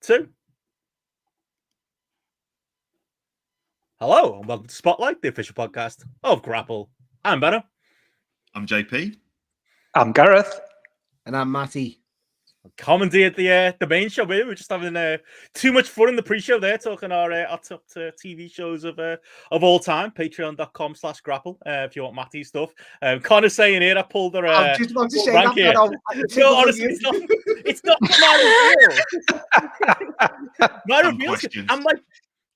2. Hello, and welcome to Spotlight, the official podcast of Grapple. I'm Benno. I'm JP. I'm Gareth. And I'm Matty. Commandeered the main show here. We're just having too much fun in the pre-show there, talking our top TV shows of all time. Patreon.com/grapple if you want Matty's stuff. Connor's saying here I pulled her. I was just about to say rank that. here. No, honestly, it's not my reveal.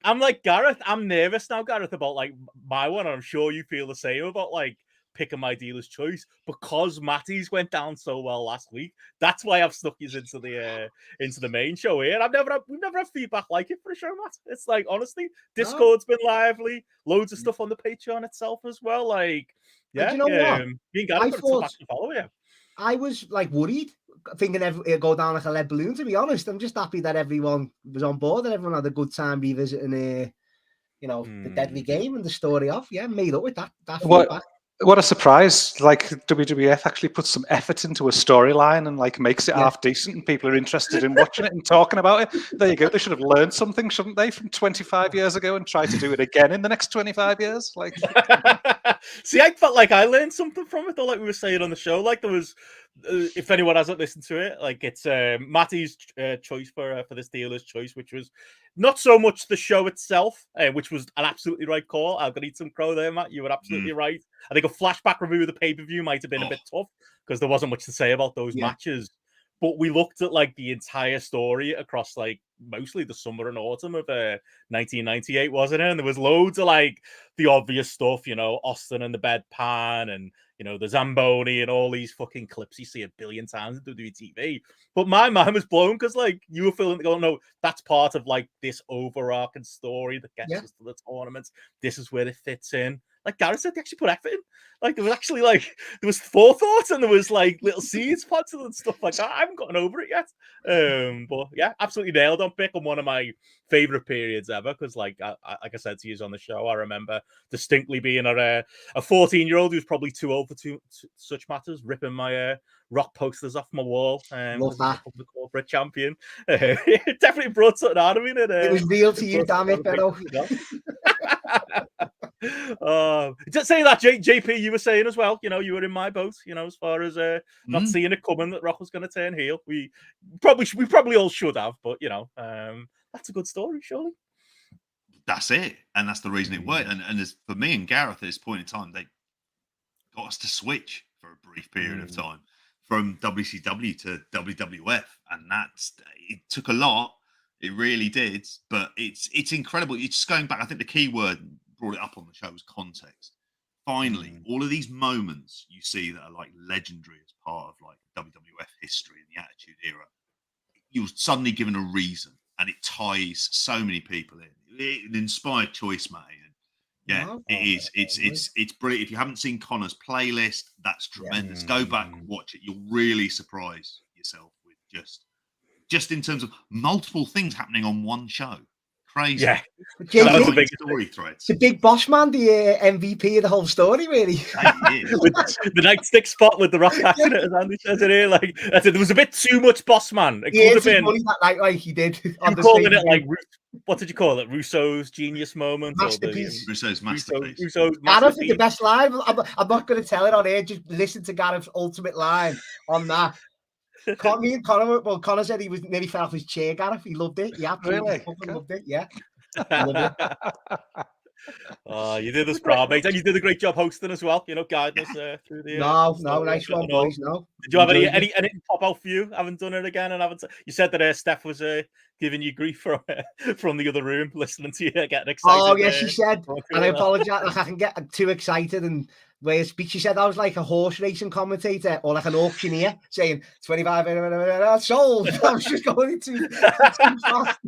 I'm like Gareth. I'm nervous now, Gareth, about like my one. And I'm sure you feel the same about like picking my dealer's choice because Matty's went down so well last week. That's why I've stuck you into the main show here. We've never had feedback like it for a show, Matt. It's like honestly, Discord's been lively, loads of stuff on the Patreon itself as well. Like, yeah, you know what? Me and Gareth got to follow you. I was like worried, thinking it'd go down like a lead balloon. To be honest, I'm just happy that everyone was on board and everyone had a good time revisiting the deadly game and the story of. Yeah, made up with that feedback. What a surprise. Like WWF actually puts some effort into a storyline and like makes it half decent and people are interested in watching it and talking about it. There you go. They should have learned something, shouldn't they, from 25 years ago and try to do it again in the next 25 years? Like, see, I felt like I learned something from it though, like we were saying on the show. Like there was, if anyone hasn't listened to it, like it's Matty's choice for this dealer's choice, which was not so much the show itself, which was an absolutely right call. I've got to eat some crow there, Matt. You were absolutely right. I think a flashback review of the pay-per-view might have been a bit tough because there wasn't much to say about those matches. But we looked at like the entire story across like mostly the summer and autumn of 1998, wasn't it? And there was loads of like the obvious stuff, you know, Austin and the bedpan and, you know, the Zamboni and all these fucking clips you see a billion times in WTV. But my mind was blown because like you were feeling going, no, that's part of like this overarching story that gets us to the tournaments. This is where it fits in. Like Gareth said, they actually put effort in. Like there was actually like there was forethought and there was like little seeds planted and stuff like that. I haven't gotten over it yet. But yeah, absolutely nailed on pick on one of my favorite periods ever. Because like I said to you on the show, I remember distinctly being a 14-year-old who's probably too old for such matters, ripping my rock posters off my wall. Love that. The corporate champion. It definitely brought something out of me. It was real to you, damn it, Benno. Just saying that, JP, you were saying as well, you know, you were in my boat, you know, as far as not seeing it coming that Rock was going to turn heel. We probably all should have, but you know, that's a good story, surely. That's it, and that's the reason it worked. And as for me and Gareth at this point in time, they got us to switch for a brief period of time from WCW to WWF, and it took a lot. It really did, but it's incredible. It's just going back. I think the key word brought it up on the show was context. Finally, all of these moments you see that are like legendary as part of like WWF history and the Attitude Era, you're suddenly given a reason, and it ties so many people in. It inspired choice, mate. And it is. It's brilliant. If you haven't seen Connor's playlist, that's tremendous. Go back and watch it. You'll really surprise yourself with just in terms of multiple things happening on one show. Crazy. Yeah. That was a big story thread. It's a big boss man, the MVP of the whole story, really. The nightstick spot with the rock catching it, as Andy says it here. Like I said, there was a bit too much boss man. It could have been that night, like he did. You calling it like what did you call it? Russo's genius moment, masterpiece. Russo's masterpiece. Gareth is the best line. I'm not going to tell it on air. Just listen to Gareth's ultimate line on that. Connor said he was nearly fell off his chair, Gareth. He loved it. He absolutely loved it. Yeah. Oh, you did us proud, mate, and you did a great job hosting as well. You know, guiding us through the. No, nice one, boys. No. Did you have anything pop out for you? Haven't done it again, and haven't. You said that Steph was giving you grief from the other room, listening to you getting excited. Oh yes, she said, and I apologise. Like I can get too excited and. Where she said I was like a horse racing commentator or like an auctioneer saying 25 sold. I was just going too fast.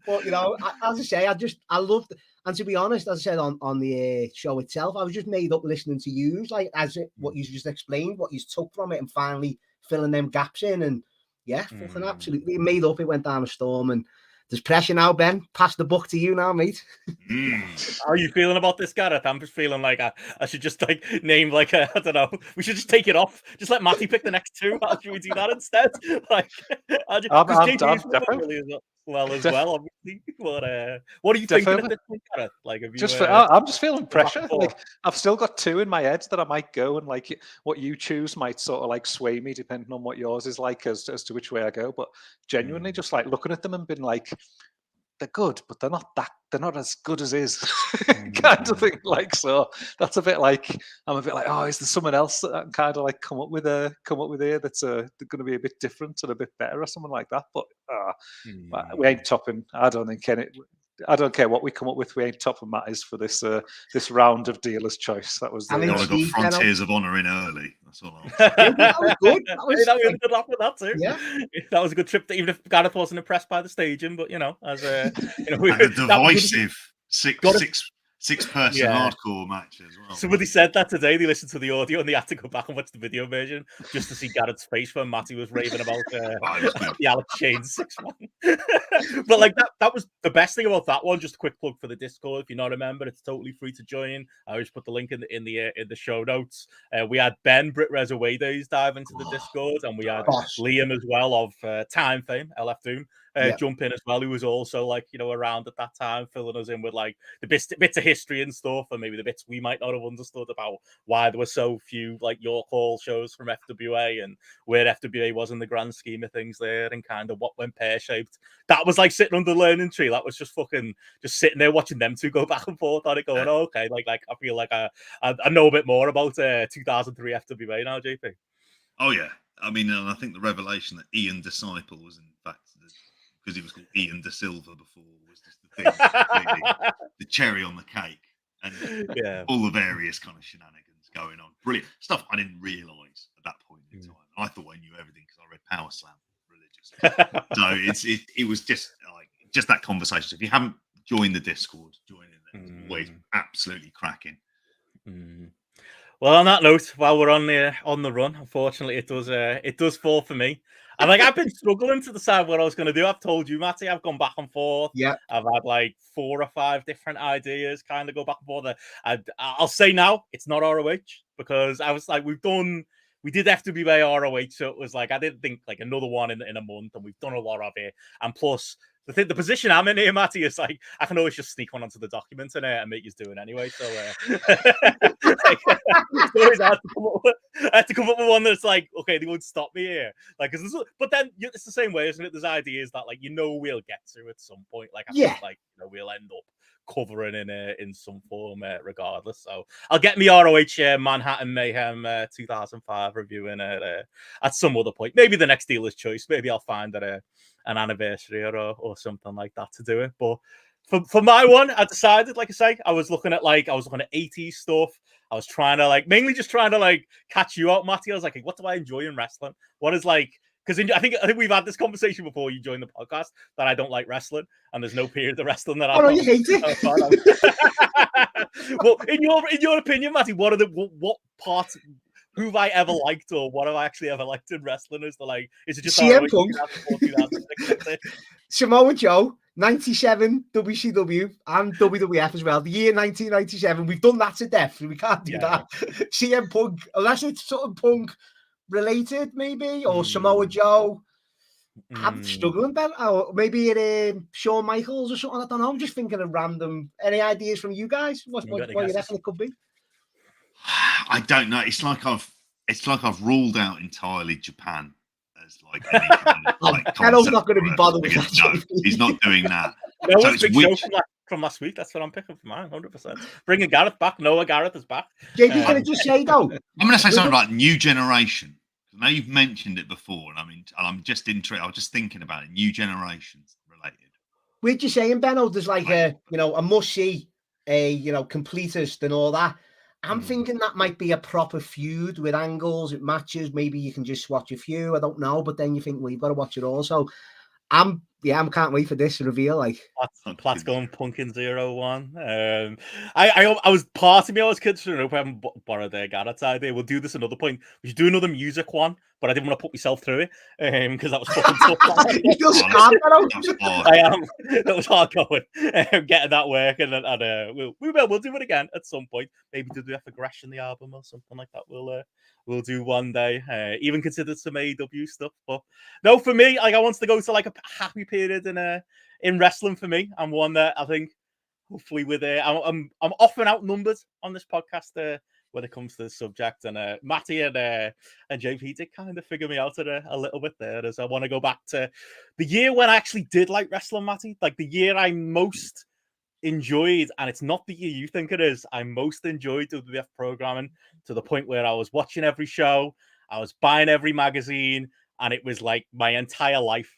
But you know, as I say, I loved it. And to be honest, as I said on the show itself, I was just made up listening to you, like what you just explained, what you took from it, and finally filling them gaps in. And yeah, fucking absolutely made up. It went down a storm, and There's pressure now, Ben. Pass the buck to you now, mate. How are you feeling about this, Gareth? I'm just feeling like I should just like name like I don't know. We should just take it off. Just let Matty pick the next two. How should we do that instead? Like, because JP's really as well, obviously. But what are you thinking at this point, Gareth? Like, have you? I'm just feeling pressure. Like, I've still got two in my head that I might go, and like what you choose might sort of like sway me depending on what yours is like as to which way I go. But genuinely, just like looking at them and being like, they're good, but they're not as good as is kind of thing. Like, so that's a bit like, I'm a bit like, oh, is there someone else that I can kind of like come up with here that's going to be a bit different and a bit better or something like that? But we ain't topping. I don't think I don't care what we come up with. We ain't topping Matty's for this this round of dealer's choice. That was. I got Frontiers of Honor in early. That's all. That was good. That was a good laugh with that too. Yeah, that was a good trip. Even if Gareth wasn't impressed by the staging, but as a and the divisive six-person hardcore match as well. Somebody said that today. They listened to the audio and they had to go back and watch the video version just to see Garrett's face when Matty was raving about the Alex Shane's 6-1. But like that was the best thing about that one. Just a quick plug for the Discord. If you're not a member, it's totally free to join. I always put the link in the show notes. We had Ben Brit Res Away Days dive into the Discord, and we had Liam as well of Time fame, LF Doom. Jump in as well, who was also like around at that time, filling us in with like the bits of history and stuff, and maybe the bits we might not have understood about why there were so few like York Hall shows from FWA and where FWA was in the grand scheme of things there, and kind of what went pear-shaped. That was like sitting under the learning tree. That was just sitting there watching them two go back and forth on it, going, oh, okay, like I feel like I know a bit more about 2003 FWA now, JP. Oh yeah, I mean, and I think the revelation that Ian Disciple was in fact because he was called Ian De Silva before was just the thing, the cherry on the cake, and all the various kind of shenanigans going on. Brilliant stuff I didn't realise at that point in time. I thought I knew everything because I read Power Slam religiously. So it was just that conversation. So if you haven't joined the Discord, join in there. It's always absolutely cracking. Well, on that note, while we're on the run, unfortunately, it does fall for me. And like I've been struggling to decide what I was going to do. I've told you, Matty, I've gone back and forth. Yeah, I've had like 4 or 5 different ideas, kind of go back and forth. I'll say now it's not ROH because I was like, we did FWA ROH, so it was like I didn't think like another one in a month, and we've done a lot of it. And plus, the position I'm in here, Matty, is like I can always just sneak one onto the document and make you do it anyway. So it's always hard to come up with. I have to come up with one that's like, okay, they won't stop me here. Like, but then it's the same way, isn't it? There's ideas that like we'll get to at some point. Like, I think like we'll end up covering in some form regardless. So I'll get me ROH Manhattan Mayhem 2005 reviewing at some other point. Maybe the next dealer's choice. Maybe I'll find that an anniversary or something like that to do it. But for my one, I decided, like I say, I was looking at 80s stuff. I was trying to mainly just trying to catch you out, Matty. I was like, what do I enjoy in wrestling? What is because I think we've had this conversation before you joined the podcast that I don't like wrestling, and there's no period of wrestling that I don't. You hate it. Well, in your opinion, Matty, what parts? Who have I ever liked, or what have I actually ever liked in wrestling? Is it just CM Punk, 2006, Samoa Joe, 97 WCW and WWF as well. The year 1997, we've done that to death. We can't do that. CM Punk, unless it's sort of Punk related, maybe, or Samoa Joe. I'm struggling better, or maybe Shawn Michaels or something. I don't know. I'm just thinking of random. Any ideas from you guys? What you reckon it could be? I don't know. It's like I've ruled out entirely Japan as any kind of Benno's not going to be bothered with that. No, he's not doing that. No, so it's big show from last week. That's what I'm picking for mine, 100%. Bringing Gareth back. Noah Gareth is back. JP, can I just say though? I'm going to say something like new generation. I know you've mentioned it before, and I'm just interested. I was just thinking about it. New generations related. We're just saying, Benno, there's a must see, completist and all that. I'm thinking that might be a proper feud with angles, with matches. Maybe you can just watch a few. I don't know, but then you think, well, you've got to watch it all. So I can't wait for this reveal. Plat's going Punkin 01. I was part of me. I was considering if I haven't borrowed their Garrett's idea. We'll do this another point. We should do another music one, but I didn't want to put myself through it because that was fucking tough. You feel scarred, Benno? I am. That was hard going. Getting that work, and we'll do it again at some point. Maybe do the Aggression, the album, or something like that. We'll do one day. Even consider some AEW stuff, but no, for me, like I want to go to like a happy period in wrestling for me, and one that I think hopefully with I'm often outnumbered on this podcast when it comes to the subject, and Matty and JP did kind of figure me out a little bit there, as I want to go back to the year when I actually did like wrestling, Matty, like the year I most enjoyed, and it's not the year you think it is. I most enjoyed WWF programming to the point where I was watching every show, I was buying every magazine, and it was like my entire life.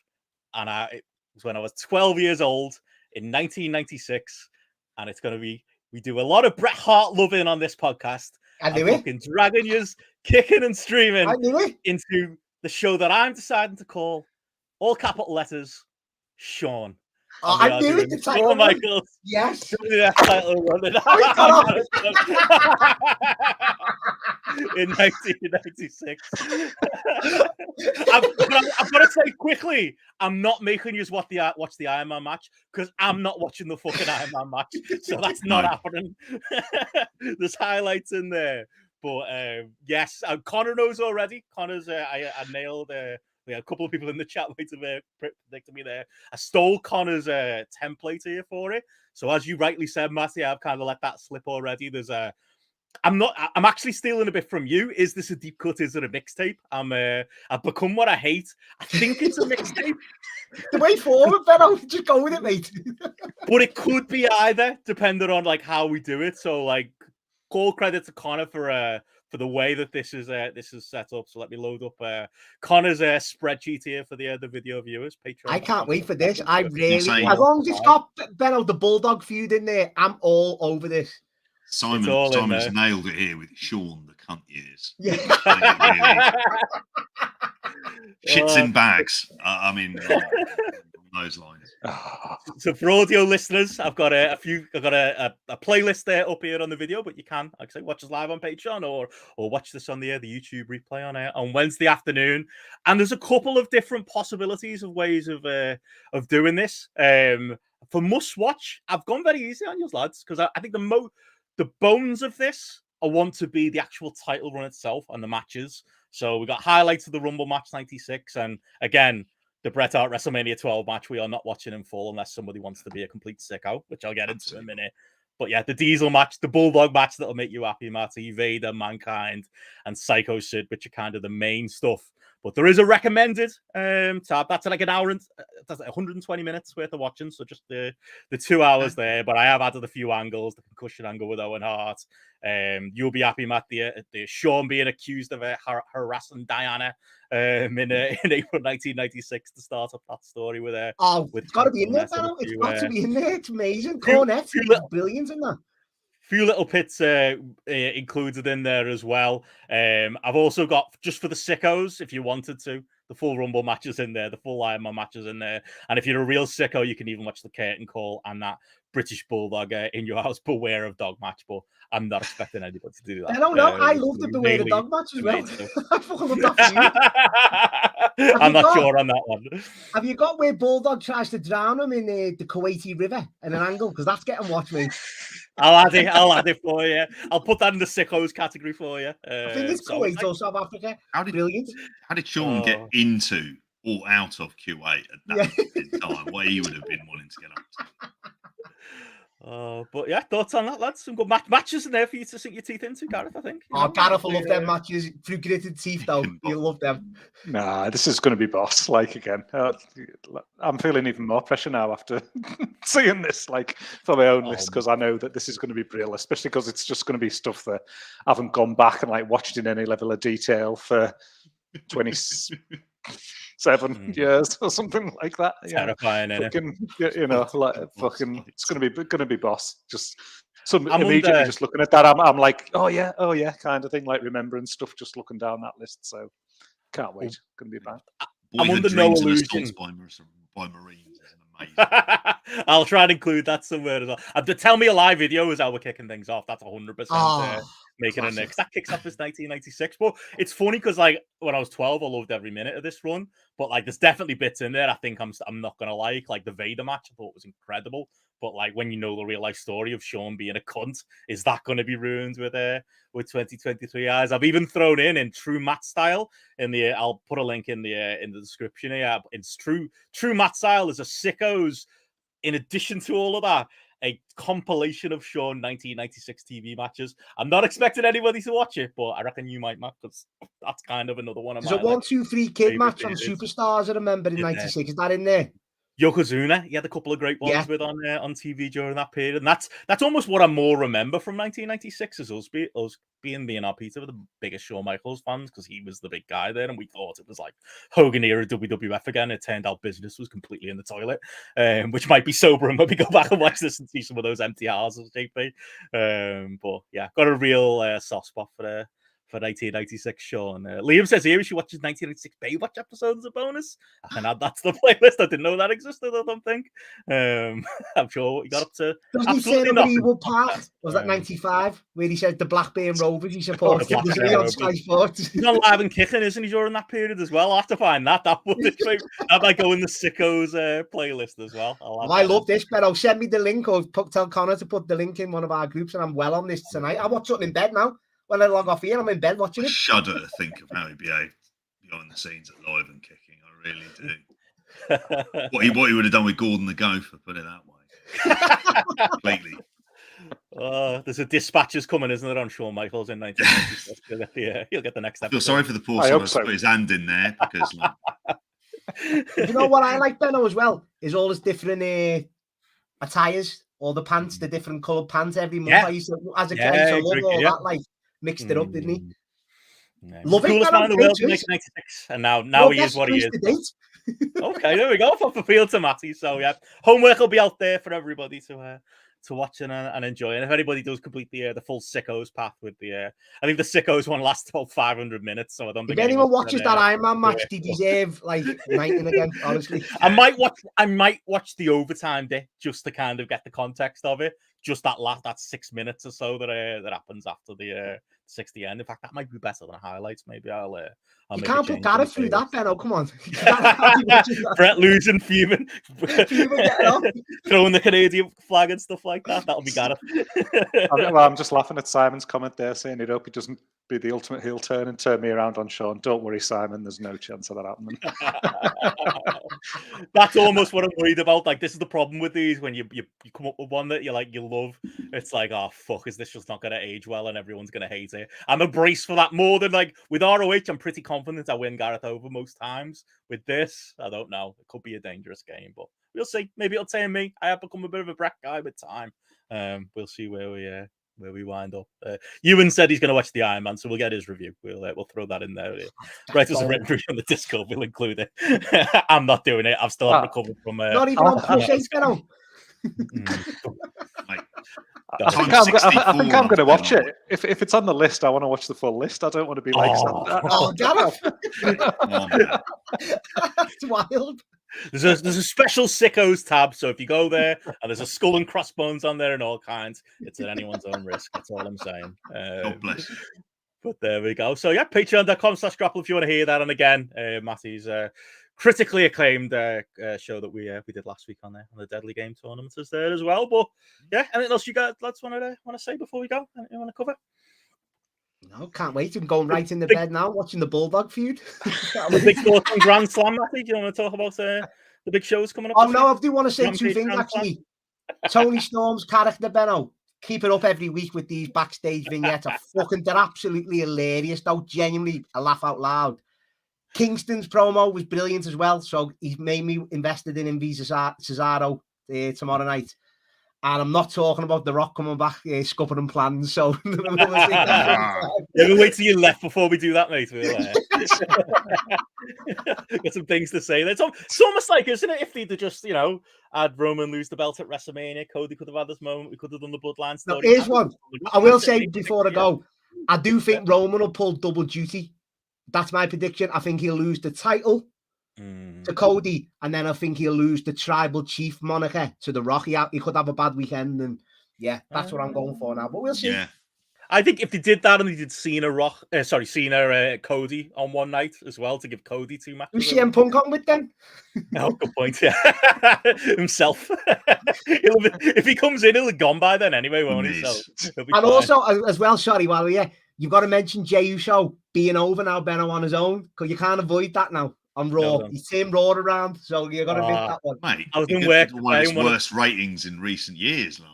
And it was when I was 12 years old in 1996, and it's going to be, we do a lot of Bret Hart loving on this podcast. I knew it. Fucking dragging yous, kicking and streaming I knew it. into the show that I'm deciding to call, all capital letters, Sean. Oh, I knew it. The title. Shawn Michaels. Yes. WWF title run in 1996. I've got to say quickly, I'm not making you watch the Iron Man match because I'm not watching the fucking Iron Man match, so that's not happening. There's highlights in there, but yes, Connor knows already. Connor's I nailed. We had a couple of people in the chat might have predicted me there. I stole Connor's template here for it. So as you rightly said, Matty, I've kind of let that slip already. I'm actually stealing a bit from you. Is this a deep cut? Is it a mixtape? I've become what I hate. I think it's a mixtape. The way forward, Benno, just go with it, mate. But it could be either, depending on like how we do it. So like, call credit to Connor for the way that this is set up. So let me load up Connor's spreadsheet here for the video viewers. Patreon. I can't wait for this. I really, as long as it's got Benno the Bulldog feud in there, I'm all over this. Simon's nailed it here with Sean the cunt years. Yeah. Shits in bags. I mean, those lines. So for audio listeners, I've got a playlist there up here on the video, but you can, like I say, watch us live on Patreon or watch this on the YouTube replay on Wednesday afternoon. And there's a couple of different possibilities of ways of doing this. For must watch, I've gone very easy on you lads because I think the bones of this I want to be the actual title run itself and the matches. So we got highlights of the Rumble match 96, and again, the Bret Hart WrestleMania 12 match we are not watching in full unless somebody wants to be a complete sicko, which I'll get into in a minute. But yeah, the Diesel match, the Bulldog match that'll make you happy, Matty, Vader, Mankind, and Psycho Sid, which are kind of the main stuff. But there is a recommended tab. That's like an hour and that's like 120 minutes worth of watching. So just the 2 hours there. But I have added a few angles, the concussion angle with Owen Hart. You'll be happy, Matt. The Sean being accused of harassing Diana in April 1996 to start up that story with her. It's got to be in there, Benno. It's got to be in there. It's amazing. Cornette, brilliant in that. Few little bits included in there as well. I've also got, just for the sickos, if you wanted to, the full Rumble matches in there, the full Iron Man matches in there. And if you're a real sicko, you can even watch the curtain call and that British Bulldog in your house Beware of Dog match. But I'm not expecting anybody to do that. I don't know. I love the Beware of Dog match as well. I fucking love that for you. I'm not sure on that one. Have you got where Bulldog tries to drown him in the Kuwaiti River in an angle? Because that's getting watched, mate. I'll add it for you. I'll put that in the sickos category for you. I think it's Kuwait or South Africa. Brilliant. How did Sean get into or out of Kuwait at that time? Where he would have been wanting to get up to? But yeah, thoughts on that, lads? Some good matches in there for you to sink your teeth into, Gareth, I think. Gareth will love them matches. Through gritted teeth, though. You'll love them. Nah, this is going to be boss, again. I'm feeling even more pressure now after seeing this, for my own list, because I know that this is going to be brilliant, especially because it's just going to be stuff that I haven't gone back and, watched in any level of detail for 27 years or something like that. Terrifying, fucking, it's gonna be boss. Just immediately just looking at that, I'm like, oh yeah, kind of thing, remembering stuff, just looking down that list. So can't wait. Gonna be bad. I'm under no illusion by Marines. I'll try and include that somewhere as well. The Tell Me a Live video is how we're kicking things off. That's 100% making a Knicks. That kicks off as 1996. But it's funny because like when I was 12, I loved every minute of this run. But like there's definitely bits in there I think I'm not gonna like the Vader match. I thought was incredible. But like when you know the real life story of Sean being a cunt, is that going to be ruined with 2023 eyes? I've even thrown in true Matt style in the. I'll put a link in the description here. It's true Matt style. There's a sickos. In addition to all of that, a compilation of Sean 1996 TV matches. I'm not expecting anybody to watch it, but I reckon you might, Matt, because that's kind of another one of my. There's a 1, 2, 3 kid match on Superstars. I remember in '96. Is that in there? Yokozuna, he had a couple of great ones with on TV during that period, and that's almost what I more remember from 1996 as us being me and our Peter were the biggest Shawn Michaels fans because he was the big guy there, and we thought it was like Hogan era WWF again. It turned out business was completely in the toilet, which might be sobering when we go back and watch this and see some of those empty houses, JP. But yeah, got a real soft spot for 1996, Sean. Liam says here we should watch his 1996 Baywatch episode as a bonus. I can add that to the playlist. I didn't know that existed, I don't think. I'm sure what he got up to. Doesn't he say the evil part? Was that 95? Where he said the Blackburn Rovers he supports on Sky Sports. He's on Live and Kicking, isn't he, during that period as well? I'll have to find that. That might go in the Sickos playlist as well. I love this, Benno. Send me the link or tell Connor to put the link in one of our groups, and I'm well on this tonight. I watch something in bed now. When I log off here, I'm in bed watching it. I shudder to think of how he behaved behind the scenes at Live and Kicking. I really do. what he would have done with Gordon the Gopher, put it that way. Completely. There's a Dispatches coming, isn't there, on Shawn Michaels in 1996? He'll get the next episode. I feel sorry for the poor son to put his hand in there because. You know what I like, Benno, as well? Is all his different attires, all the pants, the different coloured pants every month. I used to, as a kid, I used to love all that. Like, mixed it up, didn't he? Yeah. Love it. Coolest man in the world in 1996, and now he is what he is. Okay, there we go. Off the field to Matty. So yeah, homework will be out there for everybody to watch and enjoy. And if anybody does complete the full Sickos path with the, I think the Sickos one lasts about 500 minutes. So I don't think if anyone watches that Iron Man match, they deserve like 19 again. Honestly, I might watch the overtime bit just to kind of get the context of it. Just that 6 minutes or so that happens after the 60 end. In fact, that might be better than highlights. Maybe I'll you can't put Gareth through that, Benno. Come on. Brett losing, fuming, throwing the Canadian flag and stuff like that. That'll be Gareth. I'm just laughing at Simon's comment there, saying he'd hope he doesn't be the ultimate heel turn and turn me around on Sean. Don't worry, Simon. There's no chance of that happening. That's almost what I'm worried about. Like, this is the problem with these when you come up with one that you love. It's like, oh fuck, is this just not going to age well and everyone's going to hate it? I'm a brace for that more than like with ROH. I'm pretty confident I win Gareth over most times. With this, I don't know. It could be a dangerous game, but we'll see. Maybe it'll turn me. I have become a bit of a Brett guy with time. We'll see where we wind up. Ewan said he's going to watch the Iron Man, so we'll get his review. We'll throw that in there. Right, there's a written review on the Discord. We'll include it. I'm not doing it. I've still haven't recovered from. Not even on Push Benno. I think I'm going to watch it. If it's on the list, I want to watch the full list. I don't want to be like, Gareth. That's wild. There's a special Sickos tab, so if you go there and there's a skull and crossbones on there and all kinds, it's at anyone's own risk. That's all I'm saying. God bless. But there we go. So yeah, patreon.com/grapple if you want to hear that. And again, Matty's critically acclaimed show that we did last week on the Deadly Game tournament is there as well. But yeah, anything else you guys want to say before we go? Anything you want to cover? No, can't wait. I'm going right in the bed now, watching the Bulldog feud. The big thoughts on Grand Slam, Matty. Do you want to talk about the big shows coming up? Oh no, I do want to say two things actually. Tony Storm's character, Benno. Keep it up every week with these backstage vignettes. They're absolutely hilarious, though. Genuinely, a laugh out loud. Kingston's promo was brilliant as well, so he's made me invested in Cesaro tomorrow night. And I'm not talking about The Rock coming back, scuppering plans. So yeah, we'll wait till you left before we do that, mate. Got some things to say. It's almost like, isn't it? If they'd just, had Roman lose the belt at WrestleMania, Cody could have had this moment. We could have done the Bloodline story. Now, here's one. I will say before I go, I do think Roman will pull double duty. That's my prediction. I think he'll lose the title to Cody, and then I think he'll lose the tribal chief moniker to The Rock. He could have a bad weekend, and yeah, that's what I'm going for now. But we'll see. Yeah. I think if they did that and they did Cena Cody on one night as well to give Cody 2 matches. Who's CM Punk on with then? Oh, good point. Yeah, himself. If he comes in, he'll have gone by then anyway, won't he? So and also, as well, sorry, while we're here, you've got to mention Jey Uso being over now, Benno on his own, because you can't avoid that now on Raw. He's turned Raw around, so you've got to admit that one. Mate, I was in work. One of his worst ratings in recent years last.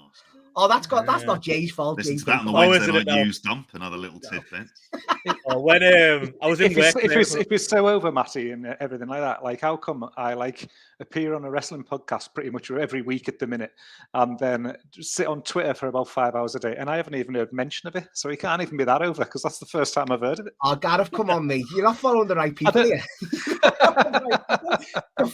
Oh, that's not Jay's fault. Listen to that on the Wednesday night news dump, another little tidbit. When I was in work, if it's so over, Matty, and everything like that, like how come I appear on a wrestling podcast pretty much every week at the minute, and then just sit on Twitter for about 5 hours a day, and I haven't even heard mention of it, so he can't even be that over because that's the first time I've heard of it. Oh, Gareth, come on, mate, you're not following the right people here.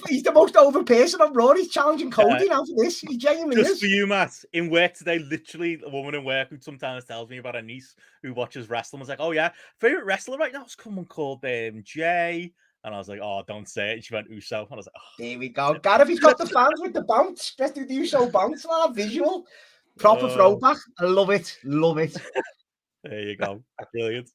He's the most over person on Raw. He's challenging Cody now for this. He genuinely just is. For you, Matt, in work today, literally a woman in work who sometimes tells me about her niece who watches wrestling was like, "Oh yeah, favorite wrestler right now is someone called Jay," and I was like, "Oh, don't say it." She went Uso, and I was like, "Oh." There we go. Gareth, he's got the fans with the bounce. Let's do the Uso bounce, man. Visual, proper throwback. I love it. Love it. There you go. Brilliant.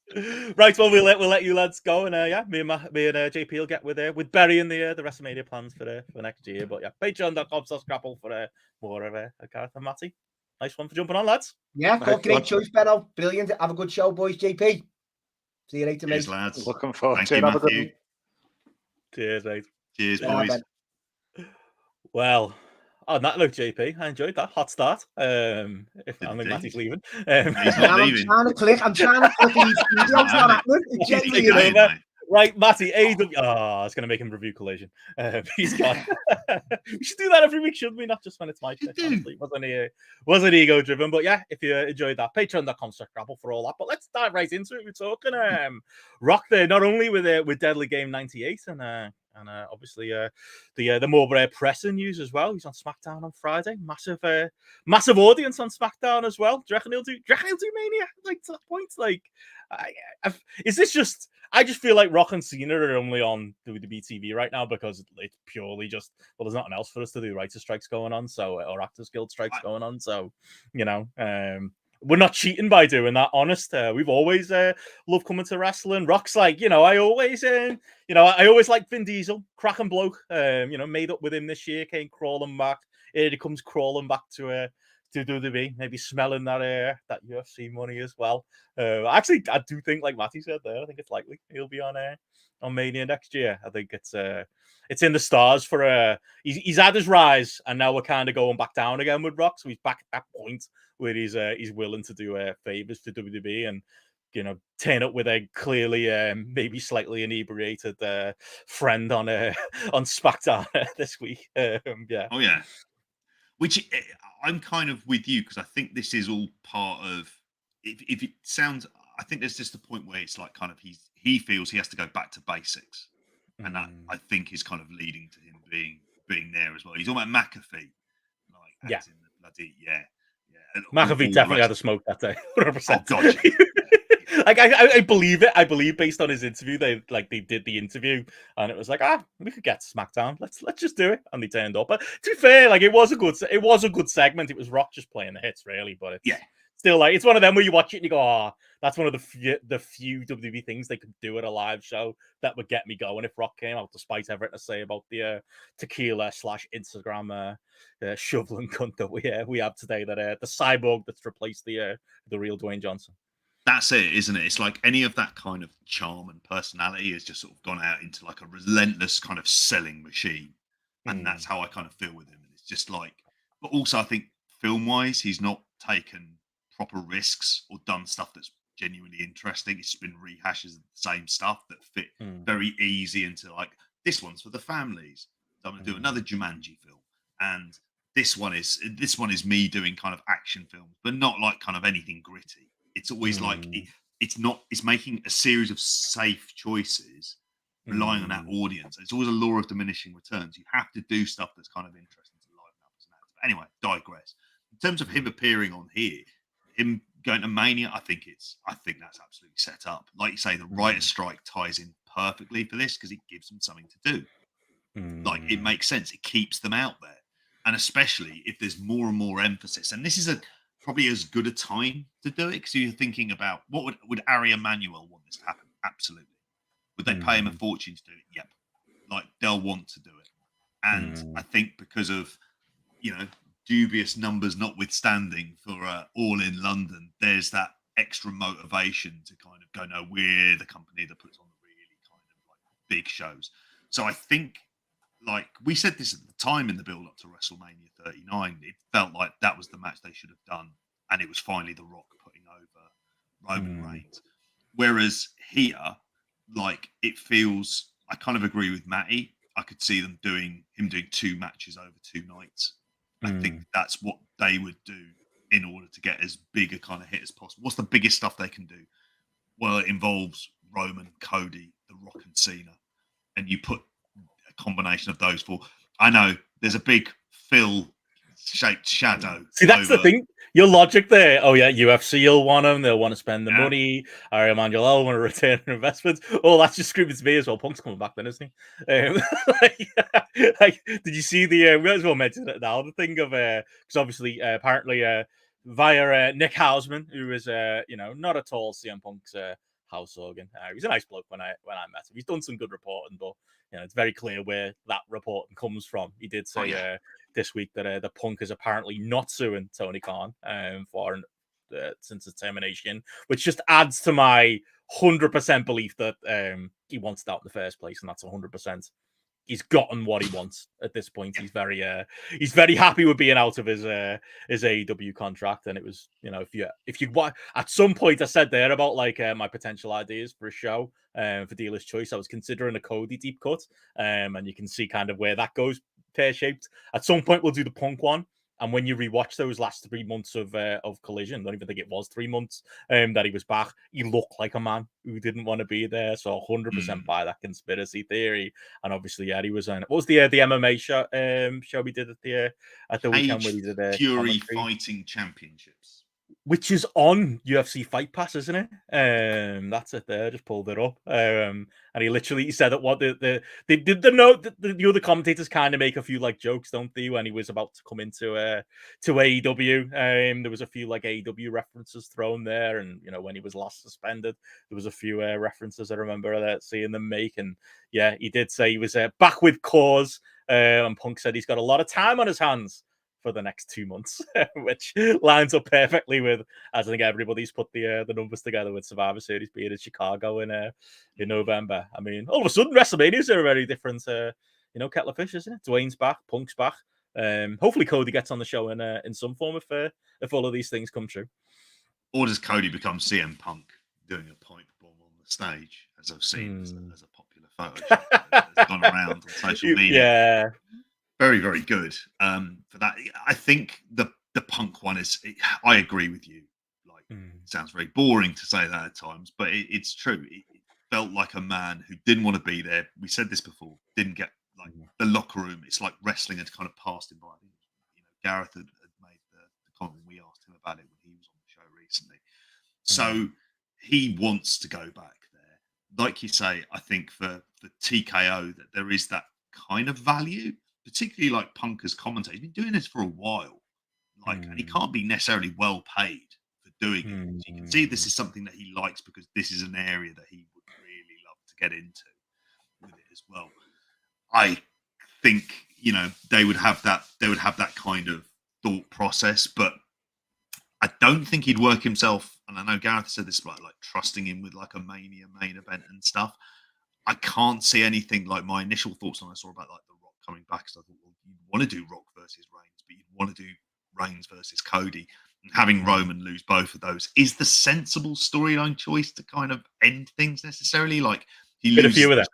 Right, well, we'll let you lads go, and me and JP will get with Barry and the WrestleMania plans for next year. But yeah, patreon.com/grapple for more of Gareth and Matty. Nice one for jumping on, lads. Yeah, great choice, Benno. Brilliant. Have a good show, boys. JP. See you later, mate. Lads. Looking forward to it. Have a good one. Cheers, mate. Cheers, boys. Well, on that note, JP, I enjoyed that hot start. I think Matty's leaving. He's not leaving. I'm trying to click in his studio. It's not happening. Right, Matty, AEW. Oh, it's going to make him review Collision. He's gone. We should do that every week, shouldn't we? Not just when it's my pick. Honestly, wasn't ego driven, but yeah, if you enjoyed that, patreon.com/grapple for all that. But let's dive right into it. We're talking Rock there, not only with Deadly Game 98 and obviously the more pressing news as well. He's on SmackDown on Friday. Massive audience on SmackDown as well. Do you reckon he'll do Mania? Like to that point, like, is this just? I just feel like Rock and Cena are only on WWE TV right now because it's purely just, well, there's nothing else for us to do. Writer strikes going on, or Actors Guild strikes going on. So, we're not cheating by doing that. Honest, we've always loved coming to wrestling. Rock's like, I always like Vin Diesel, cracking bloke. Made up with him this year, came crawling back. Here he comes crawling back to WWE, maybe smelling that UFC money as well. Actually, I do think, like Matty said there, I think it's likely he'll be on Mania next year. I think it's in the stars for he's had his rise, and now we're kind of going back down again with Rock. So he's back at that point where he's willing to do favors to WWE and turn up with a clearly maybe slightly inebriated friend on SmackDown this week. Yeah. Oh yeah. Which I'm kind of with you because I think this is all part of. If it sounds, I think there's just a point where it's like kind of he feels he has to go back to basics, and that I think is kind of leading to him being there as well. He's talking about McAfee, like yeah, the bloody yeah. McAfee definitely had a smoke that day. 100%. Oh god. Like I believe it. I believe based on his interview, they did the interview, and it was like, we could get SmackDown. Let's just do it, and they turned up. But to be fair, like it was a good segment. It was Rock just playing the hits, really. But it's still like it's one of them where you watch it and you go, that's one of the few WWE things they could do at a live show that would get me going if Rock came out, despite everything to say about the tequila/Instagram shoveling cunt that we have today. That the cyborg that's replaced the real Dwayne Johnson. That's it, isn't it? It's like any of that kind of charm and personality has just sort of gone out into like a relentless kind of selling machine. And that's how I kind of feel with him. And it's just like, but also I think film-wise, he's not taken proper risks or done stuff that's genuinely interesting. It's just been rehashes of the same stuff that fit very easy into like, this one's for the families. So I'm going to do another Jumanji film. And this one is me doing kind of action films, but not like kind of anything gritty. It's always like it's making a series of safe choices, relying on that audience. It's always a law of diminishing returns. You have to do stuff that's kind of interesting to liven up as an actor. But anyway, digress. In terms of him appearing on here, him going to Mania, I think that's absolutely set up. Like you say, the writer's strike ties in perfectly for this because it gives them something to do. Like it makes sense. It keeps them out there, and especially if there's more and more emphasis. And this is probably as good a time to do it, because you're thinking about what would Ari Emanuel want this to happen? Absolutely. Would they pay him a fortune to do it? Yep. Like, they'll want to do it. And I think because of, dubious numbers notwithstanding for All in London, there's that extra motivation to kind of go, no, we're the company that puts on the really kind of like big shows. So I think, like we said this at the time in the build up to WrestleMania 39, it felt like that was the match they should have done, and it was finally The Rock putting over Roman Reigns. Whereas here, like, it feels, I kind of agree with Matty. I could see them doing 2 matches over 2 nights. I think that's what they would do in order to get as big a kind of hit as possible. What's the biggest stuff they can do? Well, it involves Roman, Cody, The Rock, and Cena, and you put a combination of those 4. I know there's a big Phil-shaped shadow. See, that's the thing. Your logic there. Oh yeah, UFC will want them. They'll want to spend the money. Ari Emanuel will want to return their investments. Oh, that's just screaming to me as well. Punk's coming back then, isn't he? Did you see the? We might as well mention it now. The thing of because obviously apparently via Nick Hausman, who is not at all CM Punk's house organ. He's a nice bloke when I met him. He's done some good reporting, but it's very clear where that reporting comes from. He did say this week that the Punk is apparently not suing Tony Khan for since his termination, which just adds to my 100% belief that he wants it out in the first place, and that's 100%. He's gotten what he wants at this point. He's very happy with being out of his AEW contract. And it was, if you at some point I said there about like my potential ideas for a show for Dealer's Choice, I was considering a Cody deep cut, and you can see kind of where that goes pear-shaped. At some point we'll do the Punk one. And when you rewatch those last 3 months of Collision, I don't even think it was 3 months that he was back, he looked like a man who didn't want to be there. So 100% buy that conspiracy theory. And obviously, he was on. What was the MMA show we did at the weekend where he did Fury Fighting Championships, which is on UFC Fight Pass, isn't it? That's it there. Just pulled it up. And he said that what the other commentators kind of make a few like jokes, don't they? When he was about to come into to AEW, there was a few like AEW references thrown there, and when he was last suspended, there was a few references I remember seeing them make. And yeah, he did say he was back with cause. And Punk said he's got a lot of time on his hands for the next 2 months, which lines up perfectly with, as I think everybody's put the numbers together with Survivor Series being in Chicago in November. I mean, all of a sudden, WrestleManias are a very different, kettle of fish, isn't it? Dwayne's back, Punk's back. Hopefully, Cody gets on the show in some form if all of these things come true. Or does Cody become CM Punk doing a pipe bomb on the stage, as I've seen as a popular photo that's gone around on social media? Yeah. Very, very good for that. I think the Punk one is, I agree with you. Like, it sounds very boring to say that at times, but it's true. It felt like a man who didn't want to be there. We said this before, didn't get like the locker room. It's like wrestling had kind of passed him by. Gareth had made the comment when we asked him about it when he was on the show recently. So he wants to go back there. Like you say, I think for TKO that there is that kind of value, particularly like Punk as commentator. He's been doing this for a while, and he can't be necessarily well paid for doing it. So you can see this is something that he likes because this is an area that he would really love to get into with it as well. I think they would have that kind of thought process, but I don't think he'd work himself. And I know Gareth said this about like trusting him with like a Mania main event and stuff. I can't see anything like my initial thoughts when I saw about like the Rock coming back. So I thought, well, you'd want to do Rock versus Reigns, but you'd want to do Reigns versus Cody, and having Roman lose both of those is the sensible storyline choice to kind of end things necessarily. Like he loses. A few with that.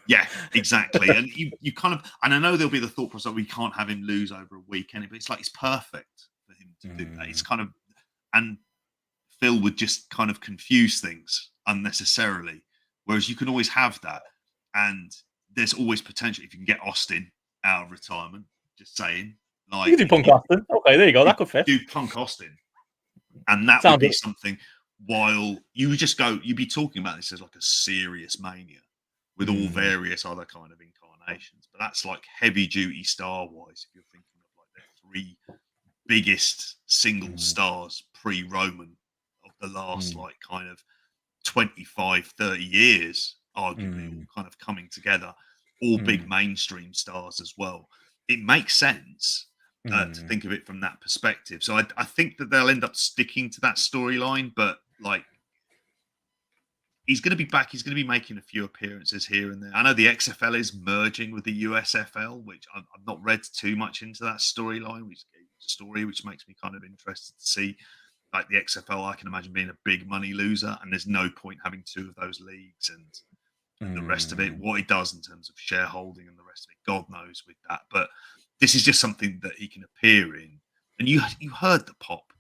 Yeah, exactly. And you kind of, and I know there'll be the thought process that we can't have him lose over a weekend, but it's like it's perfect for him to do that. It's kind of, and Phil would just kind of confuse things unnecessarily. Whereas you can always have that, and there's always potential if you can get Austin out of retirement. Just saying, like you can do Punk Austin. Okay, there you go. That could fit. Do Punk Austin, and that would be something. While you just go, you'd be talking about this as like a serious Mania with all various other kind of incarnations. But that's like heavy duty Star Wars. If you're thinking of like the 3 biggest single stars pre-Roman of the last like kind of 25, 30 years, arguably, all kind of coming together, all big mainstream stars as well. It makes sense to think of it from that perspective. So I think that they'll end up sticking to that storyline, but like, he's going to be back. He's going to be making a few appearances here and there. I know the XFL is merging with the USFL, which I've not read too much into that storyline, which makes me kind of interested to see. Like the XFL, I can imagine being a big money loser, and there's no point having two of those leagues and the rest of it. What it does in terms of shareholding and the rest of it, God knows with that. But this is just something that he can appear in. And you heard the pop.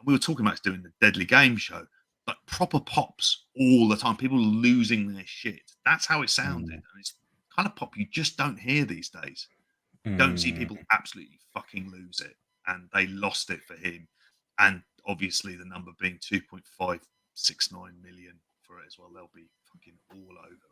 We were talking about doing the Deadly Game show. Like proper pops all the time, people losing their shit. That's how it sounded. And it's kind of pop you just don't hear these days. You don't see people absolutely fucking lose it. And they lost it for him. And obviously the number being 2.569 million for it as well. They'll be fucking all over that.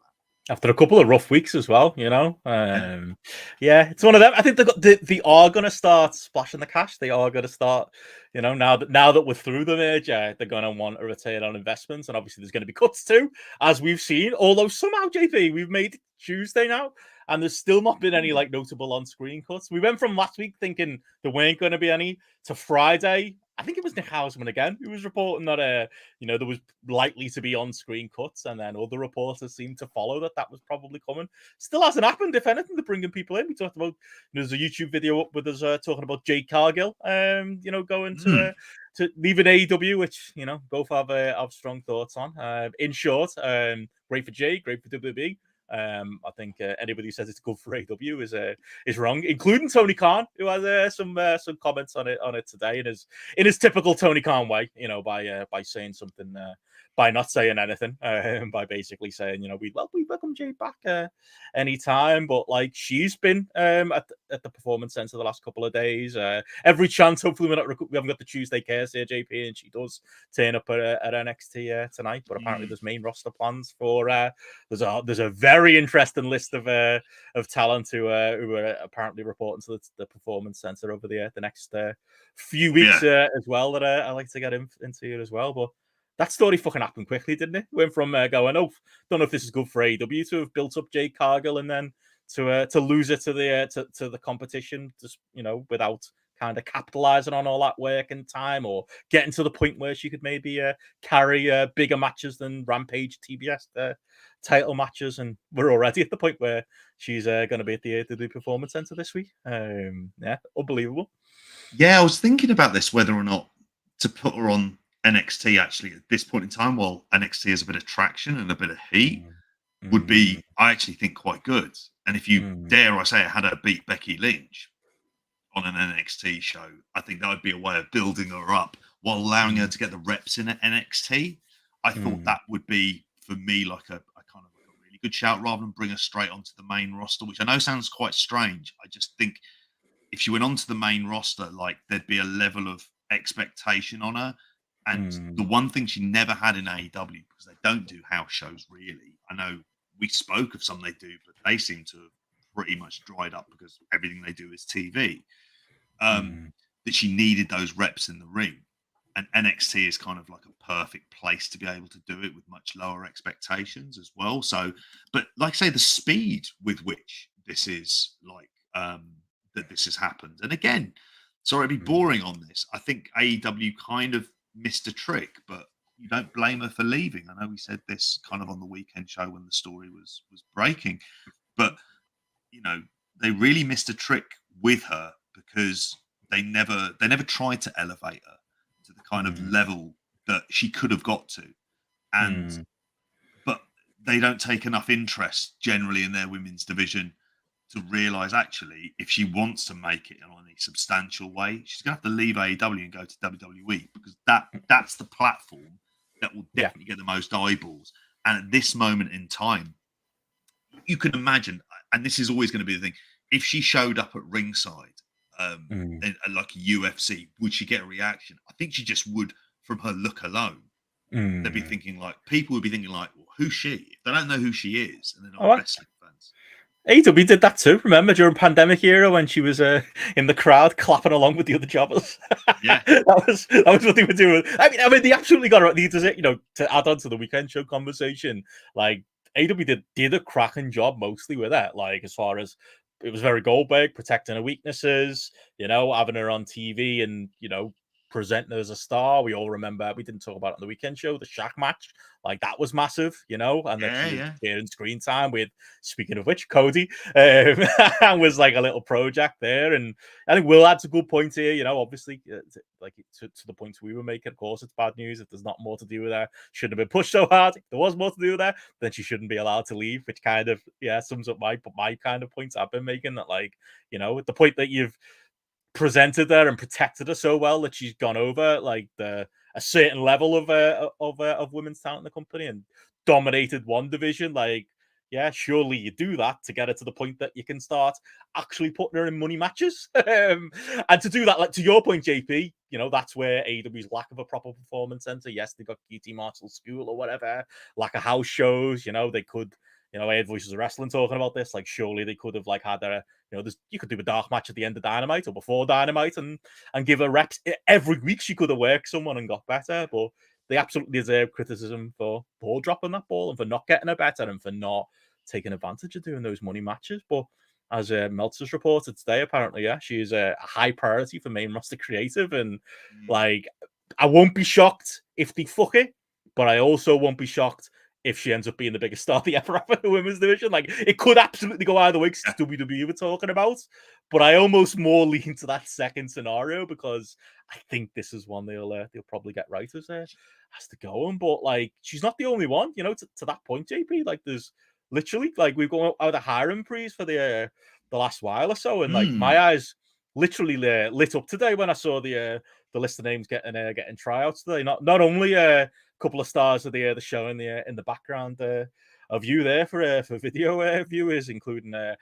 After a couple of rough weeks as well, you know. Yeah, it's one of them. I think they are going to start splashing the cash. They are going to start, you know, now that we're through the merger, they're going to want a return on investments, and obviously there's going to be cuts too, as we've seen. Although somehow, JP, we've made Tuesday now, and there's still not been any like notable on-screen cuts. We went from last week thinking there weren't going to be any to Friday. I think it was Nick Hausman again who was reporting that you know, there was likely to be on-screen cuts, and then other reporters seemed to follow that was probably coming. Still hasn't happened. If anything, they're bringing people in. We talked about, there's a YouTube video up with us talking about Jade Cargill, you know, going to leaving AEW, which, you know, both have strong thoughts on. In short, great for Jade, great for WWE. I think anybody who says it's good for AEW is wrong, including Tony Khan, who has some comments on it today in his typical Tony Khan way, you know, by saying something, by not saying anything, by basically saying, you know, we welcome Jade back anytime, but like she's been at the Performance Center the last couple of days. Every chance, hopefully we haven't got the Tuesday Chaos here, JP, and she does turn up at NXT tonight. But apparently there's main roster plans for there's a very interesting list of talent who are apparently reporting to the Performance Center over the next few weeks as well, that I like to get into it as well. But that story fucking happened quickly, didn't it? Went from going, oh, don't know if this is good for AEW, to have built up Jade Cargill, and then to lose it to the competition, just, you know, without kind of capitalizing on all that work and time, or getting to the point where she could maybe carry bigger matches than Rampage TBS title matches. And we're already at the point where she's going to be at the Performance Center this week. Yeah, unbelievable. Yeah, I was thinking about this, whether or not to put her on NXT actually at this point in time, while NXT has a bit of traction and a bit of heat, would be, I actually think, quite good. And if you dare I say it, had her beat Becky Lynch on an NXT show, I think that would be a way of building her up while allowing her to get the reps in at NXT. I thought that would be, for me, like a kind of like a really good shout, rather than bring her straight onto the main roster, which I know sounds quite strange. I just think if she went onto the main roster, like there'd be a level of expectation on her. And the one thing she never had in AEW, because they don't do house shows really. I know we spoke of some they do, but they seem to have pretty much dried up because everything they do is TV. That she needed those reps in the ring. And NXT is kind of like a perfect place to be able to do it with much lower expectations as well. So, but like I say, the speed with which this is like, that this has happened. And again, sorry to be boring on this, I think AEW kind of missed a trick, but you don't blame her for leaving. I know we said this kind of on the weekend show when the story was breaking, but you know, they really missed a trick with her, because they never tried to elevate her to the kind of level that she could have got to. And but they don't take enough interest generally in their women's division to realize, actually, if she wants to make it in any substantial way, she's gonna have to leave AEW and go to WWE, because that's the platform that will definitely get the most eyeballs. And at this moment in time, you can imagine, and this is always going to be the thing, if she showed up at ringside like a UFC, would she get a reaction? I think she just would, from her look alone. They'd be thinking like, people would be thinking like, well, who's she? If they don't know who she is, and they're not wrestling fans. AEW did that too. Remember during pandemic era when she was in the crowd clapping along with the other jobbers? Yeah, that was what they were doing. I mean, they absolutely got it. You know, to add on to the weekend show conversation, like AEW did a cracking job mostly with that. Like as far as it was very Goldberg protecting her weaknesses, you know, having her on TV and you know presenting her as a star. We all remember we didn't talk about it on the weekend show, the Shaq match. Like that was massive, you know, and that she was sharing screen time with, speaking of which, Cody was like a little project there. And I think Will adds a good point here, you know, obviously, to the point we were making, of course, it's bad news. If there's not more to do with her, shouldn't have been pushed so hard. If there was more to do with her, then she shouldn't be allowed to leave, which kind of, sums up my kind of points I've been making, that like, you know, at the point that you've presented her and protected her so well that she's gone over like a certain level of women's talent in the company and dominated one division. Like, yeah, surely you do that to get her to the point that you can start actually putting her in money matches. And to do that, like to your point, JP, you know, that's where AEW's lack of a proper performance center. Yes, they've got QT Marshall School or whatever, lack of house shows. You know, they could. You know, I heard Voices of Wrestling talking about this. Like, surely they could have like had a, you know, you could do a dark match at the end of Dynamite or before Dynamite and give her reps every week. She could have worked someone and got better, but they absolutely deserve criticism for dropping that ball and for not getting her better and for not taking advantage of doing those money matches. But as Meltzer's reported today, apparently, yeah, she's a high priority for main roster creative, and like, I won't be shocked if they fuck it, but I also won't be shocked if she ends up being the biggest star they ever have in the women's division. Like, it could absolutely go either way, because it's WWE we're talking about. But I almost more lean to that second scenario, because I think this is one they'll probably get right as to go on. But like, she's not the only one, you know, to that point, JP. Like, there's literally, like, we've gone out of hiring freeze for the last while or so, and like my eyes literally lit up today when I saw the list of names getting tryouts today. Not only couple of stars of the show in the background of you there for video viewers, including a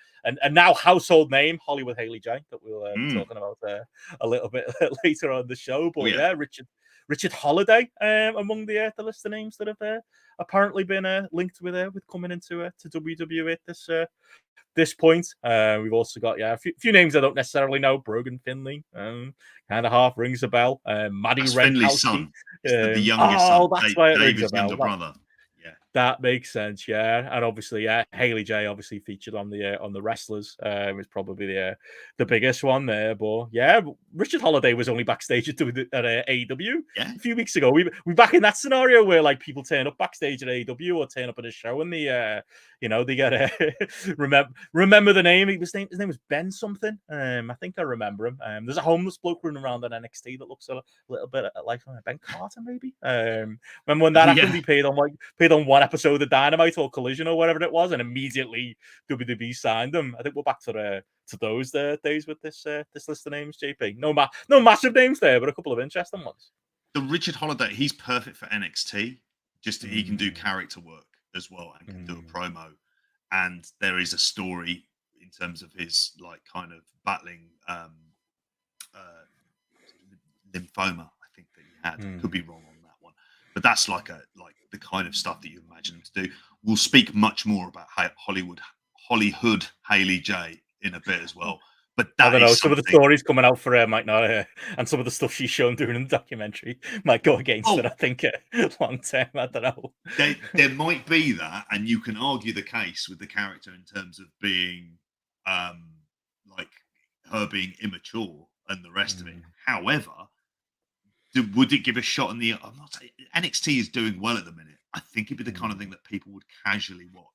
now household name, Hollywood Haley J, that we'll be talking about a little bit later on the show. But yeah, Richard Holiday among the list of names that have apparently been linked with coming into to WWE at this point. We've also got a few names I don't necessarily know. Brogan Finley, kind of half rings a bell. Maddie Renkowski, the youngest son. That's why it rings David's a bell. younger brother. That makes sense, yeah. And obviously, Haley J obviously featured on the Wrestlers. Is probably the biggest one there. But yeah, Richard Holiday was only backstage at AEW a few weeks ago. We back in that scenario where like people turn up backstage at AEW or turn up at a show and they get remember the name. His name was Ben something. I think I remember him. There's a homeless bloke running around on NXT that looks a little bit like Ben Carter, maybe. Remember when that happened? He paid on one episode of Dynamite or Collision or whatever it was, and immediately WWE signed him. I think we're back to those days with this list of names, JP. No massive names there, but a couple of interesting ones. The Richard Holiday, he's perfect for NXT. Just he can do character work as well and can do a promo. And there is a story in terms of his like kind of battling lymphoma, I think that he had. Could be wrong on that one, but that's like the kind of stuff that you imagine him to do. We'll speak much more about Hollywood Haley J in a bit as well. But I don't know. Some of the stories coming out for her might not, and some of the stuff she's shown during the documentary might go against it. I think long term. I don't know. There might be that, and you can argue the case with the character in terms of being, like her being immature and the rest of it. However, would it give a shot in the? I'm not saying NXT is doing well at the minute. I think it'd be the kind of thing that people would casually watch,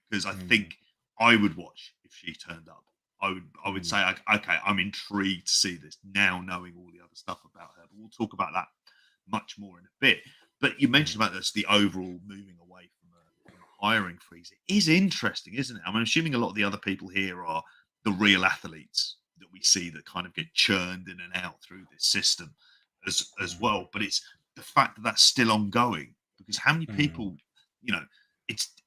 because I think I would watch if she turned up. I would say, okay, I'm intrigued to see this now, knowing all the other stuff about her. But we'll talk about that much more in a bit. But you mentioned about this, the overall moving away from a hiring freeze. It is interesting, isn't it? I'm assuming a lot of the other people here are the real athletes that we see that kind of get churned in and out through this system as well. But it's the fact that that's still ongoing, because how many people, you know,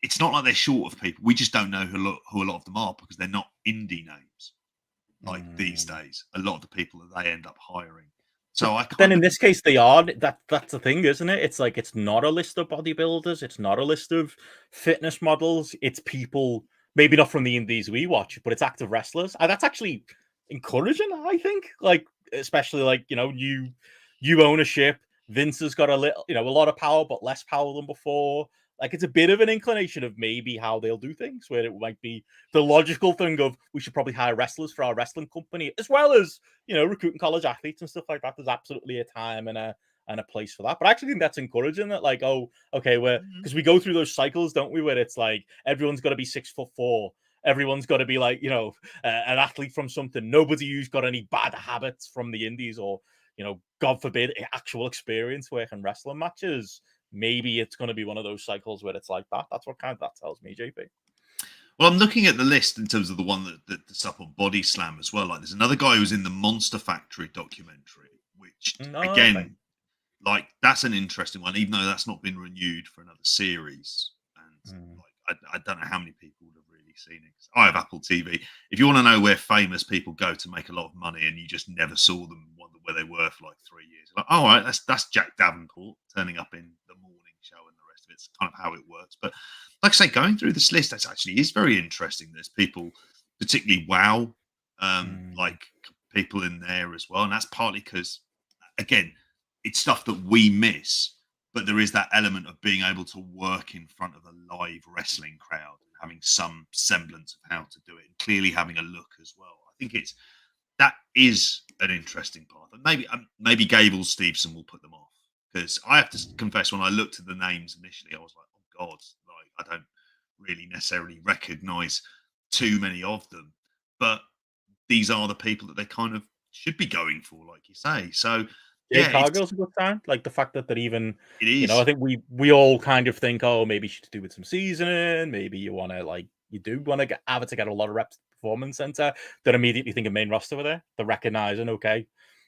it's not like they're short of people. We just don't know who a lot of them are, because they're not indie names like these days. A lot of the people that they end up hiring. So in this case they are. That's the thing, isn't it? It's like, it's not a list of bodybuilders. It's not a list of fitness models. It's people maybe not from the indies we watch, but it's active wrestlers, and that's actually encouraging. I think, like especially like new ownership. Vince has got a lot of power, but less power than before. Like it's a bit of an inclination of maybe how they'll do things, where it might be the logical thing of we should probably hire wrestlers for our wrestling company, as well as recruiting college athletes and stuff like that. There's absolutely a time and a place for that. But I actually think that's encouraging. That like, oh, okay, because we go through those cycles, don't we? Where it's like everyone's got to be 6'4". Everyone's got to be like an athlete from something. Nobody who's got any bad habits from the indies or God forbid, actual experience working wrestling matches. Maybe it's going to be one of those cycles where it's like that. That's what kind of that tells me, JP. Well, I'm looking at the list in terms of the one that's up on Body Slam as well. Like, there's another guy who's in the Monster Factory documentary, which again, like that's an interesting one, even though that's not been renewed for another series. And like, I don't know how many people would have really seen it. I have Apple TV. If you want to know where famous people go to make a lot of money, and you just never saw them where they were for like 3 years, like, all right, that's Jack Davenport turning up in the morning show and the rest of it. It's kind of how it works. But like I say, going through this list, that actually is very interesting. There's people, particularly WoW, like people in there as well, and that's partly because, again, it's stuff that we miss. But there is that element of being able to work in front of a live wrestling crowd, having some semblance of how to do it, and clearly having a look as well. I think that is an interesting path. And maybe Gable Stevenson will put them off, because I have to confess, when I looked at the names initially, I was like, oh God, like I don't really necessarily recognise too many of them. But these are the people that they kind of should be going for, like you say. So. Jade Cargill's a good sign. Like the fact that they're even, it is. I think we all kind of think, oh, maybe you should do with some seasoning. Maybe you want to you do want to have it to get a lot of reps at the Performance Center. Then immediately think of main roster over there. They're recognizing, okay,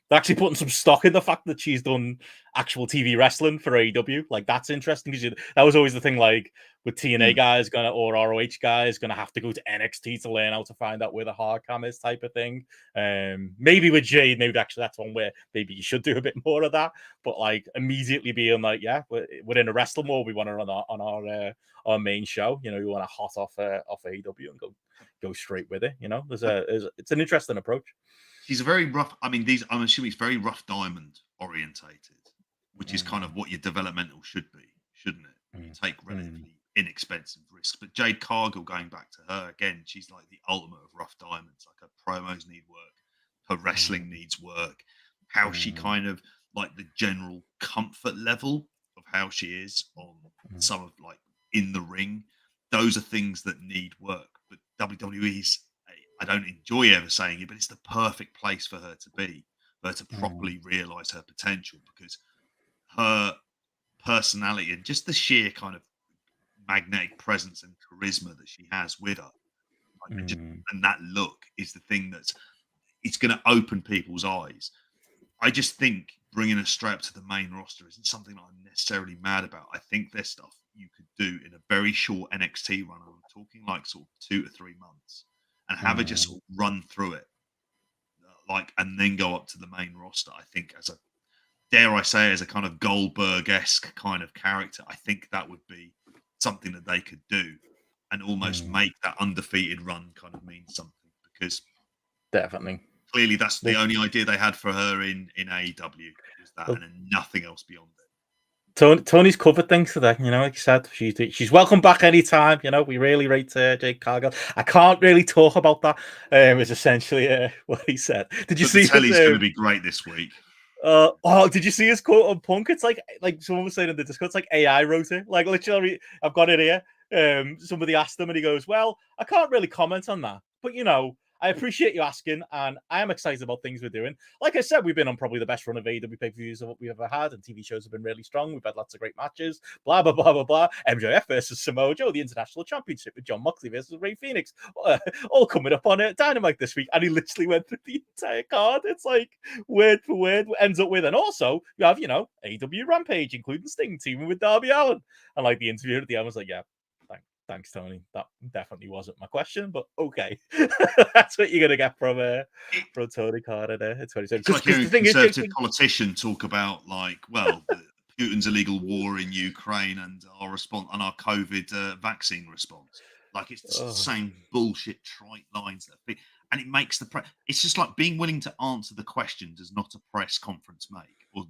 they're actually putting some stock in the fact that she's done actual TV wrestling for AEW. Like that's interesting, because that was always the thing. Like with TNA guys or ROH guys gonna have to go to NXT to learn how to find out where the hard cam is, type of thing. Maybe with Jade, maybe actually that's one where maybe you should do a bit more of that. But like immediately being like, yeah, we're in a wrestling war. We want to run on our main show. You want to hot off AEW and go straight with it. It's an interesting approach. She's a very rough. I mean, I'm assuming it's very rough diamond orientated, which is kind of what your developmental should be, shouldn't it? You take relatively inexpensive risks. But Jade Cargill, going back to her again, she's like the ultimate of rough diamonds. Like her promos need work, her wrestling needs work. How she kind of like the general comfort level of how she is on some of like in the ring. Those are things that need work. But WWE's. I don't enjoy ever saying it, but it's the perfect place for her to be, for her to properly realise her potential, because her personality and just the sheer kind of magnetic presence and charisma that she has with her, and that look is the thing it's going to open people's eyes. I just think bringing her straight up to the main roster isn't something that I'm necessarily mad about. I think there's stuff you could do in a very short NXT run. I'm talking like sort of 2 to 3 months. And have her just sort of run through it, and then go up to the main roster. I think as a kind of Goldberg-esque kind of character, I think that would be something that they could do, and almost make that undefeated run kind of mean something. Because definitely, clearly, that's the only idea they had for her in AEW, was that, and then nothing else beyond it. Tony's covered things today, like you said. She's welcome back anytime. We really rate Jade Cargill. I can't really talk about that. It's essentially what he said. Did you see? The telly's going to be great this week. Did you see his quote on Punk? It's like someone was saying in the Discord, it's like AI wrote it. Like literally, I've got it here. Somebody asked him, and he goes, "Well, I can't really comment on that, but I appreciate you asking, and I am excited about things we're doing. Like I said, we've been on probably the best run of AEW pay-per-views of what we've ever had, and TV shows have been really strong. We've had lots of great matches, blah, blah, blah, blah, blah. MJF versus Samoa Joe, the International Championship with John Moxley versus Rey Fenix, all coming up on Dynamite this week." And he literally went through the entire card. It's like word for word, ends up with, and also you have, AEW Rampage, including Sting teaming with Darby Allin. And like the interviewer at the end was like, yeah, thanks, Tony. That definitely wasn't my question, but okay. That's what you're going to get from Tony Carter there. It's like hearing a conservative politician talk about, Putin's illegal war in Ukraine and our response and our COVID vaccine response. Like it's the same bullshit trite lines and it makes it's just like being willing to answer the question does not a press conference make, or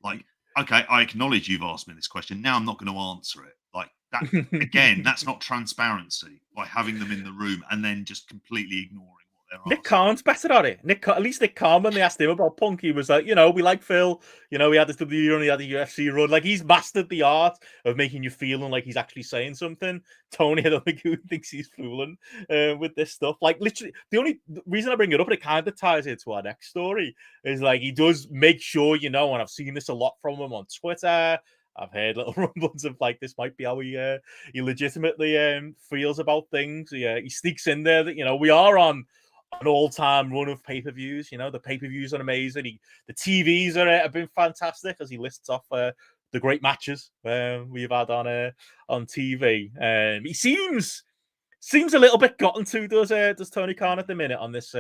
like, okay, I acknowledge you've asked me this question, now I'm not going to answer it. Like that again, that's not transparency, by having them in the room and then just completely ignoring what they're Nick asking. Khan's better at it. At least Nick Khan, when they asked him about Punk, he was like, we like Phil. He had this WWE run, he had the UFC run. Like, he's mastered the art of making you feeling like he's actually saying something. Tony, I don't think he thinks he's fooling with this stuff. Like, literally, the only reason I bring it up, and it kind of ties into our next story, is like, he does make sure, and I've seen this a lot from him on Twitter. I've heard little rumblings of like this might be how he legitimately feels about things. He sneaks in there that we are on an all-time run of pay-per-views. The pay-per-views are amazing. The TVs have been fantastic, as he lists off the great matches we've had on TV. He seems a little bit gotten to, does Tony Khan at the minute, on this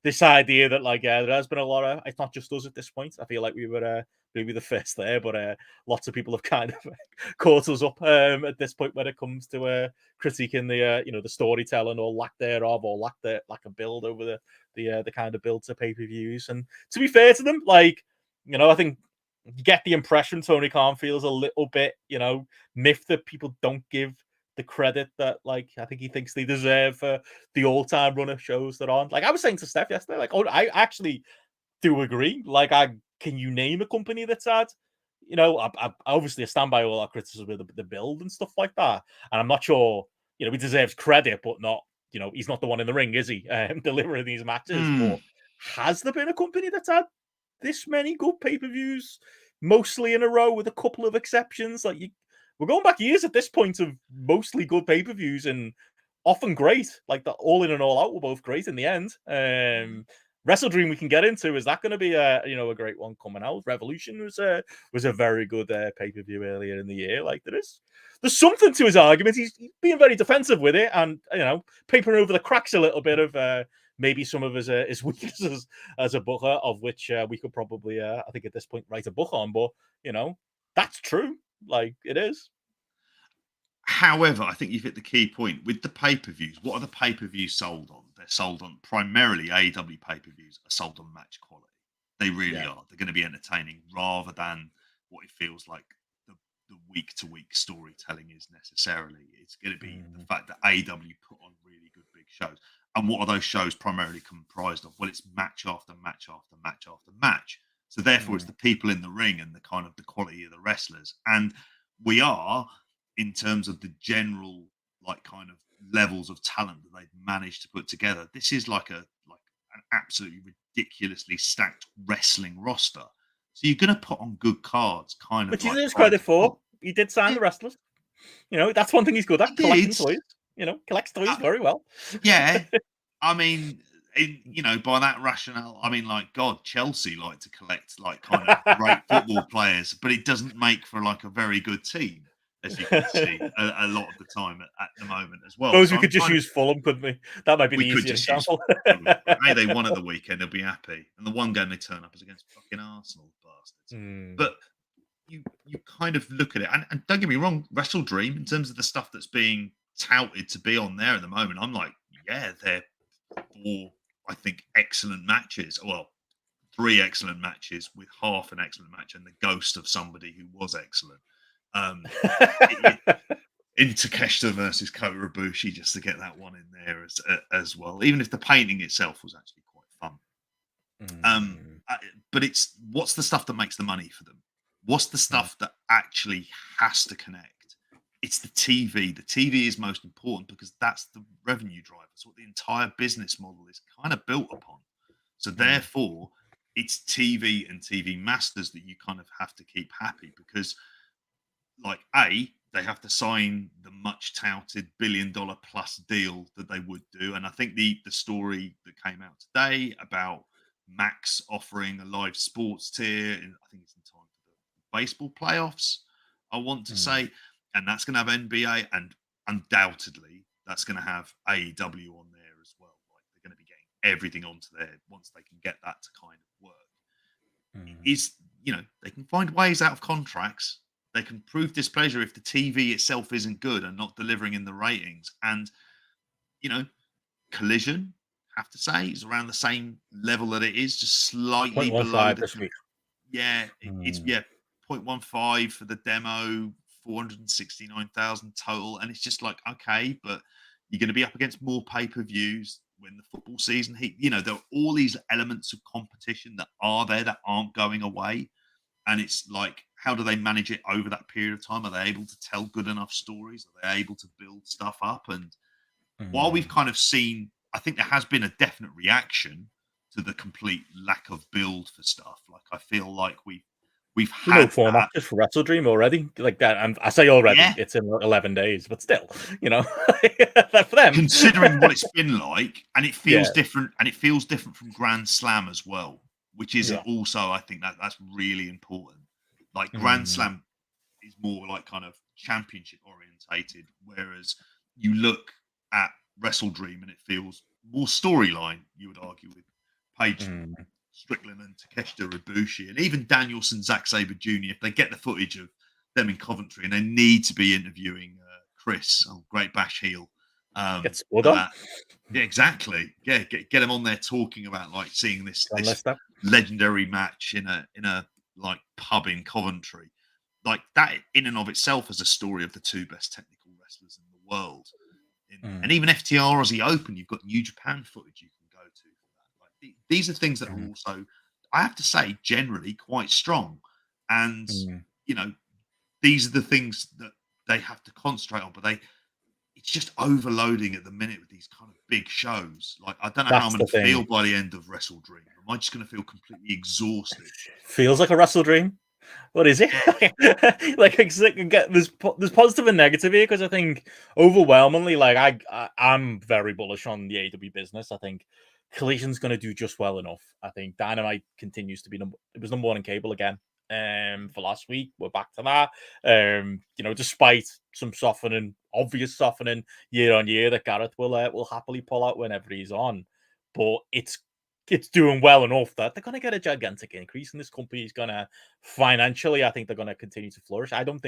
this idea that like there has been a lot of, it's not just us at this point. I feel like we were maybe the first there, but lots of people have kind of caught us up at this point when it comes to critiquing the the storytelling or lack thereof, or lack of build over the kind of build to pay-per-views. And to be fair to them, like I think you get the impression Tony Khan feels a little bit miffed that people don't give the credit that like I think he thinks they deserve for the all-time run of shows that aren't. Like I was saying to Steph yesterday, like I actually do agree. Like can you name a company that's had, I obviously stand by all our criticism of the build and stuff like that, and I'm not sure he deserves credit, but not he's not the one in the ring, is he? Delivering these matches. But has there been a company that's had this many good pay-per-views, mostly in a row, with a couple of exceptions? Like we're going back years at this point of mostly good pay-per-views and often great. Like the All In and All Out were both great in the end. WrestleDream we can get into. Is that going to be a great one coming out? Revolution was a very good pay-per-view earlier in the year. Like there's something to his argument. He's being very defensive with it, and papering over the cracks a little bit of maybe some of his weaknesses as a booker, of which we could probably I think at this point write a book on. But that's true. Like it is. However, I think you've hit the key point with the pay-per-views. What are the pay-per-views sold on? They're sold on primarily AEW pay-per-views are sold on match quality. They really are. They're going to be entertaining rather than what it feels like the week-to-week storytelling is necessarily. It's going to be the fact that AEW put on really good big shows. And what are those shows primarily comprised of? Well, it's match after match after match after match. So therefore, it's the people in the ring and the kind of the quality of the wrestlers. And we are, in terms of the general like kind of levels of talent that they've managed to put together, this is like an absolutely ridiculously stacked wrestling roster. So you're going to put on good cards, kind of. Which he deserves credit for. He did sign the wrestlers. That's one thing he's good at, collecting toys. Collects toys very well. Yeah, I mean, by that rationale, I mean, like, God, Chelsea like to collect like kind of great football players, but it doesn't make for like a very good team, as you can see a lot of the time at the moment as well. Suppose we could just use Fulham, couldn't we? That might be the easier example. Hey, they won at the weekend, they'll be happy. And the one game they turn up is against fucking Arsenal bastards. But you kind of look at it, and don't get me wrong, WrestleDream, in terms of the stuff that's being touted to be on there at the moment, I'm like, yeah, they're 4, I think, excellent matches. Well, 3 excellent matches with half an excellent match and the ghost of somebody who was excellent. In Takeshita versus Kota Ibushi, just to get that one in there as well, even if the painting itself was actually quite fun. But it's what's the stuff that makes the money for them? What's the stuff that actually has to connect? It's the TV. The TV is most important because that's the revenue driver. It's what the entire business model is kind of built upon. So therefore, it's TV and TV masters that you kind of have to keep happy, because like they have to sign the much touted $1 billion plus deal that they would do. And I think the story that came out today about Max offering a live sports tier, and I think it's in time for the baseball playoffs, I want to say, and that's going to have NBA, and undoubtedly that's going to have AEW on there as well. Like they're going to be getting everything onto there once they can get that to kind of work. Is they can find ways out of contracts. They can prove displeasure if the TV itself isn't good and not delivering in the ratings. And you know, Collision, have to say, is around the same level that it is, just slightly below 0.15 this week. Yeah, it's 0.15 for the demo, 469,000 total, and it's just like, okay, but you're going to be up against more pay-per-views when the football season hit. You know, there are all these elements of competition that are there that aren't going away, and it's like, how do they manage it over that period of time? Are they able to tell good enough stories? Are they able to build stuff up? And while we've kind of seen, I think there has been a definite reaction to the complete lack of build for stuff. Like, I feel like we've had four that. matches for WrestleDream already, like that. And I say already, Yeah. it's in 11 days, but still, you know, for them, considering what it's been like, and it feels Yeah. different, and it feels different from Grand Slam as well, which is Yeah. also, I think that's really important. Like, Grand Slam is more like kind of championship orientated, whereas you look at WrestleDream and it feels more storyline, you would argue, with Paige Strickland and Takeshita Ibushi, and even Danielson, Zack Sabre Jr. If they get the footage of them in Coventry, and they need to be interviewing Chris, Great Bash heel, Get spud on. yeah, exactly. Yeah, get him on there talking about, like, seeing this legendary match in a like pub in Coventry. Like, that in and of itself is a story of the two best technical wrestlers in the world. And even FTR Aussie Open, you've got New Japan footage you can go to for that. Like, these are things that are also, I have to say, generally quite strong. And you know, these are the things that they have to concentrate on, but it's just overloading at the minute with these kind of big shows. Like, I don't know how I'm going to feel by the end of WrestleDream. Am I just going to feel completely exhausted? Feels like a WrestleDream. What is it? Like, there's positive and negative here, because I think overwhelmingly, like, I'm very bullish on the AEW business. I think Collision's going to do just well enough. I think Dynamite continues to be it was number one in cable again. For last week, we're back to that. You know, despite some obvious softening year on year, that Gareth will happily pull out whenever he's on, but it's doing well enough that they're going to get a gigantic increase, and this company is going to financially, I think they're going to continue to flourish. I don't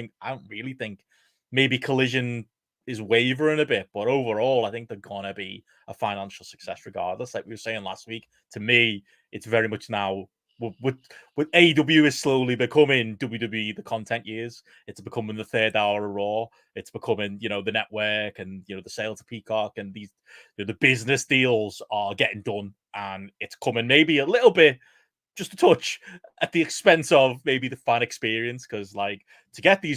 really think maybe Collision is wavering a bit, but overall, I think they're going to be a financial success regardless. Like we were saying last week, to me, it's very much now with AEW is slowly becoming WWE the content years. It's becoming the third hour of Raw. It's becoming, you know, the network, and, you know, the sale to Peacock, and these, you know, the business deals are getting done, and it's coming maybe a little bit, just a touch, at the expense of maybe the fan experience. Because, like, to get the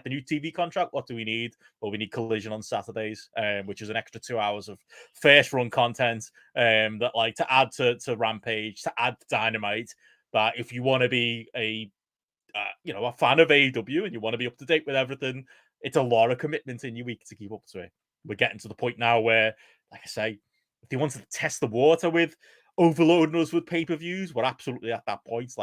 new TV contract, what do we need? Well, we need Collision on Saturdays, which is an extra 2 hours of first run content, that, like, to add to Rampage, to add to Dynamite. But if you want to be a fan of AEW, and you want to be up to date with everything, it's a lot of commitment in your week to keep up to it. We're getting to the point now where, like I say, if they wanted to test the water with overloading us with pay-per-views, we're absolutely at that point.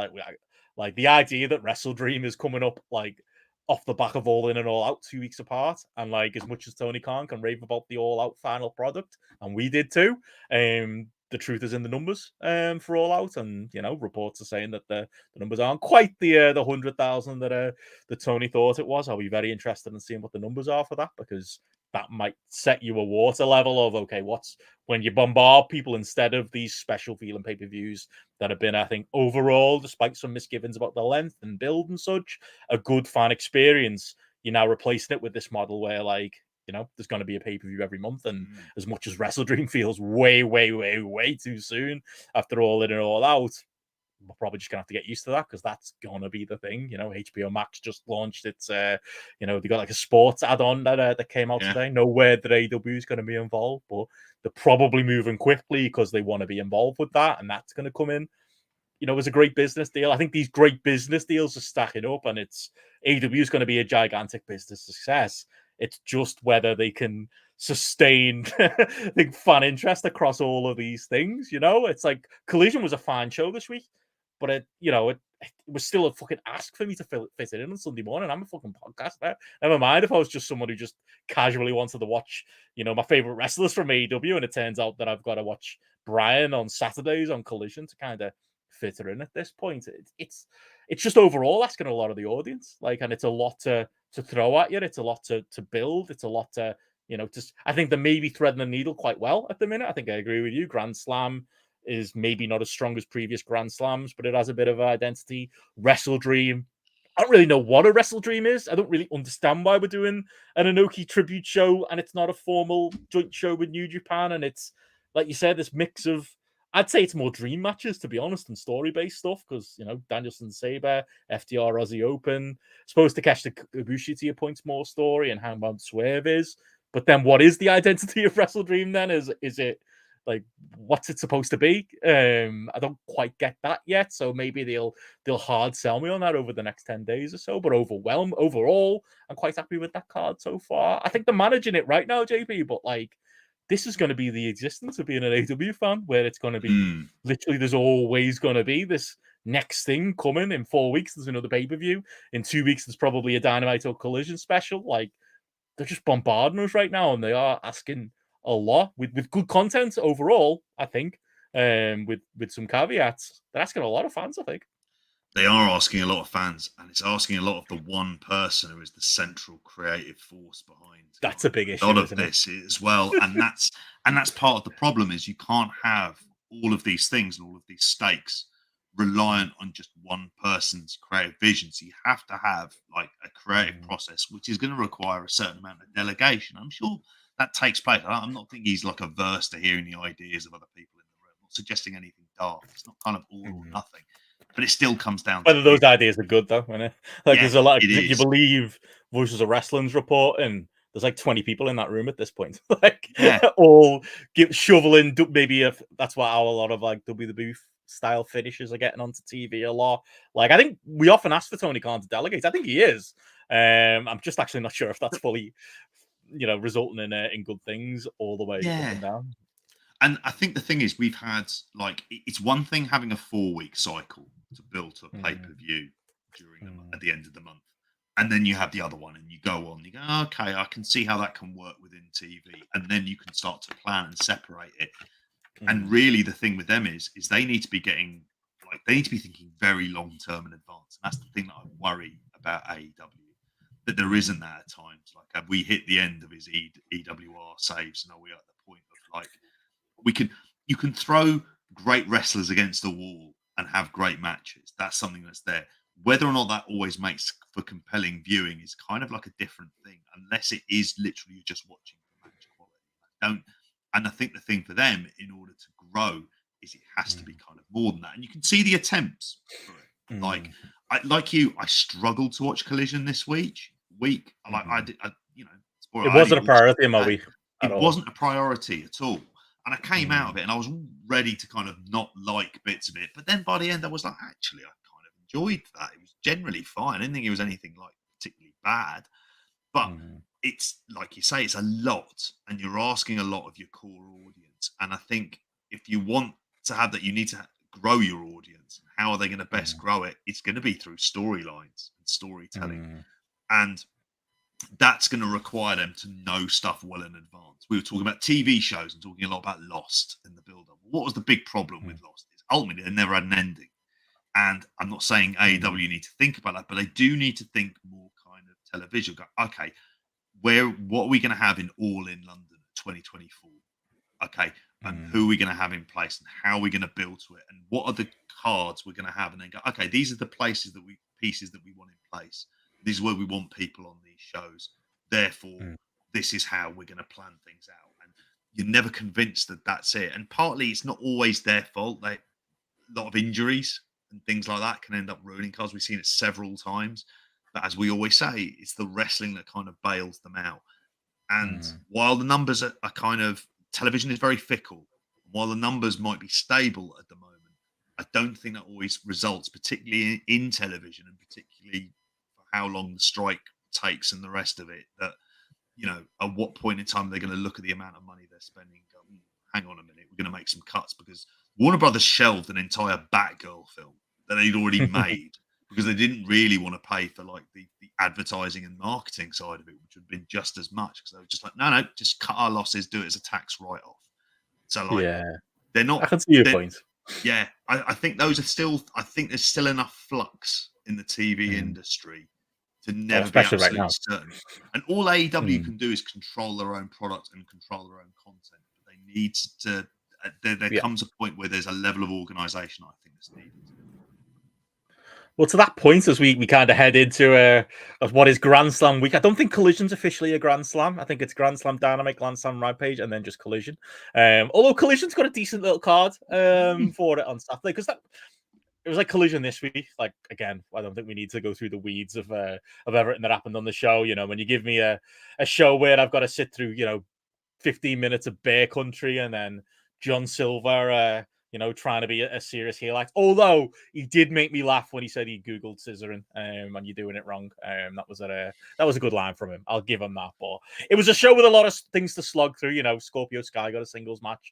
Like the idea that WrestleDream is coming up, like, off the back of All In and All Out 2 weeks apart, and, like, as much as Tony Khan can rave about the All Out final product, and we did too, the truth is in the numbers for All Out, and, you know, reports are saying that the numbers aren't quite the 100,000 that Tony thought it was. I'll be very interested in seeing what the numbers are for that, because that might set you a water level of, okay, what's when you bombard people instead of these special feeling pay-per-views that have been, I think, overall, despite some misgivings about the length and build and such, a good fan experience. You're now replacing it with this model where, like, you know, there's going to be a pay-per-view every month, and as much as WrestleDream feels way, way, way, way too soon after All In and All Out, we're probably just gonna have to get used to that, because that's gonna be the thing. You know, HBO Max just launched its, you know, they got like a sports add-on that came out today. No word that AEW is going to be involved, but they're probably moving quickly because they want to be involved with that, and that's going to come in, you know, as a great business deal. I think these great business deals are stacking up, and it's AEW is going to be a gigantic business success. It's just whether they can sustain fan interest across all of these things. You know, it's like Collision was a fine show this week, but it was still a fucking ask for me to fit it in on Sunday morning. I'm a fucking podcaster. Never mind if I was just someone who just casually wanted to watch, you know, my favorite wrestlers from AEW, and it turns out that I've got to watch Brian on Saturdays on Collision to kind of fit her in at this point. It's just overall asking a lot of the audience, like, and it's a lot to throw at you. It's a lot to build. It's a lot to just I think they're maybe threading the needle quite well at the minute. I think I agree with you. Grand Slam is maybe not as strong as previous Grand Slams, but it has a bit of identity. WrestleDream. I don't really know what a WrestleDream is. I don't really understand why we're doing an Inoki tribute show and it's not a formal joint show with New Japan. And it's, like you said, this mix of, I'd say it's more dream matches, to be honest, and story-based stuff, because, Danielson Sabre, FTR Aussie Open, supposed to catch the Ibushi to your points more story and how Mount Swerve is. But then what is the identity of WrestleDream then? Is it, like, what's it supposed to be? I don't quite get that yet. So maybe they'll hard sell me on that over the next 10 days or so. But overall, I'm quite happy with that card so far. I think they're managing it right now, JP, but like, this is going to be the existence of being an AEW fan, where it's going to be literally, there's always going to be this next thing coming. In 4 weeks, there's another pay-per-view. In 2 weeks, there's probably a Dynamite or Collision special. Like, they're just bombarding us right now, and they are asking a lot with good content overall, I think, with some caveats. They're asking a lot of fans, I think. They are asking a lot of fans, and it's asking a lot of the one person who is the central creative force behind. That's a big issue. A lot of this as well, and that's part of the problem. Is you can't have all of these things and all of these stakes reliant on just one person's creative vision. So you have to have like a creative process, which is going to require a certain amount of delegation. I'm sure that takes place. I'm not thinking he's like averse to hearing the ideas of other people in the room. I'm not suggesting anything dark. It's not kind of all or nothing. But it still comes down to whether those ideas are good, though, isn't it? Like, there's a lot of, if you is. believe Voices of Wrestling's report, and there's like 20 people in that room at this point, like, all shoveling, maybe that's why a lot of like WWE style finishes are getting onto TV a lot. Like, I think we often ask for Tony Khan to delegate. I think he is. I'm just actually not sure if that's fully, resulting in good things all the way up and down. And I think the thing is, we've had, like, it's one thing having a 4-week cycle to build to a pay-per-view during at the end of the month. And then you have the other one and you go on, you go, okay, I can see how that can work within TV. And then you can start to plan and separate it. And really the thing with them is they need to be getting, like, they need to be thinking very long-term in advance. And that's the thing that I worry about AEW, that there isn't that at times. Like, have we hit the end of his EWR saves? And are we at the point of, like, you can throw great wrestlers against the wall and have great matches. That's something that's there. Whether or not that always makes for compelling viewing is kind of like a different thing, unless it is literally you're just watching for match quality. And I think the thing for them, in order to grow, is it has to be kind of more than that. And you can see the attempts for it. Like, I struggled to watch Collision this week. It wasn't a priority in my week. It wasn't a priority at all. And I came out of it and I was ready to kind of not like bits of it. But then by the end, I was like, actually, I kind of enjoyed that. It was generally fine. I didn't think it was anything like particularly bad. But it's, like you say, it's a lot. And you're asking a lot of your core audience. And I think if you want to have that, you need to grow your audience. And how are they going to best grow it? It's going to be through storylines and storytelling. And that's going to require them to know stuff well in advance. We were talking about TV shows and talking a lot about Lost in the build-up. What was the big problem with Lost? Is ultimately they never had an ending. And I'm not saying AEW need to think about that, but they do need to think more kind of television. Go, okay, what are we going to have in All in London 2024? Okay, and who are we going to have in place, and how are we going to build to it, and what are the cards we're going to have, and then go, okay, these are the pieces that we want in place. This is where we want people on these shows. Therefore, this is how we're going to plan things out. And you're never convinced that that's it. And partly it's not always their fault. A lot of injuries and things like that can end up ruining cards. We've seen it several times. But as we always say, it's the wrestling that kind of bails them out. And while the numbers are kind of, television is very fickle. While the numbers might be stable at the moment, I don't think that always results, particularly in television, and particularly how long the strike takes and the rest of it, that, at what point in time they're going to look at the amount of money they're spending and go, hang on a minute, we're going to make some cuts, because Warner Brothers shelved an entire Batgirl film that they'd already made because they didn't really want to pay for like the advertising and marketing side of it, which would have been just as much, because they were just like, no, just cut our losses, do it as a tax write-off. So like, they're not. I can see your point. Yeah, I think those are still. I think there's still enough flux in the TV industry to never be especially right absolutely now. certain. And all AEW can do is control their own product and control their own content. But they need to. There comes a point where there's a level of organisation I think that's needed. Well, to that point, as we kind of head into what is Grand Slam week, I don't think Collision's officially a Grand Slam. I think it's Grand Slam Dynamite, Grand Slam Rampage, and then just Collision. Although Collision's got a decent little card for it on Saturday, because it was like Collision this week. Like, again, I don't think we need to go through the weeds of everything that happened on the show. You know, when you give me a show where I've got to sit through, 15 minutes of Bear Country and then John Silver, trying to be a serious heel act. Although he did make me laugh when he said he Googled scissoring and you're doing it wrong. That was a good line from him. I'll give him that. But it was a show with a lot of things to slog through. Scorpio Sky got a singles match,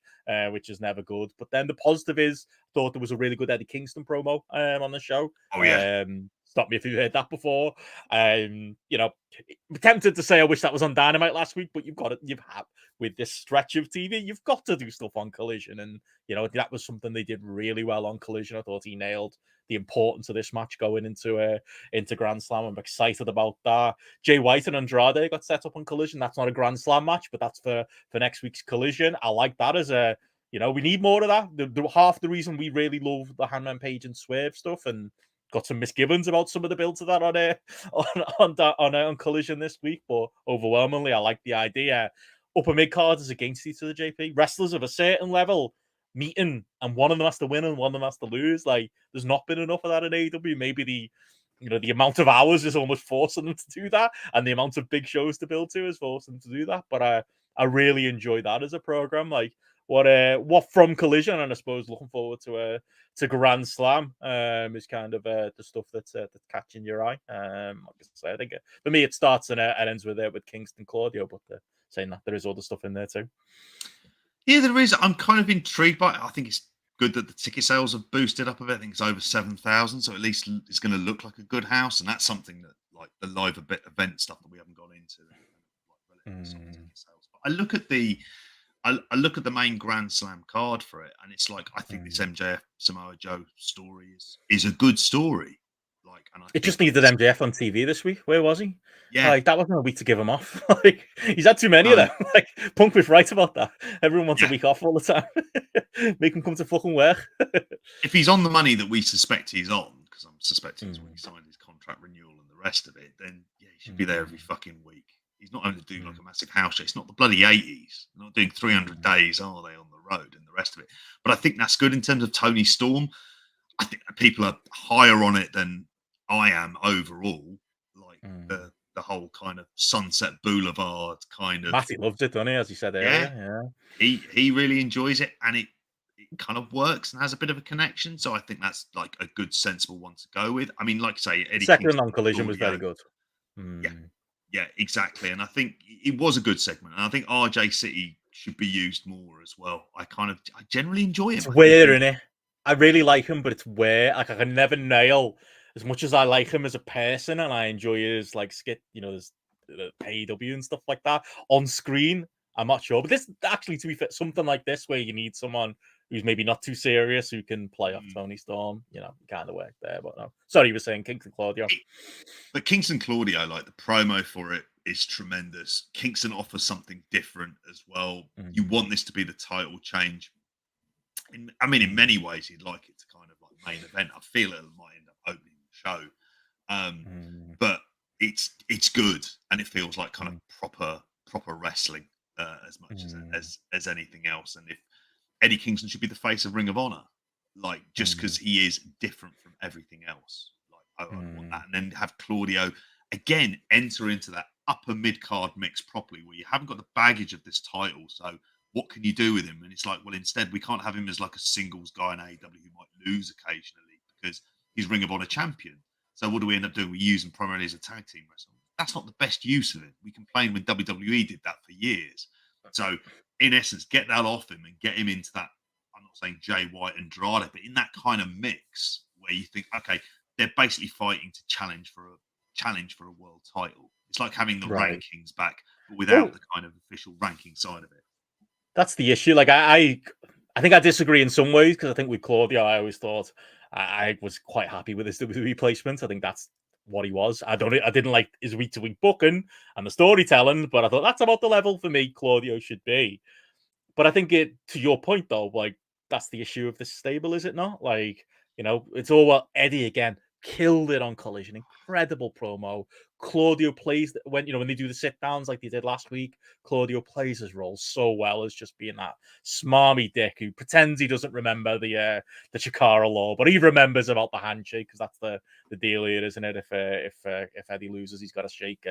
which is never good. But then the positive is, I thought there was a really good Eddie Kingston promo on the show. Oh, yeah. Stop me if you've heard that before. Tempted to say I wish that was on Dynamite last week, but you've had with this stretch of TV, you've got to do stuff on Collision, and that was something they did really well on Collision. I thought he nailed the importance of this match going into Grand Slam. I'm excited about that. Jay White and Andrade got set up on Collision. That's not a Grand Slam match, but that's for next week's Collision. I like that as a we need more of that. The half the reason we really love the Hangman Page and Swerve stuff, and got some misgivings about some of the builds of that on Collision this week, but overwhelmingly I like the idea. Upper mid card is against each other, JP. Wrestlers of a certain level meeting, and one of them has to win and one of them has to lose. Like, there's not been enough of that in AEW. Maybe the amount of hours is almost forcing them to do that, and the amount of big shows to build to is forcing them to do that. But I really enjoy that as a program. Like, what from Collision, and I suppose looking forward to Grand Slam is kind of the stuff that's catching your eye. I think for me it starts and ends with Kingston Claudio, but saying that there is other stuff in there too. Yeah, there is. I'm kind of intrigued by it. I think it's good that the ticket sales have boosted up a bit. I think it's over 7,000, so at least it's going to look like a good house, and that's something that, like, the live event stuff that we haven't gone into. Ticket sales. But I look at the main Grand Slam card for it, and it's like, I think this MJF Samoa Joe story is a good story. Like, and it just needed MJF on TV this week. Where was he? Yeah, like, that wasn't a week to give him off. Like, he's had too many of them. Like, Punk was right about that. Everyone wants a week off all the time. Make him come to fucking work. If he's on the money that we suspect he's on, because I'm suspecting it's when he signed his contract renewal and the rest of it, then he should be there every fucking week. He's not only doing like a massive house show. It's not the bloody 80s. They're not doing 300 days, are they, on the road and the rest of it? But I think that's good in terms of Tony Storm. I think people are higher on it than I am overall. Like the whole kind of Sunset Boulevard kind of. Matty loves it, doesn't he? As you said earlier. Yeah. He really enjoys it, and it kind of works and has a bit of a connection. So I think that's like a good, sensible one to go with. I mean, like I say, Eddie second on Collision was very good. Yeah, exactly. And I think it was a good segment. And I think RJ City should be used more as well. I generally enjoy him. It's weird, isn't it? I really like him, but it's weird. Like, I can never nail, as much as I like him as a person and I enjoy his like skit, his AEW and stuff like that on screen. I'm not sure. But this actually, to be fair, something like this where you need someone who's maybe not too serious, who can play off Tony Storm, kind of work there. But no. Sorry, you were saying Kingston Claudio. But Kingston Claudio, like, the promo for it is tremendous. Kingston offers something different as well. You want this to be the title change. In many ways, you'd like it to kind of like main event. I feel it might end up opening the show. But it's good, and it feels like kind of proper wrestling as much as anything else. And if Eddie Kingston should be the face of Ring of Honor, like, just because he is different from everything else. Like, I want that. And then have Claudio again enter into that upper mid card mix properly, where you haven't got the baggage of this title. So what can you do with him? And it's like, well, instead we can't have him as like a singles guy in AEW who might lose occasionally because he's Ring of Honor champion. So what do we end up doing? We use him primarily as a tag team wrestler. That's not the best use of him. We complained when WWE did that for years. So in essence, get that off him and get him into that, I'm not saying Jay White and Andrade, but in that kind of mix where you think, okay, they're basically fighting to challenge for a world title. It's like having the rankings back, but without the kind of official ranking side of it. That's the issue. Like, I think I disagree in some ways, because I think with Claudio, I always thought I was quite happy with his WWE placement. I think that's what he was. I didn't like his week-to-week booking and the storytelling, but I thought that's about the level for me Claudio should be. But I think to your point though, like that's the issue of this stable, is it not? Like, it's all well, Eddie again killed it on Collision, incredible promo. Claudio plays when they do the sit downs like they did last week. Claudio plays his role so well as just being that smarmy dick who pretends he doesn't remember the Chikara law, but he remembers about the handshake because that's the deal here, isn't it? If Eddie loses, he's got to shake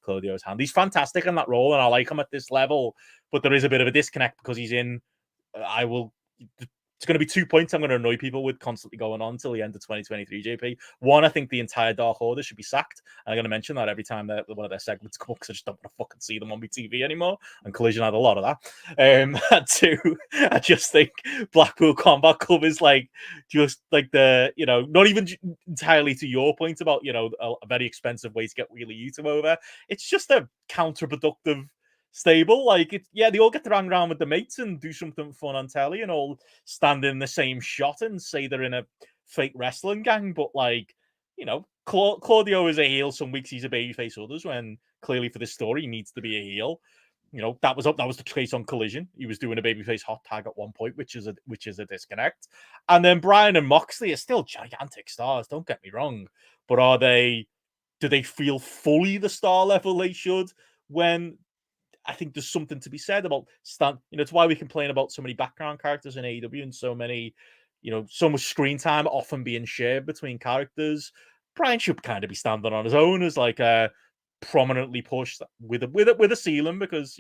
Claudio's hand. He's fantastic in that role, and I like him at this level. But there is a bit of a disconnect because he's in. It's going to be 2 points I'm going to annoy people with constantly going on till the end of 2023, JP. One, I think the entire Dark Order should be sacked. And I'm going to mention that every time that one of their segments come up because I just don't want to fucking see them on my TV anymore. And Collision had a lot of that. And two, I just think Blackpool Combat Club is like, just like not even entirely to your point about, a very expensive way to get Wheeler Yuta over. It's just a counterproductive stable. Like, they all get to hang around with the mates and do something fun on telly and all stand in the same shot and say they're in a fake wrestling gang. But like, Claudio is a heel. Some weeks he's a babyface, others when clearly for this story he needs to be a heel. That was the case on Collision. He was doing a babyface hot tag at one point, which is a disconnect. And then Bryan and Moxley are still gigantic stars. Don't get me wrong, but do they feel fully the star level they should when? I think there's something to be said about it's why we complain about so many background characters in AEW and so many, so much screen time often being shared between characters. Bryan should kind of be standing on his own as like a prominently pushed with a ceiling because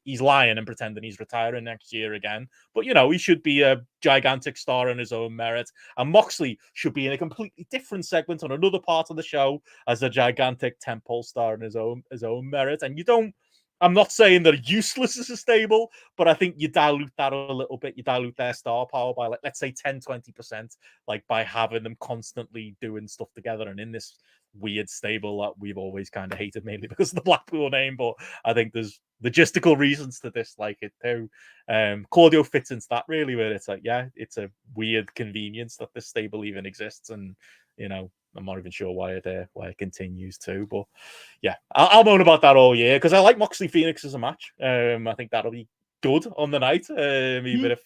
he's lying and pretending he's retiring next year again. But he should be a gigantic star in his own merit. And Moxley should be in a completely different segment on another part of the show as a gigantic tentpole star in his own merit. And I'm not saying they're useless as a stable, but I think you dilute that a little bit. You dilute their star power by, like, let's say 10, 20%, like by having them constantly doing stuff together and in this weird stable that we've always kind of hated, mainly because of the Blackpool name. But I think there's logistical reasons to dislike it too. Claudio fits into that really, where it's like, it's a weird convenience that this stable even exists. And, I'm not even sure why it continues to, but I'll moan about that all year because I like Moxley Phoenix as a match. I think that'll be good on the night, even if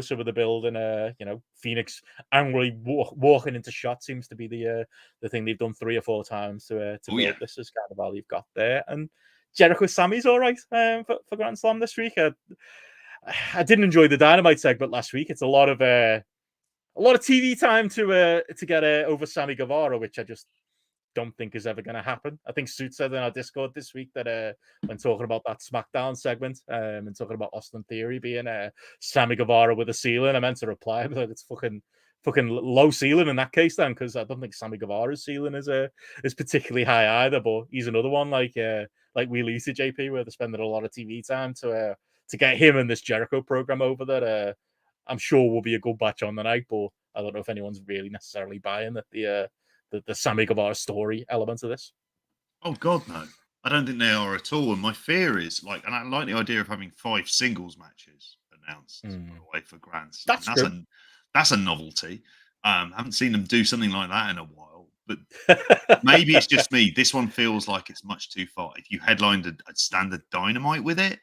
some of the build and Phoenix angrily walking into shot seems to be the thing they've done 3 or 4 times to build this is kind of all you've got there. And Jericho Sammy's all right for Grand Slam this week. I didn't enjoy the Dynamite segment last week. It's a lot of TV time to get over Sammy Guevara, which I just don't think is ever going to happen. I think Suit said in our Discord this week that when talking about that SmackDown segment and talking about Austin Theory being Sammy Guevara with a ceiling, I meant to reply, but it's fucking low ceiling in that case then, because I don't think Sammy Guevara's ceiling is particularly high either. But he's another one like we lead to JP, where they're spending a lot of TV time to get him and this Jericho program over that. I'm sure will be a good batch on the night, but I don't know if anyone's really necessarily buying that the Sammy Guevara story element of this. Oh God, no! I don't think they are at all. And my fear is and I like the idea of having 5 singles matches announced by the way for Grand Slam. That's a novelty. I haven't seen them do something like that in a while, but maybe it's just me. This one feels like it's much too far. If you headlined a standard Dynamite with it,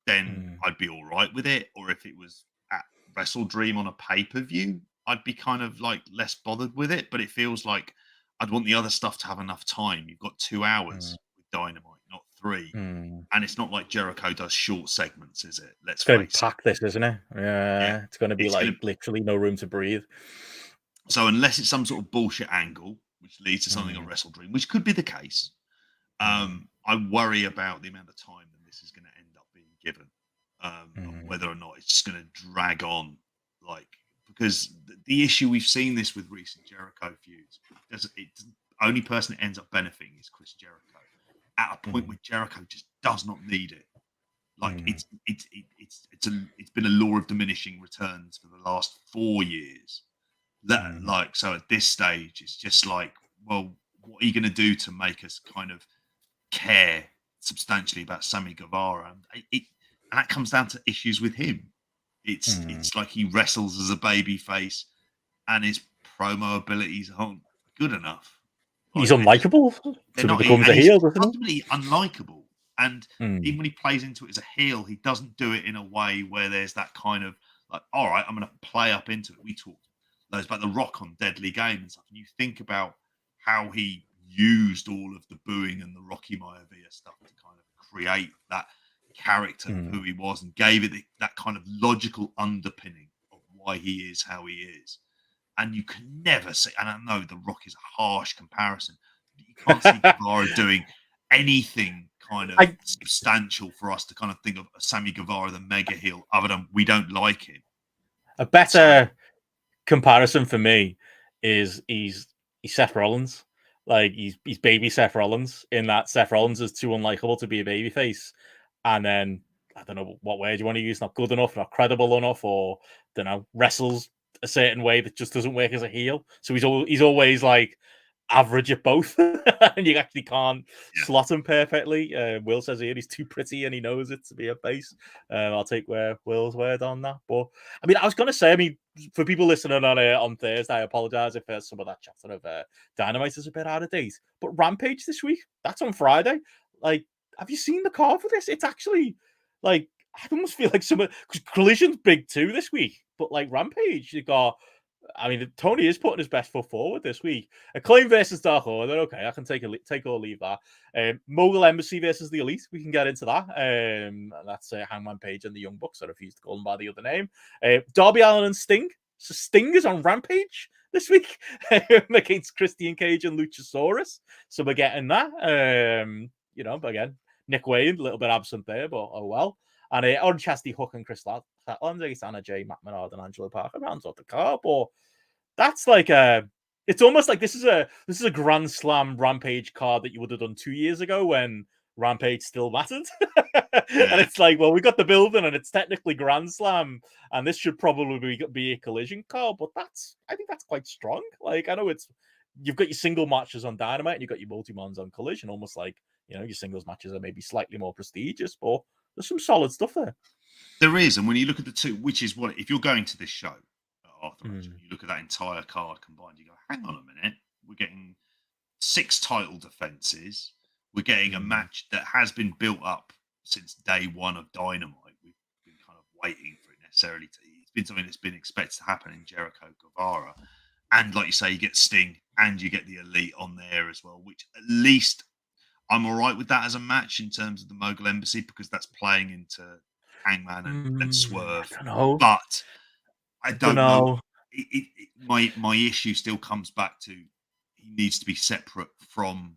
then I'd be all right with it. Or if it was at WrestleDream on a pay-per-view, I'd be kind of like less bothered with it. But it feels like I'd want the other stuff to have enough time. You've got 2 hours with Dynamite, not 3. And it's not like Jericho does short segments, is it? It's going to be packed, this, isn't it? Yeah. It's going to be literally no room to breathe. So unless it's some sort of bullshit angle, which leads to something on WrestleDream, which could be the case, I worry about the amount of time that this is going to end up being given. Whether or not it's just going to drag on, because the issue we've seen this with recent Jericho feuds, only person that ends up benefiting is Chris Jericho at a point where Jericho just does not need it. It's been a law of diminishing returns for the last 4 years. So at this stage, it's just like, well, what are you going to do to make us kind of care substantially about Sammy Guevara? And that comes down to issues with him. It's like he wrestles as a baby face and his promo abilities aren't good enough. He's unlikable, so he becomes a heel, doesn't he? Ultimately unlikable. And even when he plays into it as a heel, he doesn't do it in a way where there's that kind of like, all right, I'm going to play up into it. We talked loads about The Rock on Deadly Game and stuff. And you think about how he used all of the booing and the Rocky Maivia stuff to kind of create that character of who he was and gave it that kind of logical underpinning of why he is how he is. And you can never see, and I know The Rock is a harsh comparison, but you can't see Guevara doing anything kind of substantial for us to kind of think of Sammy Guevara, the mega heel, other than we don't like him. A better comparison for me is he's Seth Rollins. Like he's baby Seth Rollins, in that Seth Rollins is too unlikable to be a babyface. And then I don't know what word you want to use, not good enough, not credible enough, or don't know, wrestles a certain way that just doesn't work as a heel. So he's always like average at both, and you actually can't slot him perfectly. Will says here he's too pretty and he knows it to be a face. I'll take Will's word on that. But I mean, I was gonna say, I mean, for people listening on Thursday, I apologize if some of that chatter of Dynamite is a bit out of date. But Rampage this week, that's on Friday. Like, have you seen the card for this? It's actually like, I almost feel like because Collision's big too this week, but like Rampage, you got. I mean, Tony is putting his best foot forward this week. Acclaim versus Dark Order. Okay, I can take or leave that. Mogul Embassy versus the Elite. We can get into that. That's Hangman Page and the Young Bucks. I refuse to call them by the other name. Darby Allin and Sting. So Sting is on Rampage this week against Christian Cage and Luchasaurus. So we're getting that. But again, Nick Wayne, a little bit absent there, but oh well. And Orange Cassidy, Hook, and Chris Statlander, Anna Jay, Matt Menard, and Angelo Parker rounds out the car. But that's like it's almost like this is a Grand Slam Rampage card that you would have done 2 years ago when Rampage still mattered. And it's like, well, we got the building and it's technically Grand Slam, and this should probably be a Collision card. But I think that's quite strong. Like, I know you've got your single matches on Dynamite and you've got your multi-mans on Collision, almost like, your singles matches are maybe slightly more prestigious, but there's some solid stuff there. There is, and when you look at the two, which is what, if you're going to this show afterwards, you look at that entire card combined, you go, hang on a minute, we're getting 6 title defenses, we're getting a match that has been built up since day one of Dynamite. We've been kind of waiting for it necessarily it's been something that's been expected to happen in Jericho Guevara. And like you say, you get Sting and you get the Elite on there as well, which at least I'm all right with that as a match in terms of the Mogul Embassy, because that's playing into Hangman and Swerve. I don't know. But I don't know. My issue still comes back to he needs to be separate from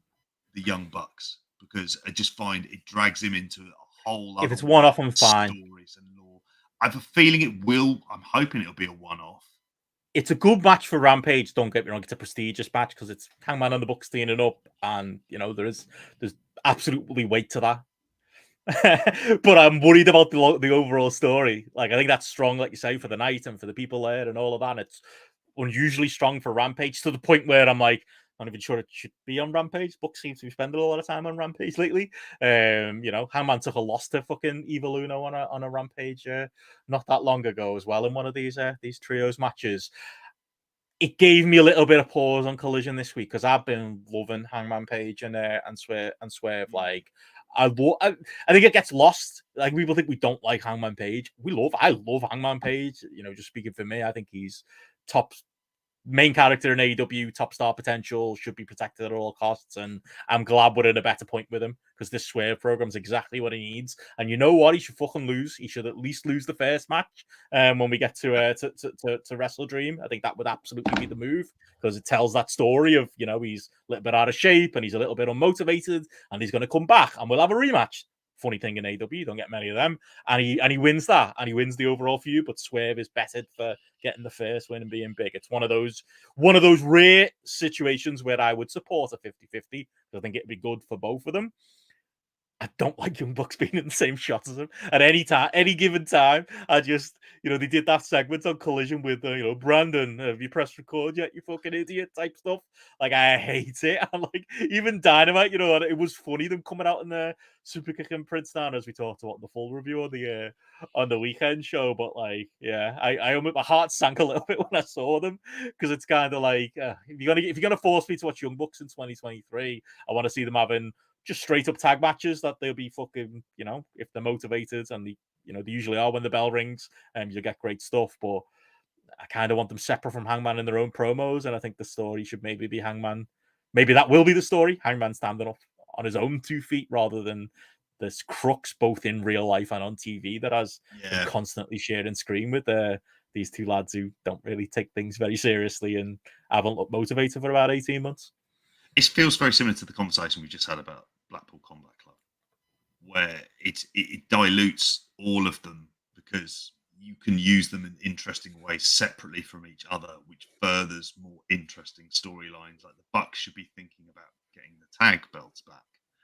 the Young Bucks, because I just find it drags him into a whole lot. If it's one-off, I'm fine. Stories and lore. I have a feeling it will. I'm hoping it'll be a one-off. It's a good match for Rampage, don't get me wrong. It's a prestigious match because it's Hangman and the Bucks teaming up, and there's absolutely weight to that. But I'm worried about the overall story. Like, I think that's strong, like you say, for the night and for the people there and all of that. And it's unusually strong for Rampage, to the point where I'm like, not even sure it should be on Rampage. Bucks seems to be spending a lot of time on Rampage lately. Hangman took a loss to fucking Evil Uno on a Rampage not that long ago as well in one of these trios matches. It gave me a little bit of pause on Collision this week, because I've been loving Hangman Page and Swerve. Like, I think it gets lost. Like, people think we don't like Hangman Page. I love Hangman Page. Just speaking for me, I think he's top main character in AEW, top star potential, should be protected at all costs, and I'm glad we're in a better point with him, because this Swerve program's exactly what he needs. And you know what? He should fucking lose. He should at least lose the first match when we get to WrestleDream. I think that would absolutely be the move, because it tells that story of, he's a little bit out of shape and he's a little bit unmotivated, and he's going to come back and we'll have a rematch. Funny thing in AEW, you don't get many of them, and he wins that, and he wins the overall feud. But Swerve is bettered for getting the first win and being big. It's one of those rare situations where I would support a 50-50. I think it'd be good for both of them. I don't like Young Bucks being in the same shot as him at any time, any given time. I just, they did that segment on Collision with, Brandon, have you pressed record yet, you fucking idiot type stuff. Like, I hate it. And like, even Dynamite, it was funny them coming out in the Super Kick and Prince down as we talked about in the full review on the weekend show. But like, yeah, my heart sank a little bit when I saw them because it's kind of like, if you're gonna force me to watch Young Bucks in 2023, I want to see them having just straight up tag matches that they'll be fucking, if they're motivated and they usually are when the bell rings, and you get great stuff. But I kind of want them separate from Hangman in their own promos, and I think the story should maybe be Hangman. Maybe that will be the story. Hangman standing up on his own 2 feet rather than this crux, both in real life and on TV, that has been constantly sharing screen with these two lads who don't really take things very seriously and haven't looked motivated for about 18 months. It feels very similar to the conversation we just had about Blackpool Combat Club, where it dilutes all of them because you can use them in interesting ways separately from each other, which furthers more interesting storylines. Like the Bucks should be thinking about getting the tag belts back.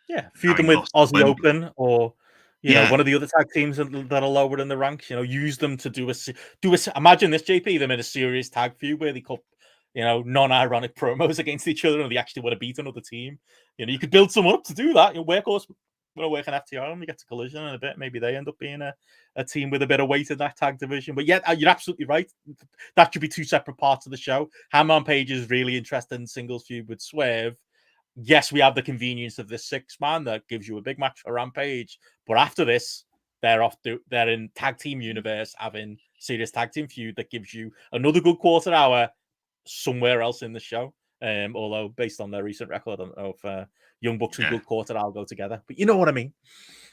Yeah, feud them with Aussie Open or one of the other tag teams that are lower in the ranks. Use them to do a. Imagine this, JP, them in a serious tag feud where they cut non-ironic promos against each other and they actually want to beat another team. You could build someone up to do that. Workhorse going to work on FTR and we get to Collision in a bit. Maybe they end up being a team with a bit of weight in that tag division. But yeah, you're absolutely right. That should be 2 separate parts of the show. Hangman Page is really interested in singles feud with Swerve. Yes, we have the convenience of this 6-man that gives you a big match for Rampage. But after this, they're in tag team universe having serious tag team feud that gives you another good quarter hour somewhere else in the show. Although based on their recent record, I don't know if Young Bucks and Good Quarter I'll go together, but you know what I mean.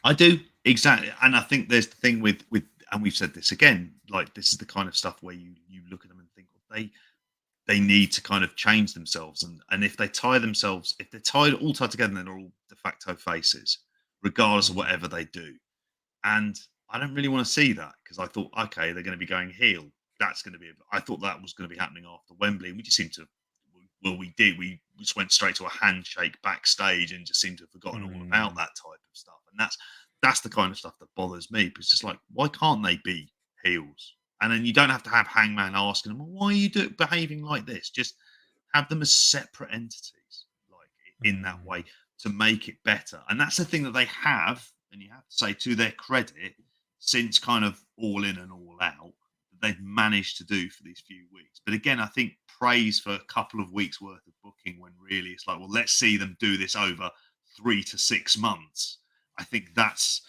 I do, exactly. And I think there's the thing with and we've said this again, like this is the kind of stuff where you look at them and think, well, they need to kind of change themselves, and if they tie themselves, if they're all tied together, then they're all de facto faces, regardless of whatever they do. And I don't really want to see that because I thought, okay, they're going to be going heel. That's going to be. I thought that was going to be happening after Wembley, and we just seemed to. Well, we did. We just went straight to a handshake backstage and just seemed to have forgotten all about that type of stuff. And that's the kind of stuff that bothers me. Because it's just like, why can't they be heels? And then you don't have to have Hangman asking them, well, why are you behaving like this? Just have them as separate entities, like in that way, to make it better. And that's the thing that they have, and you have to say to their credit, since kind of All In and All Out, they've managed to do for these few weeks. But again, I think praise for a couple of weeks worth of booking when really it's like, well, let's see them do this over 3 to 6 months. I think that's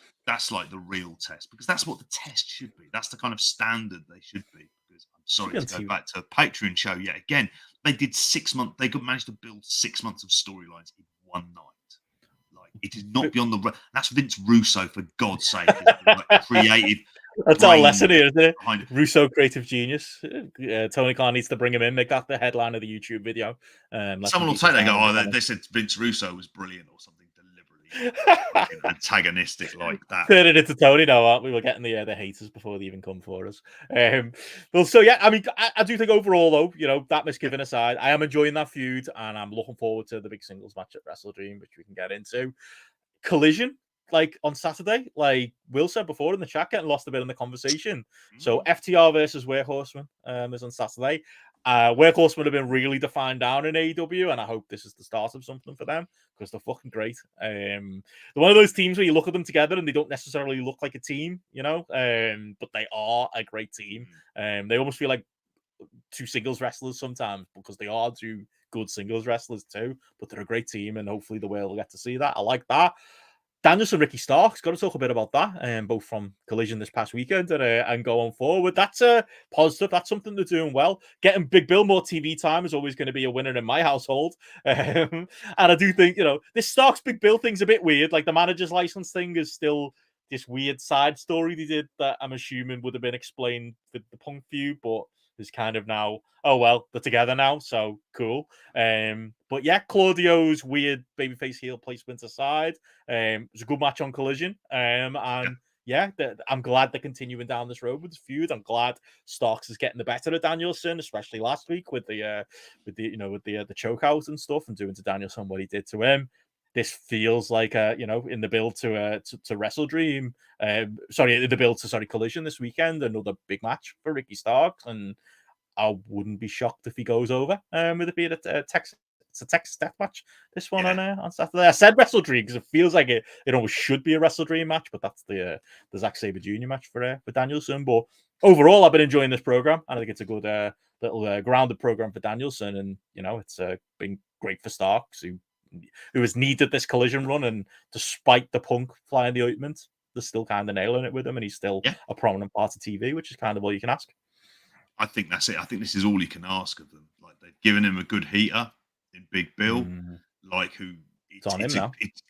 like the real test, because that's what the test should be. That's the kind of standard they should be. Because I'm sorry to go back to a Patreon show yet again. They did 6 months. They managed to build 6 months of storylines in one night. Like, it is not beyond the. That's Vince Russo, for God's sake. Like, creative. That's our lesson here, isn't it? Russo, creative genius. Tony Khan needs to bring him in, make that the headline of the YouTube video. Someone will say, they go, they said Vince Russo was brilliant or something, deliberately antagonistic like that. Turn it into Tony now, aren't we? We're getting the haters before they even come for us. Well, so yeah, I mean, I do think overall, though, that misgiving aside, I am enjoying that feud, and I'm looking forward to the big singles match at WrestleDream, which we can get into. Collision, like on Saturday, like Will said before in the chat, getting lost a bit in the conversation. So FTR versus Workhorsemen is on Saturday. Workhorsemen have been really defined down in AEW, and I hope this is the start of something for them because they're fucking great. They're one of those teams where you look at them together and they don't necessarily look like a team, but they are a great team. They almost feel like 2 singles wrestlers sometimes because they are 2 good singles wrestlers too, but they're a great team, and hopefully the world will get to see that. I like that. Danielson, Ricky Starks, got to talk a bit about that, both from Collision this past weekend and going forward. That's a positive. That's something they're doing well. Getting Big Bill more TV time is always going to be a winner in my household. And I do think, this Starks Big Bill thing's a bit weird. Like the manager's license thing is still this weird side story they did that I'm assuming would have been explained with the Punk feud, but is kind of now, oh well, they're together now, so cool. But yeah, Claudio's weird babyface heel placement aside, it was a good match on Collision. And yeah, I'm glad they're continuing down this road with the feud. I'm glad Starks is getting the better of Danielson, especially last week with the chokeout and stuff, and doing to Danielson what he did to him. this feels like in the build to WrestleDream, in the build to Collision this weekend, another big match for Ricky Starks, and I wouldn't be shocked if he goes over with it being a Texas. It's a Texas death match. This one on Saturday. I said WrestleDream because it feels like it almost should be a WrestleDream match, but that's the Zack Sabre Jr. match for Danielson. But overall, I've been enjoying this program, and I think it's a good little grounded program for Danielson, and it's been great for Starks, who has needed this Collision run, and despite the Punk flying the ointment, they're still kind of nailing it with him, and he's still a prominent part of TV, which is kind of all you can ask. I think that's it. I think this is all you can ask of them. Like, they've given him a good heater in Big Bill,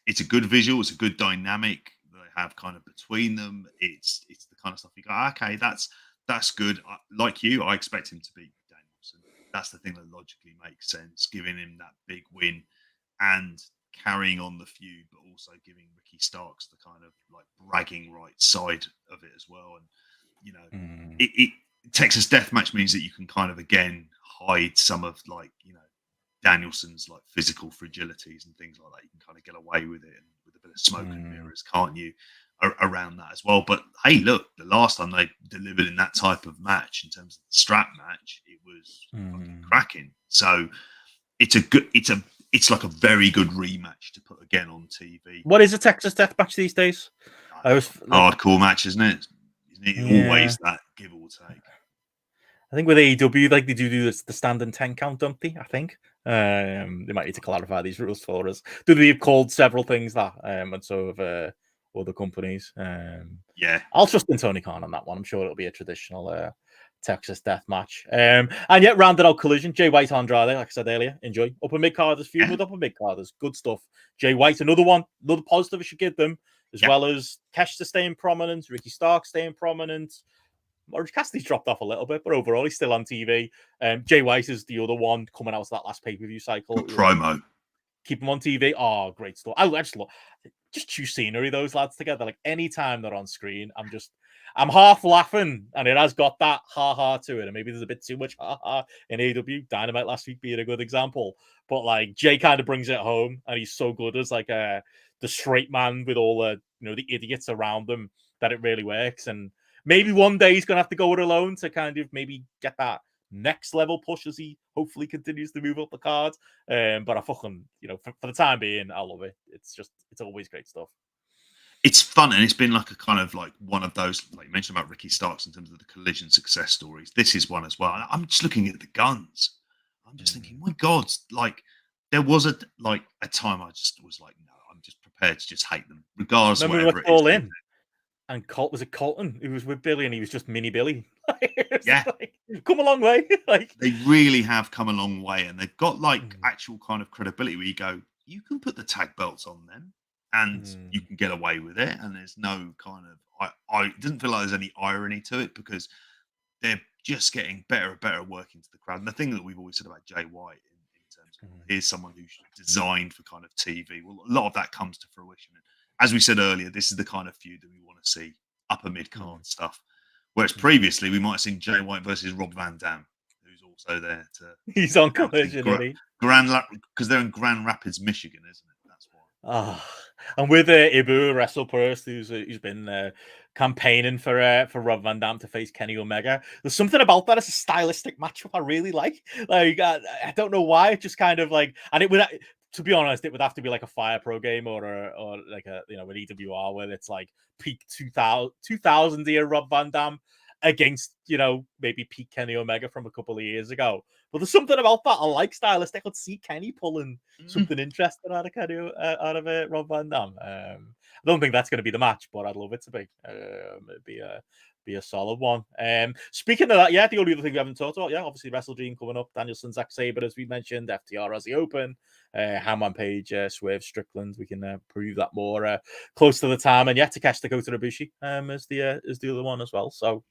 it's a good visual, it's a good dynamic they have kind of between them. It's the kind of stuff you go, okay, that's good. Like you, I expect him to beat Danielson. That's the thing that logically makes sense, giving him that big win and carrying on the feud, but also giving Ricky Starks the kind of like bragging right side of it as well. And Texas Deathmatch means that you can kind of again hide some of Danielson's like physical fragilities and things like that. You can kind of get away with it, and with a bit of smoke and mirrors, can't you, around that as well. But hey, look, the last time they delivered in that type of match, in terms of the strap match, it was fucking cracking. So it's like a very good rematch to put again on TV. What is a Texas Deathmatch these days? Hardcore match, isn't it? Isn't it always that give or take? I think with AEW, like, they do the standing 10 count, don't they? I think they might need to clarify these rules for us. They've called several things that, and so have other companies. I'll trust in Tony Khan on that one. I'm sure it'll be a traditional Texas death match. And yet, rounded out Collision, Jay White Andrade, like I said earlier, enjoy. Upper mid carders, feud with upper mid carders, good stuff. Jay White, another positive I should give them, as well as Kesh to stay in prominence, Ricky Stark staying prominent. Orange Cassidy's dropped off a little bit, but overall he's still on TV. Jay White is the other one coming out of that last pay-per-view cycle. Good promo. Keep him on TV. Oh, great stuff. I just love just chew scenery, those lads together. Like, anytime they're on screen, I'm half laughing, and it has got that ha-ha to it. And maybe there's a bit too much ha-ha in AEW. Dynamite last week being a good example. But like, Jay kind of brings it home, and he's so good as like the straight man with all the the idiots around him that it really works. And maybe one day he's going to have to go it alone to kind of maybe get that next level push as he hopefully continues to move up the card. But I fucking, for the time being, I love it. It's always great stuff. It's fun, and it's been like a kind of like one of those, like you mentioned about Ricky Starks in terms of the Collision success stories. This is one as well. I'm just looking at the guns. I'm just thinking, my God, like there was a time I just was like, no, I'm just prepared to just hate them, regardless of whatever it is. All in. And was it Colton who was with Billy, and he was just mini Billy? Come a long way. They really have come a long way, and they've got actual kind of credibility where you go, you can put the tag belts on them, and you can get away with it, and there's no kind of it doesn't feel like there's any irony to it, because they're just getting better and better working to the crowd. And the thing that we've always said about Jay White in terms of here's someone who's designed for kind of TV. Well, a lot of that comes to fruition. As we said earlier, this is the kind of feud that we want to see, upper mid-card stuff. Whereas previously, we might have seen Jay White versus Rob Van Dam, who's also there to... He's on Collision, isn't he? Because they're in Grand Rapids, Michigan, isn't it? That's why. And with Ibu WrestlePurst, who's been campaigning for Rob Van Dam to face Kenny Omega. There's something about that as a stylistic matchup I really like. Like, I don't know why. It just kind of like... And it would... To be honest, it would have to be like a Fire Pro game or like a an EWR where it's like peak 2000 year Rob Van Dam against maybe peak Kenny Omega from a couple of years ago. But there's something about that I like stylistic. I could see Kenny pulling something interesting out of Rob Van Dam. I don't think that's going to be the match, but I'd love it to be. It'd be a solid one. Speaking of that, the only other thing we haven't talked about, obviously WrestleDream coming up, Danielson, Zack Sabre, as we mentioned, FTR as the Open, Hangman Page, Swerve Strickland. We can prove that more close to the time, and Takeshita Kota Ibushi as the other one as well. So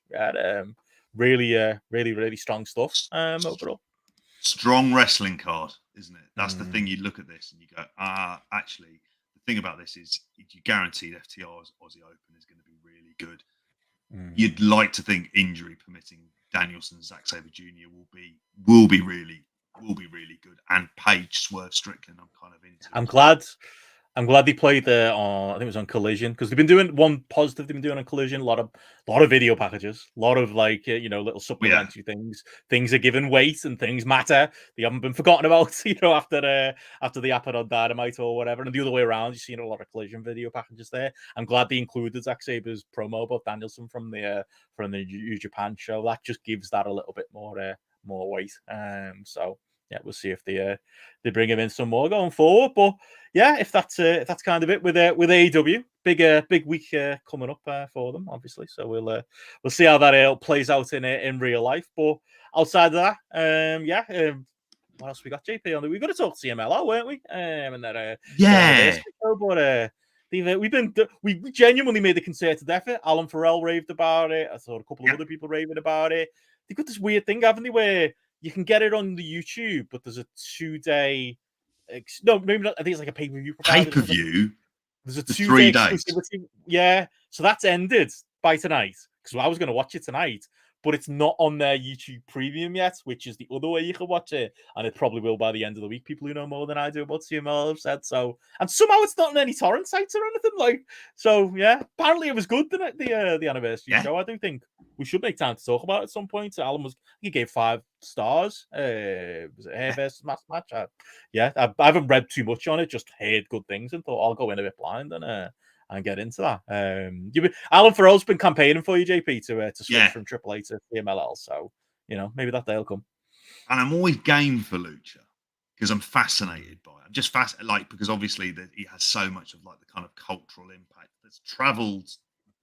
really strong stuff overall. Strong wrestling card, isn't it? That's the thing. You look at this and you go, actually, the thing about this is you guaranteed FTR's Aussie Open is going to be really good. You'd like to think, injury permitting, Danielson, Zack Sabre Jr. will be really good, and Page Swerve Strickland. I'm kind of into. I'm glad I'm glad they played on. I think it was on Collision, because they've been doing one positive. They've been doing on Collision a lot of video packages, a lot of like little supplementary things. Things are given weight and things matter. They haven't been forgotten about, after the Apple on Dynamite or whatever. And the other way around, you've seen a lot of Collision video packages there. I'm glad they included Zack Saber's promo about Danielson from the New Japan show. That just gives that a little bit more weight. So yeah, we'll see if they bring him in some more going forward. But yeah, if that's kind of it with AEW, big week coming up for them, obviously. So we'll see how that plays out in real life. But outside of that, what else we got? JP on we got to talk CMLL, weren't we? And that but we genuinely made a concerted effort. Alan Farrell raved about it. I saw a couple of other people raving about it. They've got this weird thing, haven't they, where you can get it on the YouTube, but there's a 2-day. No, maybe not. I think it's like a pay-per-view. Pay-per-view. There's a 2-day exclusivity. Yeah, so that's ended by tonight, because I was going to watch it tonight, but it's not on their YouTube Premium yet, which is the other way you can watch it, and it probably will by the end of the week. People who know more than I do about CML have said so, and somehow it's not on any torrent sites or anything So yeah, apparently it was good the anniversary show. I do think we should make time to talk about it at some point. Alan he gave 5 stars. Was it hair versus match? I haven't read too much on it, just heard good things and thought I'll go in a bit blind and get into that. Alan Farrell's been campaigning for you, JP, to switch from AAA to CMLL. So maybe that day will come. And I'm always game for Lucha because I'm fascinated by it. I'm just fascinated, because obviously he has so much of like the kind of cultural impact that's travelled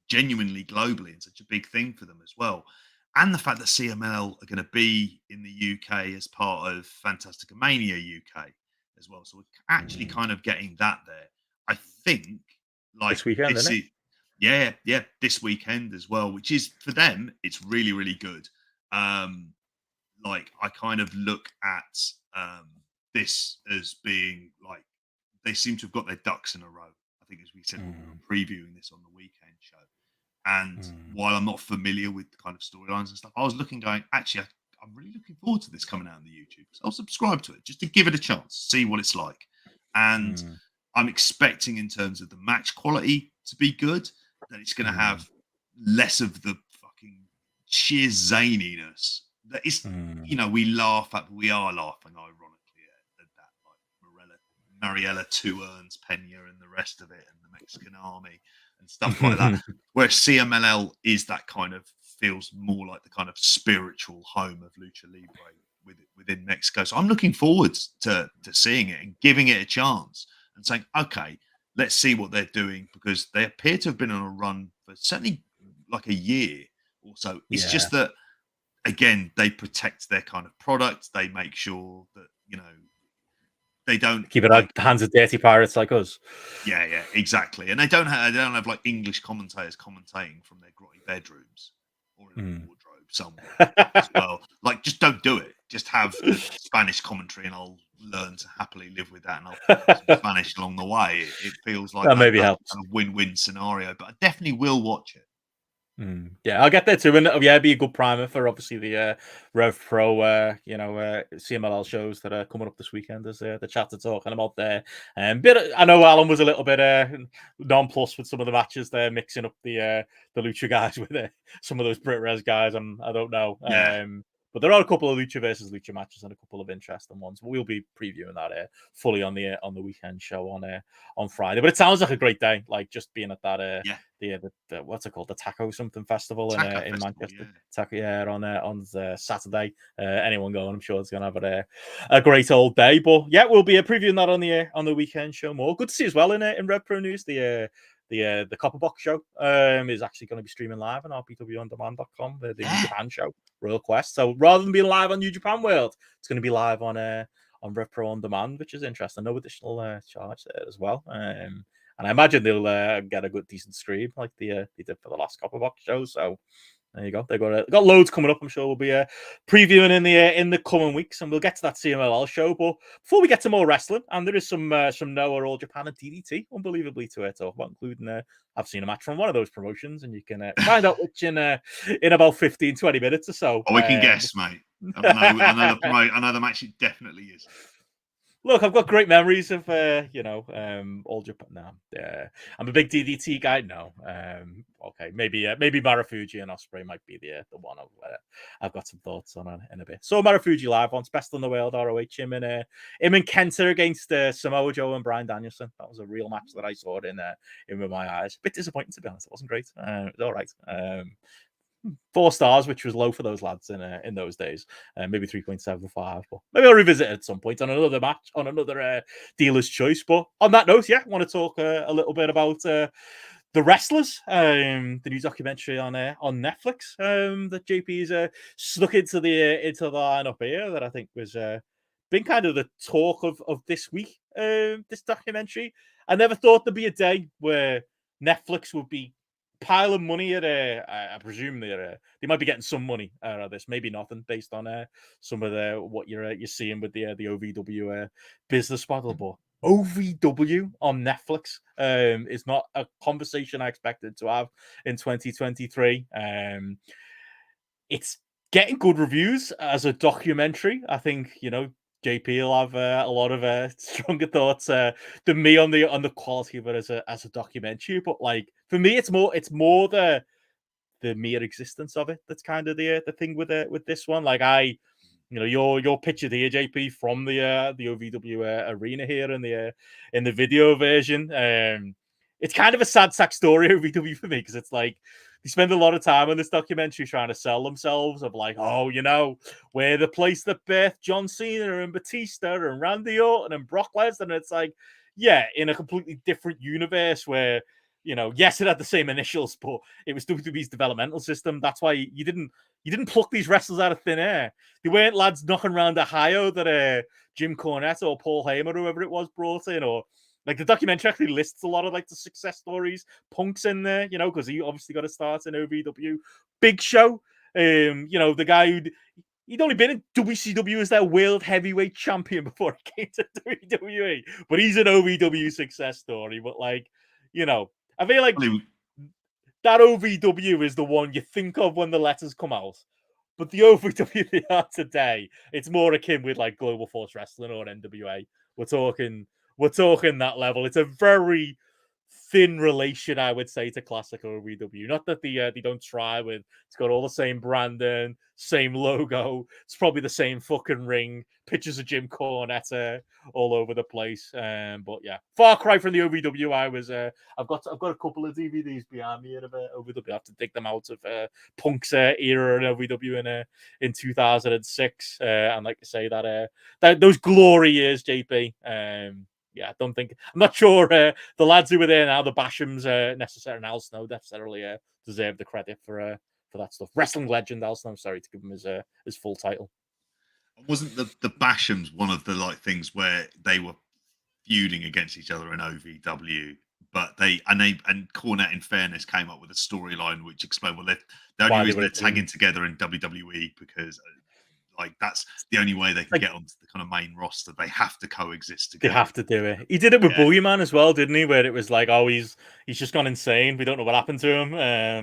genuinely globally and such a big thing for them as well. And the fact that CMLL are going to be in the UK as part of Fantastica Mania UK as well. So we're actually kind of getting that there. I think this weekend, isn't it? Yeah, this weekend as well, which is for them, it's really, really good. I kind of look at this as being like they seem to have got their ducks in a row. I think, as we said, we were previewing this on the weekend show. And while I'm not familiar with the kind of storylines and stuff, I was going, actually, I'm really looking forward to this coming out on the YouTube. So I'll subscribe to it just to give it a chance, see what it's like. And I'm expecting, in terms of the match quality, to be good, that it's going to have less of the fucking sheer zaniness that is, we laugh at, but we are laughing ironically at that, like Mariella Two Earns, Pena, and the rest of it, and the Mexican Army and stuff like that. Whereas CMLL is that kind of, feels more like the kind of spiritual home of Lucha Libre within Mexico. So I'm looking forward to seeing it and giving it a chance and saying, okay, let's see what they're doing, because they appear to have been on a run for certainly like a year or so. It's just that, again, they protect their kind of product. They make sure that, they don't keep it out the hands of dirty pirates like us. Yeah, exactly. And they don't have like English commentators commentating from their grotty bedrooms or in a wardrobe somewhere as well. Like, just don't do it. Just have Spanish commentary, and I'll learn to happily live with that, and I'll learn some Spanish along the way. It feels like that maybe helps. Kind of win-win scenario, but I definitely will watch it. Yeah, I'll get there too, and it'd be a good primer for obviously the Rev Pro, CMLL shows that are coming up this weekend, as the chat are talking about there. But I know Alan was a little bit nonplussed with some of the matches there, mixing up the Lucha guys with some of those Brit Res guys, and I don't know. But there are a couple of Lucha versus Lucha matches and a couple of interesting ones. But we'll be previewing that fully on the weekend show on Friday. But it sounds like a great day, like just being at that the what's it called, the Taco something festival in Manchester. On Saturday. Anyone going, I'm sure it's going to have a great old day. But yeah, we'll be previewing that on the weekend show more. Good to see as well in Red Pro News the Copper Box show is actually going to be streaming live on rpwondemand.com, the New Japan show, Royal Quest. So rather than being live on New Japan World, it's going to be live on Rev Pro On Demand, which is interesting. No additional charge there as well. And I imagine they'll get a good, decent stream like they did for the last Copper Box show. So there you go. They've got loads coming up. I'm sure we'll be previewing in the coming weeks, and we'll get to that CMLL show. But before we get to more wrestling, and there is some Noah, All Japan, and DDT, unbelievably, to talk about, including I've seen a match from one of those promotions, and you can find out which in about 15-20 minutes or so. Oh, we can guess, mate. I know the match. It definitely is. Look, I've got great memories of all Japan. No, I'm a big DDT guy. No, okay, maybe Marufuji and Osprey might be the one I've got some thoughts on in a bit. So Marufuji live once, best in the world, ROH. Him and Kenta against Samoa Joe and Bryan Danielson. That was a real match that I saw it in with my eyes. A bit disappointing, to be honest. It wasn't great. It was all right. 4 stars, which was low for those lads in those days. Maybe 3.75, but maybe I'll revisit it at some point on another match, on another dealer's choice. But on that note, I want to talk a little bit about the Wrestlers, the new documentary on Netflix that JP's snuck into the lineup here, that I think was been kind of the talk of this week. This documentary, I never thought there'd be a day where Netflix would be piling money at I presume they might be getting some money out of this, maybe nothing, based on some of what you're seeing with the OVW business model. But OVW on Netflix is not a conversation I expected to have in 2023. It's getting good reviews as a documentary. I think JP will have a lot of stronger thoughts than me on the quality of it as a documentary. But like, for me, it's more the mere existence of it that's kind of the thing with this one. Like, your picture here, JP, from the OVW arena here in the video version. It's kind of a sad sack story, OVW, for me, because it's like they spend a lot of time on this documentary trying to sell themselves of like, we're the place that birthed John Cena and Batista and Randy Orton and Brock Lesnar. And it's like, yeah, in a completely different universe where, yes, it had the same initials, but it was WWE's developmental system. That's why you didn't pluck these wrestlers out of thin air. They weren't lads knocking around Ohio that Jim Cornette or Paul Heyman or whoever it was brought in, or like the documentary actually lists a lot of like the success stories. Punk's in there, because he obviously got to start in OVW. Big Show, the guy he'd only been in WCW as their world heavyweight champion before he came to WWE, but he's an OVW success story. But like, I feel like that OVW is the one you think of when the letters come out. But the OVW they are today, it's more akin with like Global Force Wrestling or NWA. We're talking that level. It's a very thin relation, I would say, to classic OVW. Not that they don't try with. It's got all the same branding, same logo. It's probably the same fucking ring. Pictures of Jim Cornette all over the place. But yeah, far cry from the OVW. I've got a couple of DVDs behind me of OVW. I have to dig them out of Punk's era in OVW in 2006. And like I say, that those glory years, JP. Yeah, I'm not sure the lads who were there now, the Bashams necessarily, and Al Snow necessarily deserve the credit for that stuff. Wrestling legend Al Snow, sorry to give him his full title. Wasn't the Bashams one of the things where they were feuding against each other in OVW, but and Cornette, in fairness, came up with a storyline which explained the only reason they're tagging together in WWE because that's the only way they can get onto the kind of main roster. They have to coexist together. They have to do it. He did it with Boogeyman as well, didn't he? Where it was like, oh, he's just gone insane. We don't know what happened to him.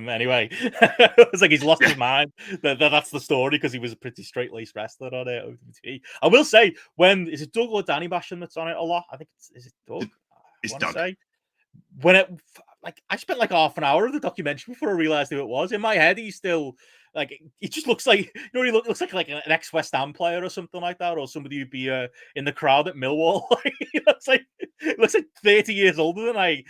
Anyway, it was like he's lost his mind. That's the story, because he was a pretty straight-laced wrestler on it. I will say, is it Doug or Danny Basham that's on it a lot? I think is it Doug? It's Doug. I spent like half an hour of the documentary before I realized who it was. In my head, he's still he just looks like he looks like an ex-West Ham player or something like that, or somebody who'd be in the crowd at Millwall. It looks like 30 years older than I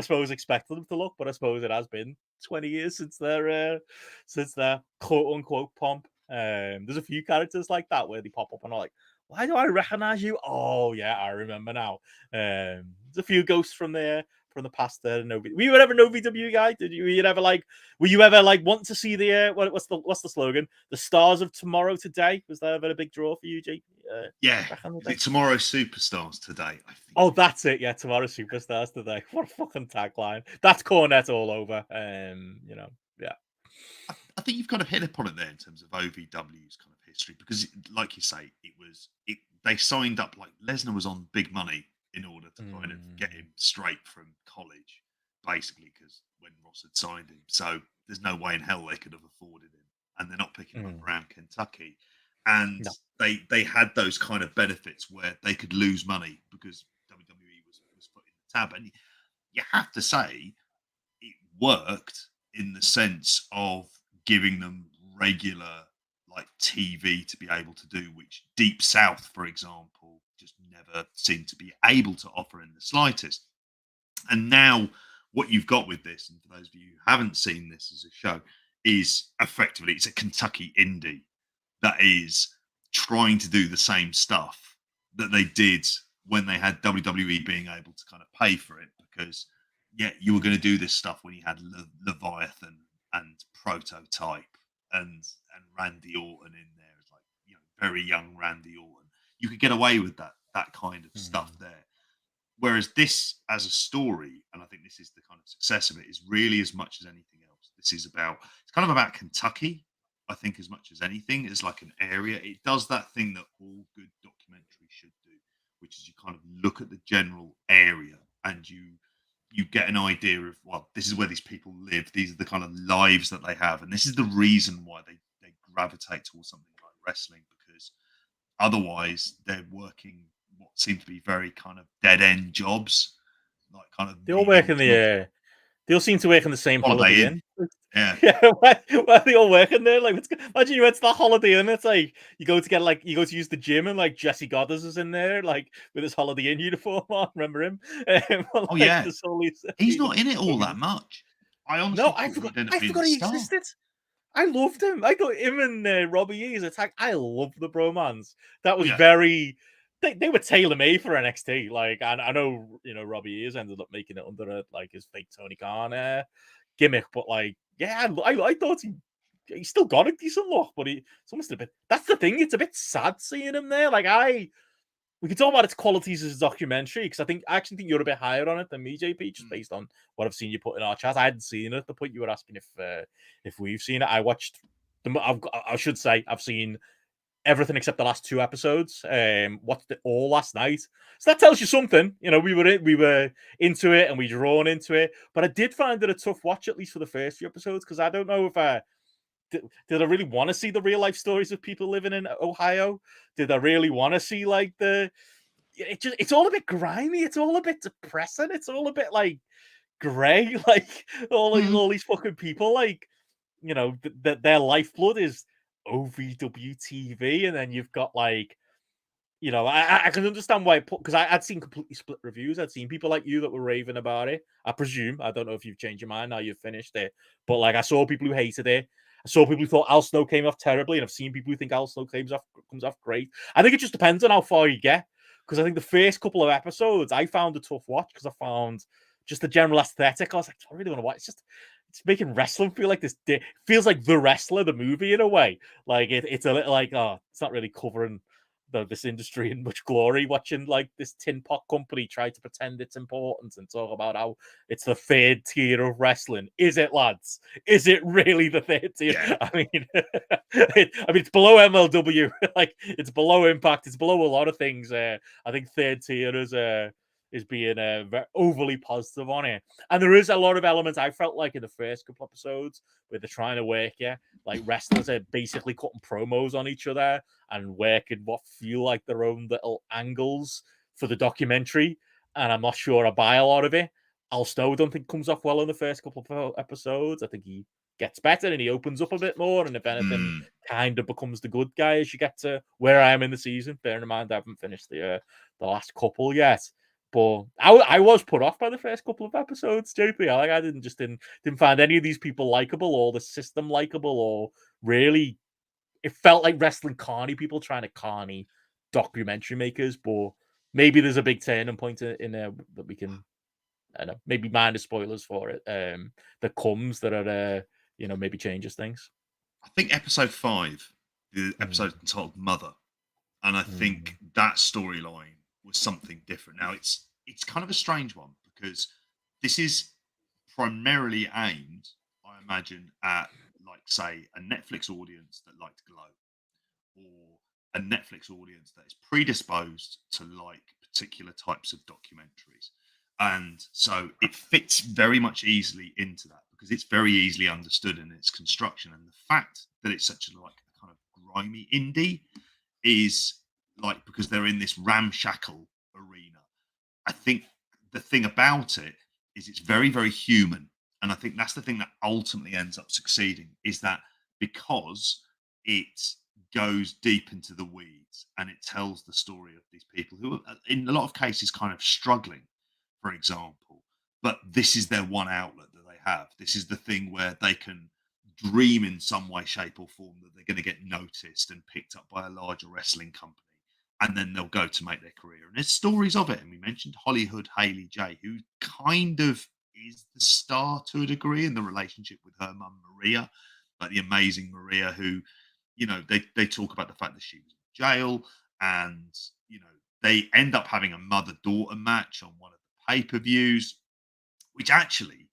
suppose expected him to look, but I suppose it has been 20 years since their quote unquote pomp. There's a few characters like that where they pop up and are like, why do I recognize you? Oh yeah, I remember now. There's a few ghosts from the past there. Were you ever an OVW guy? Were you ever wanting to see the what's the slogan? The stars of tomorrow today? Was that ever a big draw for you, Jake? Tomorrow superstars today, I think. Oh, that's it. Yeah, tomorrow superstars today. What a fucking tagline. That's Cornette all over. Yeah. I think you've kind of hit upon it there in terms of OVW's kind of history, because, like you say, they signed up, like Lesnar was on big money in order to kind of get him straight from college, basically, because when Ross had signed him. So there's no way in hell they could have afforded him. And they're not picking him up around Kentucky. and No. they had those kind of benefits where they could lose money because WWE was putting the tab, and you have to say it worked in the sense of giving them regular like TV to be able to do, which Deep South, for example, just never seemed to be able to offer in the slightest. And now what you've got with this, and for those of you who haven't seen this as a show, is effectively it's a Kentucky indie that is trying to do the same stuff that they did when they had WWE being able to kind of pay for it, because you were going to do this stuff when you had Leviathan and Prototype and Randy Orton in there, as like, you know, very young Randy Orton. You could get away with that kind of stuff there. Whereas this, as a story, and I think this is the kind of success of it, is really as much as anything else. This is it's kind of about Kentucky, I think, as much as anything. It's like an area. It does that thing that all good documentaries should do, which is you kind of look at the general area and you get an idea of, well, this is where these people live. These are the kind of lives that they have. And this is the reason why they gravitate towards something like wrestling, because otherwise they're working what seem to be very kind of dead end jobs, like kind of they all work in the they all seem to work in the same Holiday Inn. Yeah. Why are they all working there? Like, imagine you went to the Holiday Inn. It's like you go to use the gym, and like Jesse Goddard is in there, like with his Holiday Inn uniform on. Remember him? Oh yeah, he's not in it all that much. I honestly I forgot he existed. I loved him. I thought him and Robbie E's attack. I love the bromance. That was very. They were tailor made for NXT. Like, I know, you know, Robbie E's ended up making it under his fake Tony Khan gimmick, but like, yeah, I thought he still got a decent look, but it's almost a bit. That's the thing. It's a bit sad seeing him there. Like, we can talk about its qualities as a documentary, because I actually think you're a bit higher on it than me, JP, just based on what I've seen you put in our chat. I hadn't seen it at the point you were asking if we've seen it. I watched I should say I've seen everything except the last 2 episodes. Watched it all last night, so that tells you something. You know, we were into it and we drawn into it, but I did find it a tough watch, at least for the first few episodes, because I don't know if did I really want to see the real life stories of people living in Ohio? Did I really want to see like it's all a bit grimy, it's all a bit depressing, it's all a bit like grey, like all these fucking people, like, you know, their lifeblood is OVW TV, and then you've got like, you know, I can understand why, because I'd seen completely split reviews. I'd seen people like you that were raving about it. I presume, I don't know if you've changed your mind now you've finished it, but like I saw people who hated it. I saw people who thought Al Snow came off terribly, and I've seen people who think Al Snow comes off great. I think it just depends on how far you get, because I think the first couple of episodes I found a tough watch, because I found just the general aesthetic. I was like, I really want to watch. It's making wrestling feel like this. Feels like The Wrestler, the movie, in a way. Like it's a little like, oh, it's not really covering this industry in much glory, watching like this tin pot company try to pretend it's important and talk about how it's the third tier of wrestling. Is it, lads? Is it really the third tier? Yeah. I mean, it's below MLW. Like, it's below Impact. It's below a lot of things. I think third tier is being very overly positive on it, and there is a lot of elements I felt like in the first couple episodes where they're trying to work, like wrestlers are basically cutting promos on each other and working what feel like their own little angles for the documentary. And I'm not sure I buy a lot of it. Al Snow, I don't think, comes off well in the first couple of episodes. I think he gets better and he opens up a bit more. And if anything, kind of becomes the good guy as you get to where I am in the season. Bearing in mind, I haven't finished the last couple yet. But I was put off by the first couple of episodes, JP. I didn't find any of these people likable, or the system likable, or really. It felt like wrestling carny people trying to carny documentary makers, but maybe there's a big turning point in there that we can, I don't know, maybe minor spoilers for it that comes that are, you know, maybe changes things. I think episode 5, the episode entitled Mother, and I think that storyline was something different. Now it's kind of a strange one, because this is primarily aimed, I imagine, at, like, say, a Netflix audience that liked Glow, or a Netflix audience that is predisposed to like particular types of documentaries. And so it fits very much easily into that, because it's very easily understood in its construction. And the fact that it's such a like kind of grimy indie is like, because they're in this ramshackle arena. I think the thing about it is it's very, very human. And I think that's the thing that ultimately ends up succeeding, is that because it goes deep into the weeds and it tells the story of these people who are, in a lot of cases, kind of struggling, for example. But this is their one outlet that they have. This is the thing where they can dream in some way, shape, or form that they're going to get noticed and picked up by a larger wrestling company. And then they'll go to make their career. And there's stories of it. And we mentioned Hollywood Hailey J, who kind of is the star to a degree in the relationship with her mum, Maria, like the amazing Maria, who, you know, they talk about the fact that she was in jail, and, you know, they end up having a mother-daughter match on one of the pay-per-views, which actually,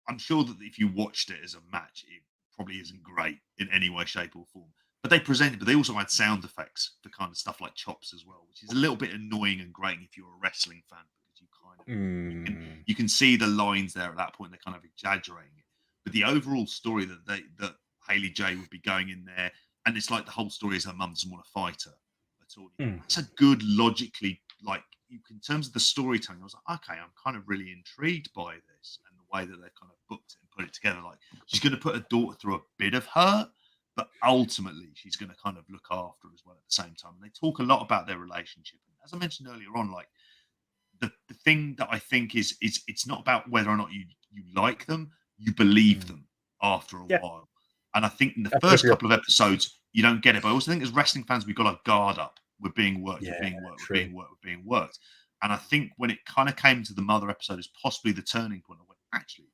I'm sure that if you watched it as a match, it probably isn't great in any way, shape, or form. But they also had sound effects for kind of stuff like chops as well, which is a little bit annoying and grating if you're a wrestling fan, because you kind of you can see the lines there at that point. They're kind of exaggerating it. But the overall story that Hailey J would be going in there, and it's like the whole story is her mum doesn't want to fight her at all. It's a good, logically, like, in terms of the storytelling, I was like, okay, I'm kind of really intrigued by this and the way that they've kind of booked it and put it together. Like, she's going to put her daughter through a bit of hurt, but ultimately she's going to kind of look after her as well at the same time. And they talk a lot about their relationship. And as I mentioned earlier on, like, the thing that I think is it's not about whether or not you like them, you believe them after a while. And I think in the first couple of episodes, you don't get it. But I also think as wrestling fans, we've got our guard up. We're being worked, we're being worked. And I think when it kind of came to the mother episode as possibly the turning point, I went, actually,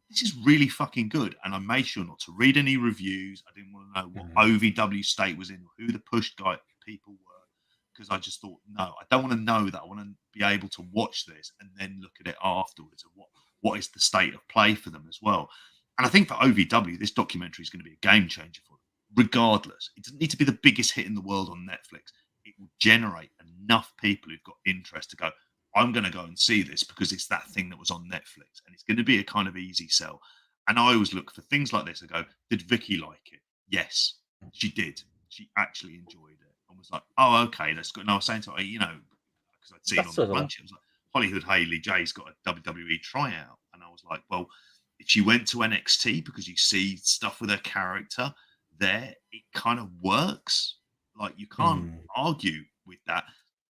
this is really fucking good. And I made sure not to read any reviews. I didn't want to know what OVW state was in or who the push guy people were, because I just thought, no, I don't want to know that. I want to be able to watch this and then look at it afterwards and what is the state of play for them as well. And I think for OVW, this documentary is going to be a game changer for them, regardless. It doesn't need to be the biggest hit in the world on Netflix. It will generate enough people who've got interest to go, I'm going to go and see this because it's that thing that was on Netflix. And it's going to be a kind of easy sell. And I always look for things like this. I go, did Vicky like it? Yes, she did. She actually enjoyed it and was like, oh, okay, that's good. And I was saying to her, you know, because I'd seen on the bunch, it was like, Hollywood Hailey J's got a WWE tryout. And I was like, well, if she went to NXT, because you see stuff with her character there, it kind of works. Like, you can't argue with that.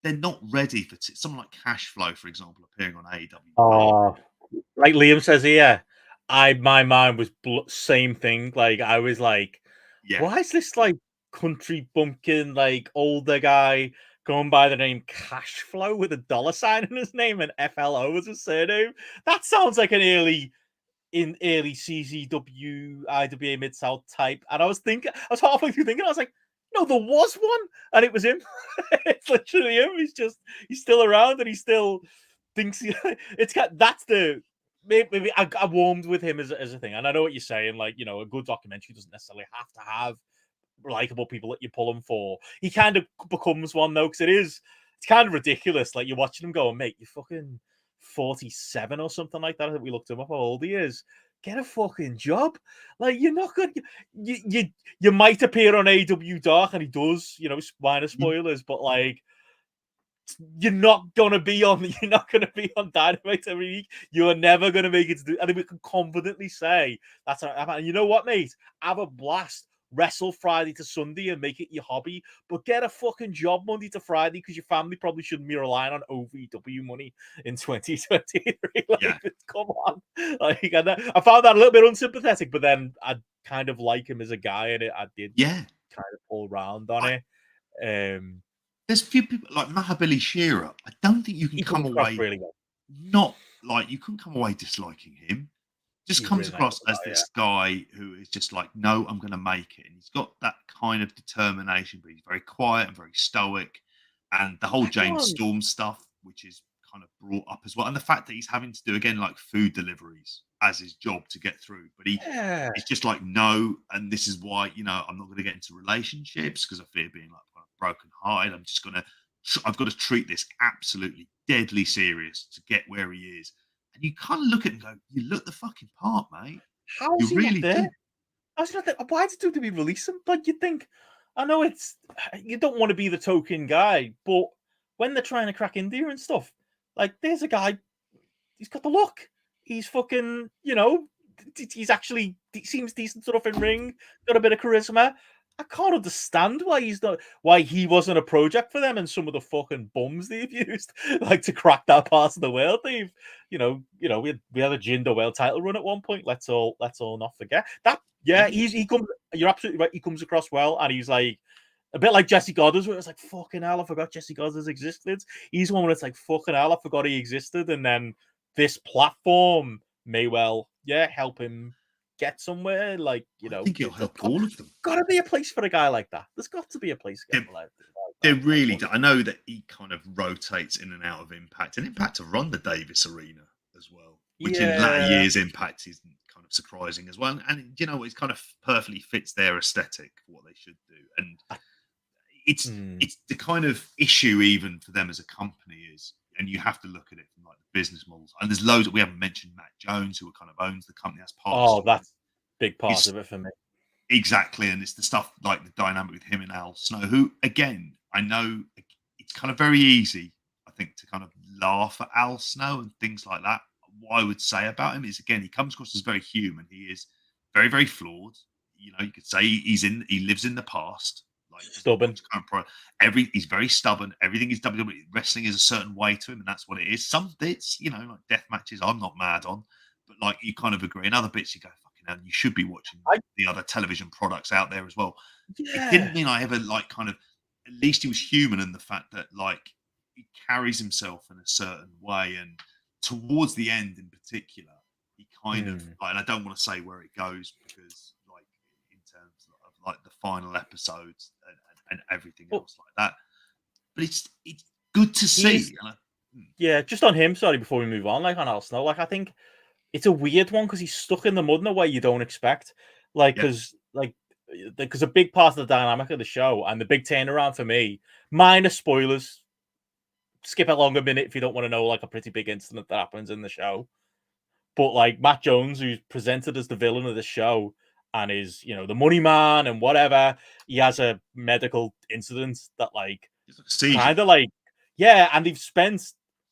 They're not ready for someone like Cash Flow, for example, appearing on AEW. Oh, like Liam says here, my mind was same thing. Like, I was like, why is this like country bumpkin, like older guy going by the name Cash Flow with a $sign in his name and FLO as a surname? That sounds like an early CZW IWA Mid-South type. And I was halfway through thinking, I was like, no, there was one, and it was him. It's literally him. He's still around, and he still thinks that's the maybe I warmed with him as a thing. And I know what you're saying. Like, you know, a good documentary doesn't necessarily have to have likable people that you pull him for. He kind of becomes one though, because it's kind of ridiculous. Like, you're watching him going, mate, you're fucking 47 or something like that. I think we looked him up how old he is. Get a fucking job. Like, you're not good. You might appear on AEW Dark, and he does, you know, minor spoilers, but like, you're not gonna be on Dynamite every week. You are never gonna make it to do. I think we can confidently say that's. And you know what, mate? Have a blast. Wrestle Friday to Sunday and make it your hobby, but get a fucking job Monday to Friday, because your family probably shouldn't be relying on OVW money in 2023. Like, come on. Like, and I found that a little bit unsympathetic, but then I kind of like him as a guy, and I did kind of pull round on it. There's a few people like Mahabali Shearer. I don't think you can come away really well. Not like you couldn't come away disliking him. Just comes across as this guy who is just like, no, I'm going to make it. And he's got that kind of determination, but he's very quiet and very stoic. And the whole James Storm stuff, which is kind of brought up as well. And the fact that he's having to do, again, like food deliveries as his job to get through. But he's just like, no. And this is why, you know, I'm not going to get into relationships because I fear being like broken hearted. I've got to treat this absolutely deadly serious to get where he is. And you kind of look at it and go, you look the fucking part, mate. How's he really not there? How's he not there? Why did WWE release him? Like, you'd think, I know you don't want to be the token guy, but when they're trying to crack India and stuff, like there's a guy, he's got the look. He's fucking, he's actually he seems decent enough in ring, got a bit of charisma. I can't understand why he wasn't a project for them and some of the fucking bums they've used like to crack that part of the world. They've, we had a Jinder World title run at one point. Let's all not forget that. Yeah, he comes. You're absolutely right. He comes across well, and he's like a bit like Jesse Goddard, where it's like fucking hell, I forgot Jesse Goddard's existed. He's one where it's like fucking hell, I forgot he existed, and then this platform may well, help him get somewhere. Like, I think it'll help all of them. Got to be a place for a guy like that. There's got to be a place for like that. They really do. I know that he kind of rotates in and out of Impact, and Impact have run the Davis Arena as well, which in latter years Impact isn't kind of surprising as well. And you know, it kind of perfectly fits their aesthetic for what they should do. And it's the kind of issue even for them as a company is, and you have to look at it from like the business models. And there's loads that we haven't mentioned. Matt Jones, who kind of owns the company, that's part. Oh, that's big part of it for me. Exactly, and it's the stuff like the dynamic with him and Al Snow, who again, I know it's kind of very easy, I think, to kind of laugh at Al Snow and things like that. What I would say about him is, again, he comes across as very human. He is very, very flawed. You know, you could say he lives in the past. Like stubborn. He's very stubborn. Everything is WWE. Wrestling is a certain way to him, and that's what it is. Some bits, you know, like death matches, I'm not mad on, but like you kind of agree. In other bits, you go, fucking hell, you should be watching the other television products out there as well. Yeah. It didn't mean I ever like kind of. At least he was human in the fact that like he carries himself in a certain way, and towards the end in particular, he kind of like. And I don't want to say where it goes because like in terms of like the final episodes and everything else like that. But it's good to see. Yeah, just on him. Sorry, before we move on, like on Al Snow, like I think it's a weird one because he's stuck in the mud in a way you don't expect. Like because a big part of the dynamic of the show and the big turnaround for me, minor spoilers. Skip along a minute if you don't want to know like a pretty big incident that happens in the show. But like Matt Jones, who's presented as the villain of the show and is, you know, the money man and whatever, he has a medical incident that like kind of like, and they've spent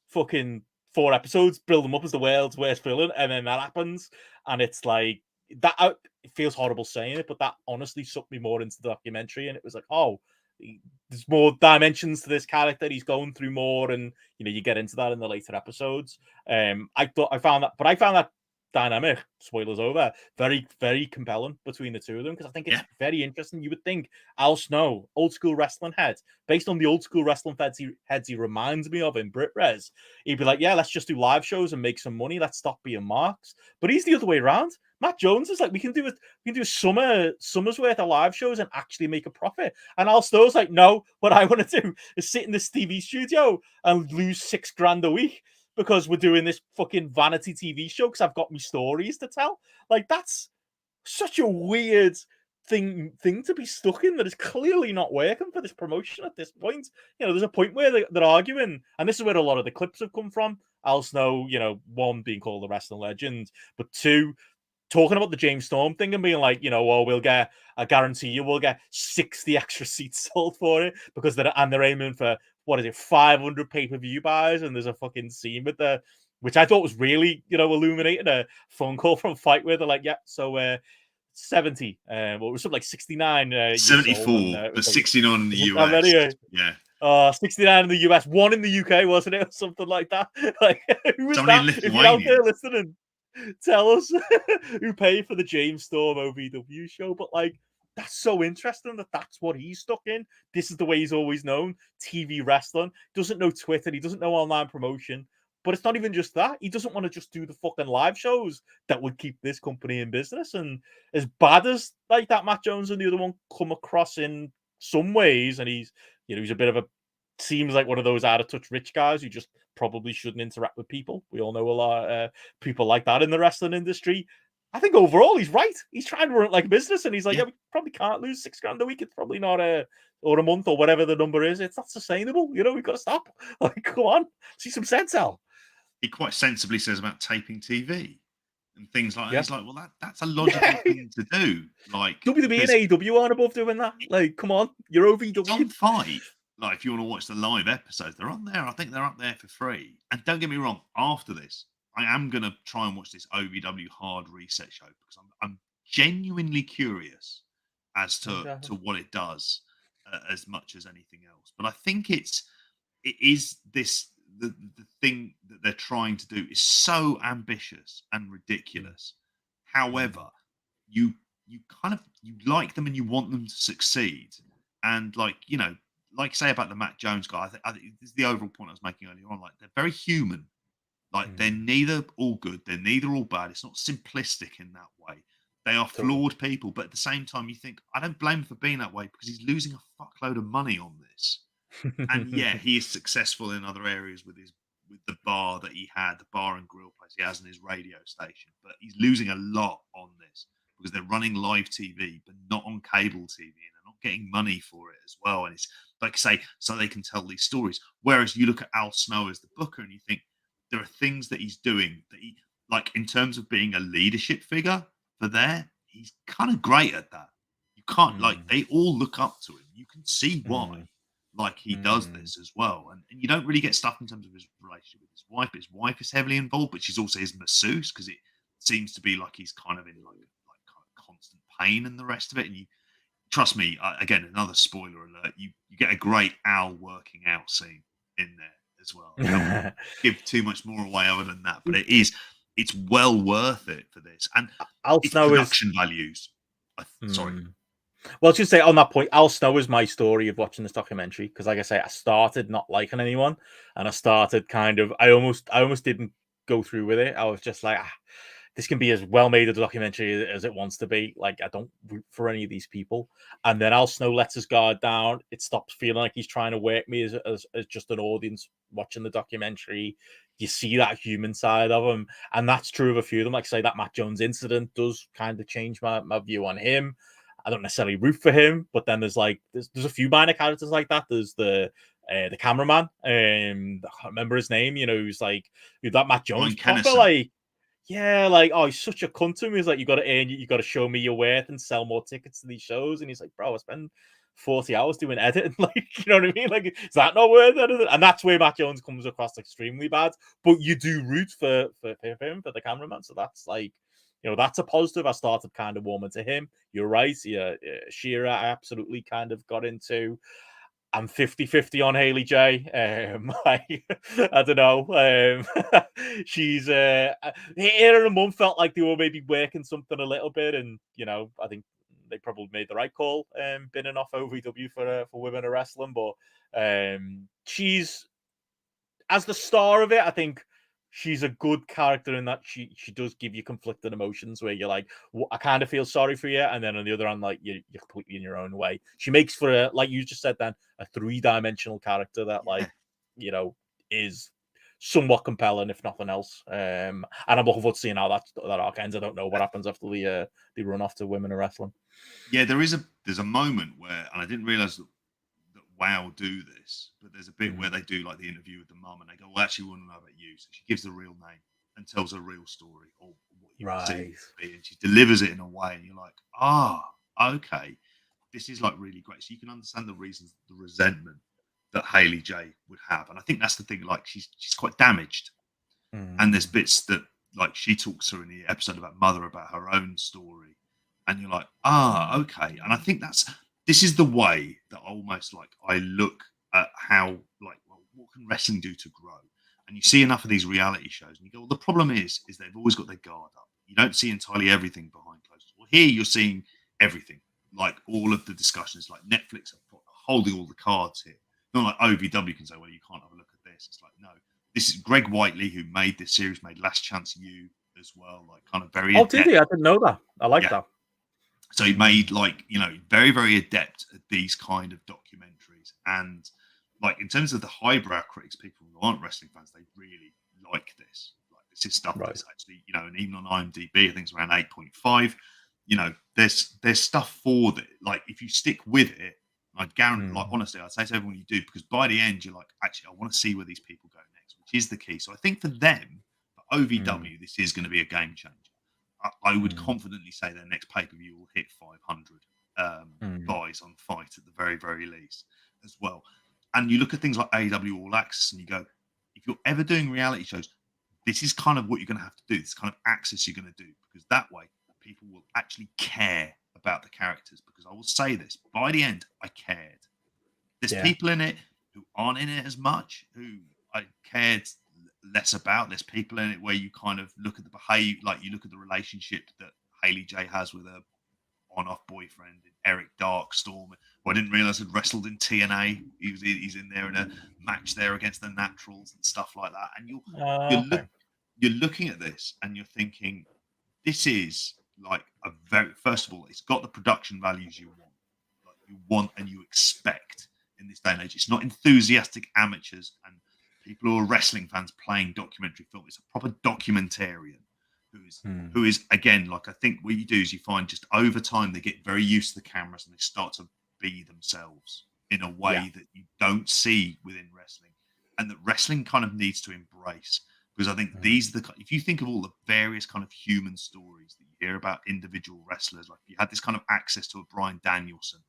fucking 4 episodes building him up as the world's worst villain, and then that happens, and it's like that. It feels horrible saying it, but that honestly sucked me more into the documentary, and it was like, oh, there's more dimensions to this character. He's going through more, and you know, you get into that in the later episodes. I found that dynamic, spoilers over, very, very compelling between the two of them, because I think it's very interesting. You would think Al Snow, old school wrestling head, based on the old school wrestling heads he reminds me of in Brit Res, he'd be like, yeah, let's just do live shows and make some money. Let's stop being marks. But he's the other way around. Matt Jones is like, we can do a summer's worth of live shows and actually make a profit. And Al Snow's like, no, what I want to do is sit in this TV studio and lose $6,000 a week because we're doing this fucking vanity TV show because I've got me stories to tell. Like, that's such a weird thing to be stuck in that is clearly not working for this promotion at this point. You know, there's a point where they're arguing, and this is where a lot of the clips have come from. Al Snow, you know, 1, being called a wrestling legend, but 2, talking about the James Storm thing and being like, you know, I guarantee you we'll get 60 extra seats sold for it because they're aiming for, 500 pay-per-view buys, and there's a fucking scene with which I thought was really, you know, illuminating, a phone call from Fight where they're like, 70, it was something like 69. 74, but 69 in the US. Yeah. 69 in the US, 1 in the UK, wasn't it? Or something like that. Like, who was that? If you're out there listening, tell us who paid for the James Storm OVW show. But like, that's so interesting that's what he's stuck in. This is the way he's always known. TV wrestling. Doesn't know Twitter. He doesn't know online promotion. But it's not even just that. He doesn't want to just do the fucking live shows that would keep this company in business. And as bad as like that Matt Jones and the other one come across in some ways, and he's a bit of seems like one of those out of touch rich guys who just probably shouldn't interact with people. We all know a lot of people like that in the wrestling industry. I think overall he's right. He's trying to run it like a business, and he's like, we probably can't lose $6,000 a week. It's probably not or a month or whatever the number is. It's not sustainable. You know, we've got to stop. Like, come on, see some sense, Al. He quite sensibly says about taping TV. and things like that. Yeah. He's like, well, that's a logical thing to do. Like WWE and AEW aren't above doing that. Like, come on, you're it's on OVW. Fight. Like, if you want to watch the live episodes, they're on there. I think they're up there for free. And don't get me wrong, after this, I am going to try and watch this OVW Hard Reset show because I'm genuinely curious as to what it does as much as anything else. But I think it is this the thing that they're trying to do is so ambitious and ridiculous. However, you like them and you want them to succeed. And like say about the Matt Jones guy, I think this is the overall point I was making earlier on. Like, they're very human. Like, they're neither all good, they're neither all bad. It's not simplistic in that way. They are flawed people, but at the same time, you think, I don't blame him for being that way because he's losing a fuckload of money on this. And yeah, he is successful in other areas with the bar that he had, the bar and grill place he has in his radio station. But he's losing a lot on this because they're running live TV, but not on cable TV, and they're not getting money for it as well. And it's like I say, so they can tell these stories. Whereas you look at Al Snow as the booker, and you think there are things that he's doing that he, like, in terms of being a leadership figure for there, he's kind of great at that. You can't like they all look up to him. You can see why. Like, he does this as well, and you don't really get stuff in terms of his relationship with his wife. His wife is heavily involved, but she's also his masseuse because it seems to be like he's kind of in like kind of constant pain and the rest of it. And you trust me, again, another spoiler alert: you get a great Al working out scene in there as well. I don't give too much more away other than that, but it's well worth it for this, and Al its Snow production values. Sorry. Well, just say on that point, Al Snow is my story of watching this documentary because, like I say, I started not liking anyone, and I started I almost didn't go through with it. I was just like, this can be as well made a documentary as it wants to be. Like, I don't root for any of these people. And then Al Snow lets his guard down. It stops feeling like he's trying to work me as just an audience watching the documentary. You see that human side of him, and that's true of a few of them. Like, say, that Matt Jones incident does kind of change my view on him. I don't necessarily root for him, but then there's a few minor characters like that. There's the cameraman, I can't remember his name. Who's that Matt Jones proper, oh, he's such a cunt to me. He's like, you got to show me your worth and sell more tickets to these shows. And he's like, bro, I spend 40 hours doing editing. Like, you know what I mean? Like, is that not worth it? And that's where Matt Jones comes across extremely bad. But you do root for him, for the cameraman. So that's that's a positive. I started kind of warming to him. You're right. Yeah, Shira, I absolutely kind of got into. I'm 50-50 on Haley J. I don't know. She's here and a mum felt like they were maybe working something a little bit, and I think they probably made the right call, binning off OVW for women in wrestling. But she's, as the star of it, I think she's a good character in that she does give you conflicting emotions where you're like, I kind of feel sorry for you, and then on the other hand, like, you're completely in your own way. She makes for like you just said, then, a 3-dimensional character that is somewhat compelling, if nothing else. And I'm looking forward to seeing how that arc ends. I don't know what happens after the run off to women in wrestling. Yeah, there's a moment where, and I didn't realize that WoW do this, but there's a bit where they do like the interview with the mum, and they go, "Well, actually, we want to know about you." So she gives the real name and tells a real story, or what you perceive it to be, and she delivers it in a way, and you're like, okay, this is like really great. So you can understand the reasons, the resentment that Haley J would have, and I think that's the thing. Like, she's quite damaged, and there's bits that like she talks to her in the episode about Mother, about her own story, and you're like, okay, and I think this is the way that almost like I look at how, like, well, what can wrestling do to grow? And you see enough of these reality shows, and you go, well, the problem is they've always got their guard up. You don't see entirely everything behind closed doors. Well, here you're seeing everything, like all of the discussions, like Netflix are holding all the cards here. Not like OVW can say, well, you can't have a look at this. It's like, no, this is Greg Whiteley, who made this series, made Last Chance U as well, like kind of very. Oh, did he? I didn't know that. I like that. So he made very, very adept at these kind of documentaries. And like, in terms of the highbrow critics, people who aren't wrestling fans, they really like this. Like, this is stuff that's actually, and even on IMDb, I think it's around 8.5. There's stuff for that. Like, if you stick with it, I guarantee, like, honestly, I'd say to everyone, you do, because by the end, you're like, actually, I want to see where these people go next, which is the key. So I think for them, for OVW, this is going to be a game changer. I would confidently say their next pay-per-view will hit 500 buys on Fight at the very, very least as well. And you look at things like AEW All Access and you go, if you're ever doing reality shows, this is kind of what you're going to have to do. This kind of access you're going to do, because that way people will actually care about the characters. Because I will say this, by the end, I cared. There's people in it who aren't in it as much, who I cared less about. There's people in it where you kind of look at the behavior, like you look at the relationship that Haley J has with her on-off boyfriend, Eric Darkstorm, who I didn't realize had wrestled in TNA. He's in there in a match there against the Naturals and stuff like that. And you're looking at this and you're thinking, this is like a very, first of all, it's got the production values you want, like you want and you expect in this day and age. It's not enthusiastic amateurs and people who are wrestling fans playing documentary film. It's a proper documentarian who is again, like, I think what you do is you find just over time they get very used to the cameras and they start to be themselves in a way that you don't see within wrestling, and that wrestling kind of needs to embrace. Because I think these are if you think of all the various kind of human stories that you hear about individual wrestlers, like if you had this kind of access to a Bryan Danielson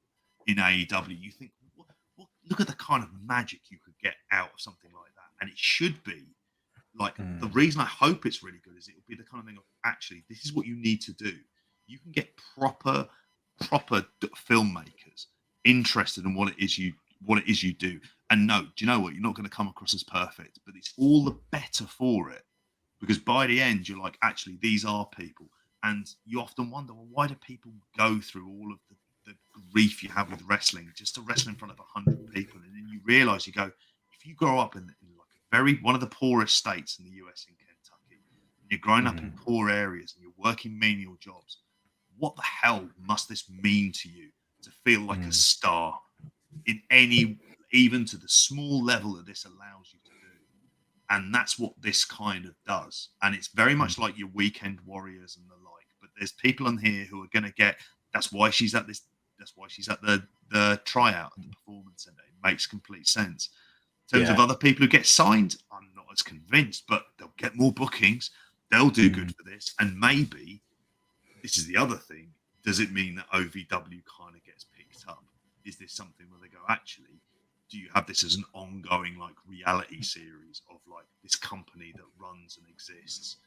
in AEW, you think, well, look at the kind of magic you could get out of something like that. And it should be like, the reason I hope it's really good is it will be the kind of thing of, actually, this is what you need to do. You can get proper filmmakers interested in what it is you do. And no, do you know what? You're not going to come across as perfect, but it's all the better for it, because by the end, you're like, actually, these are people. And you often wonder, well, why do people go through all of the grief you have with wrestling just to wrestle in front of 100 people? And then you realize, you go, if you grow up in like one of the poorest states in the US, in Kentucky, and you're growing up in poor areas and you're working menial jobs, what the hell must this mean to you to feel like a star in any, even to the small level that this allows you to do? And that's what this kind of does. And it's very much like your Weekend Warriors and the like. But there's people on here who are going to get, that's why she's at the tryout at the Performance Center. It makes complete sense. In terms of other people who get signed, I'm not as convinced, but they'll get more bookings. They'll do good for this. And maybe, this is the other thing, does it mean that OVW kind of gets picked up? Is this something where they go, actually, do you have this as an ongoing like reality series of like this company that runs and exists?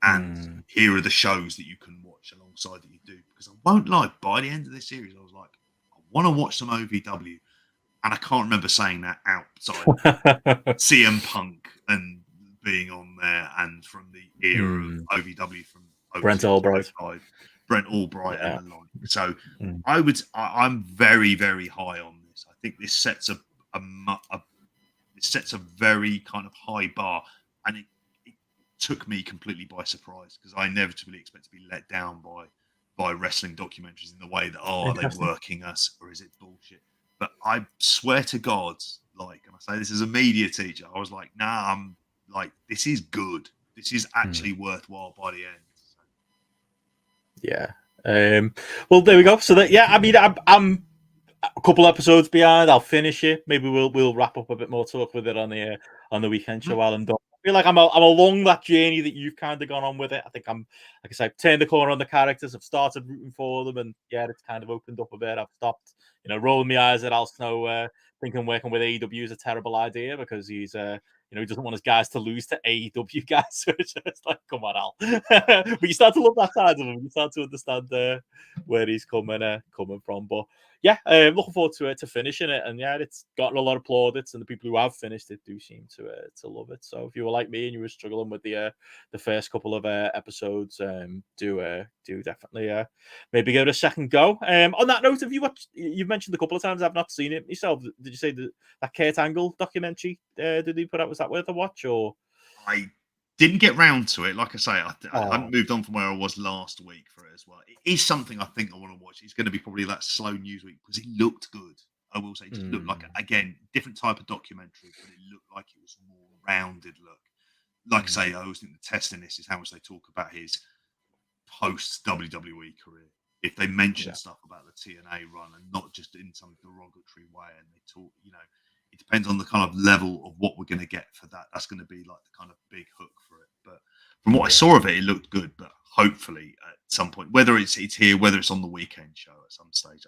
And here are the shows that you can watch alongside that you do. Because I won't lie, by the end of this series, I was like, I want to watch some OVW. And I can't remember saying that outside CM Punk and being on there, and from the era of OVW from Brent Albright, and the like. So I'm very, very high on this. I think this sets a very kind of high bar, and it took me completely by surprise, because I inevitably expect to be let down by wrestling documentaries in the way that, are they working us or is it bullshit? But I swear to God, like, and I say this as a media teacher, I was like, nah, I'm like, this is good. This is actually worthwhile by the end. So. Yeah. Well, there we go. So that, I mean, I'm a couple episodes behind. I'll finish it. Maybe we'll wrap up a bit more talk with it on the weekend show. Alan, I feel like I'm along that journey that you've kind of gone on with it. I think I'm, like I said, turned the corner on the characters. I've started rooting for them, and it's kind of opened up a bit. I've stopped, rolling my eyes at Al Snow, thinking working with AEW is a terrible idea, because he's he doesn't want his guys to lose to AEW guys. So it's just like, come on, Al. But you start to love that side of him. You start to understand where he's coming from. But looking forward to finishing it. And it's gotten a lot of plaudits, and the people who have finished it do seem to love it. So if you were like me and you were struggling with the first couple of episodes, do definitely maybe give it a second go. On that note, have you watched? You've mentioned a couple of times, I've not seen it myself. Did you say that Kurt Angle documentary? Did he put out? Was that worth a watch? Or I didn't get round to it. Like I say, I hadn't moved on from where I was last week for it as well. It is something I think I want to watch. It's going to be probably that slow news week, because it looked good. I will say, it just looked like, again, different type of documentary, but it looked like it was more rounded look. Like I say, I always think the test in this is how much they talk about his post WWE career. If they mention stuff about the TNA run, and not just in some derogatory way, and they talk, it depends on the kind of level of what we're going to get for that. That's going to be like the kind of big hook for it. But from what I saw of it, it looked good. But hopefully at some point, whether it's here, whether it's on the weekend show at some stage,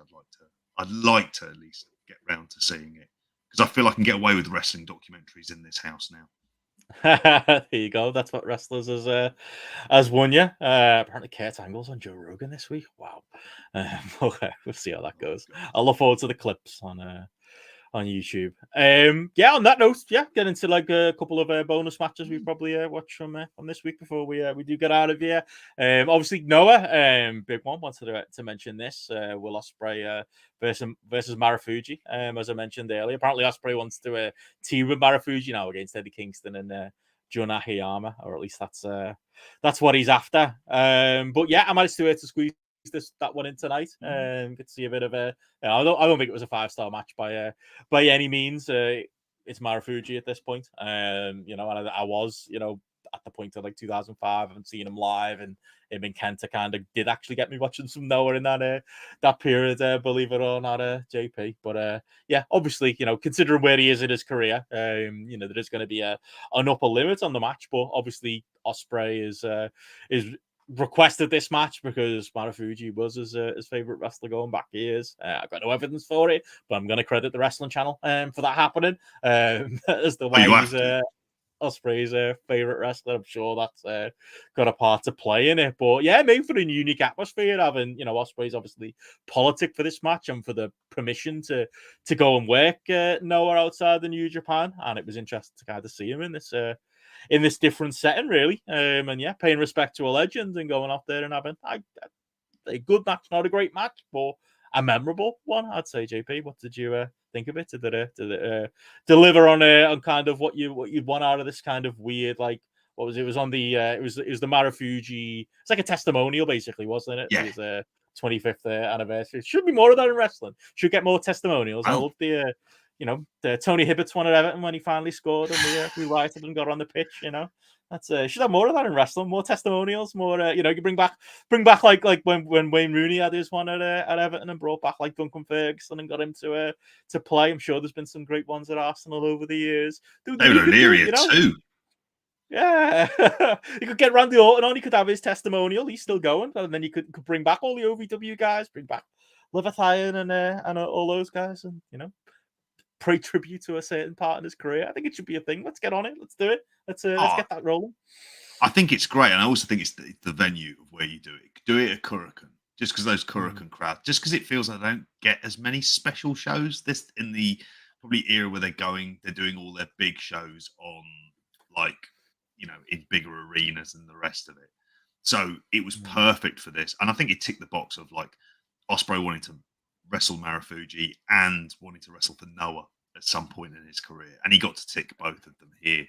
I'd like to at least get round to seeing it, because I feel I can get away with wrestling documentaries in this house now. There you go. That's what Wrestlers has won you. Apparently, Kurt Angle's on Joe Rogan this week. Wow. Okay, we'll see how that goes. I look forward to the clips on YouTube. Yeah, on that note, yeah, get into like a couple of bonus matches we probably watch from this week before we do get out of here. Obviously Noah, big one, wanted to mention this. Will Ospreay versus Marufuji. As I mentioned earlier, apparently Ospreay wants to team with Marufuji now against Eddie Kingston and Jun Akiyama, or at least that's what he's after. But yeah, I managed to squeeze that one in tonight. Get to see a bit of a. I don't think it was a 5-star match by any means. It's Marufuji at this point. And I was, at the point of like 2005, I haven't seen him live, and him and Kenta kind of did actually get me watching some Noah in that period, believe it or not, JP. But yeah, obviously, considering where he is in his career, there is going to be an upper limit on the match, but obviously Ospreay is requested this match because Marufuji was his favorite wrestler going back years. I've got no evidence for it, but I'm going to credit the Wrestling Channel for that happening as the way he's Ospreay's favorite wrestler. I'm sure that's got a part to play in it. But yeah, maybe for a unique atmosphere, having Ospreay's obviously politic for this match and for the permission to go and work Noah outside the New Japan, and it was interesting to kind of see him in this different setting, really. And yeah, paying respect to a legend and going off there and having a good match, not a great match, but a memorable one, I'd say. JP, what did you think of it? Did it deliver on kind of what you'd want out of this kind of weird, like, what was it? It was on the it was the Marufuji. It's like a testimonial, basically, wasn't it? Yeah. It was 25th anniversary. Should be more of that in wrestling. Should get more testimonials. I love the the Tony Hibbert's one at Everton when he finally scored and we righted and got on the pitch. That's should have more of that in wrestling. More testimonials. More you can bring back like when Wayne Rooney had his one at Everton and brought back like Duncan Ferguson and got him to play. I'm sure there's been some great ones at Arsenal over the years. David O'Leary too. Yeah, you could get Randy Orton on. He could have his testimonial. He's still going, and then you could bring back all the OVW guys, bring back Leviathan and all those guys, and pay tribute to a certain part in his career. I think it should be a thing. Let's get on it. Let's do it. Let's get that rolling. I think it's great, and I also think it's the venue of where you do it. Do it at Kurikan, just because those Kurikan crowds, just because it feels like they don't get as many special shows. This in the probably era where they're doing all their big shows on in bigger arenas and the rest of it. So it was perfect for this, and I think it ticked the box of like Ospreay wanting to wrestle Marufuji and wanting to wrestle for Noah at some point in his career, and he got to tick both of them here.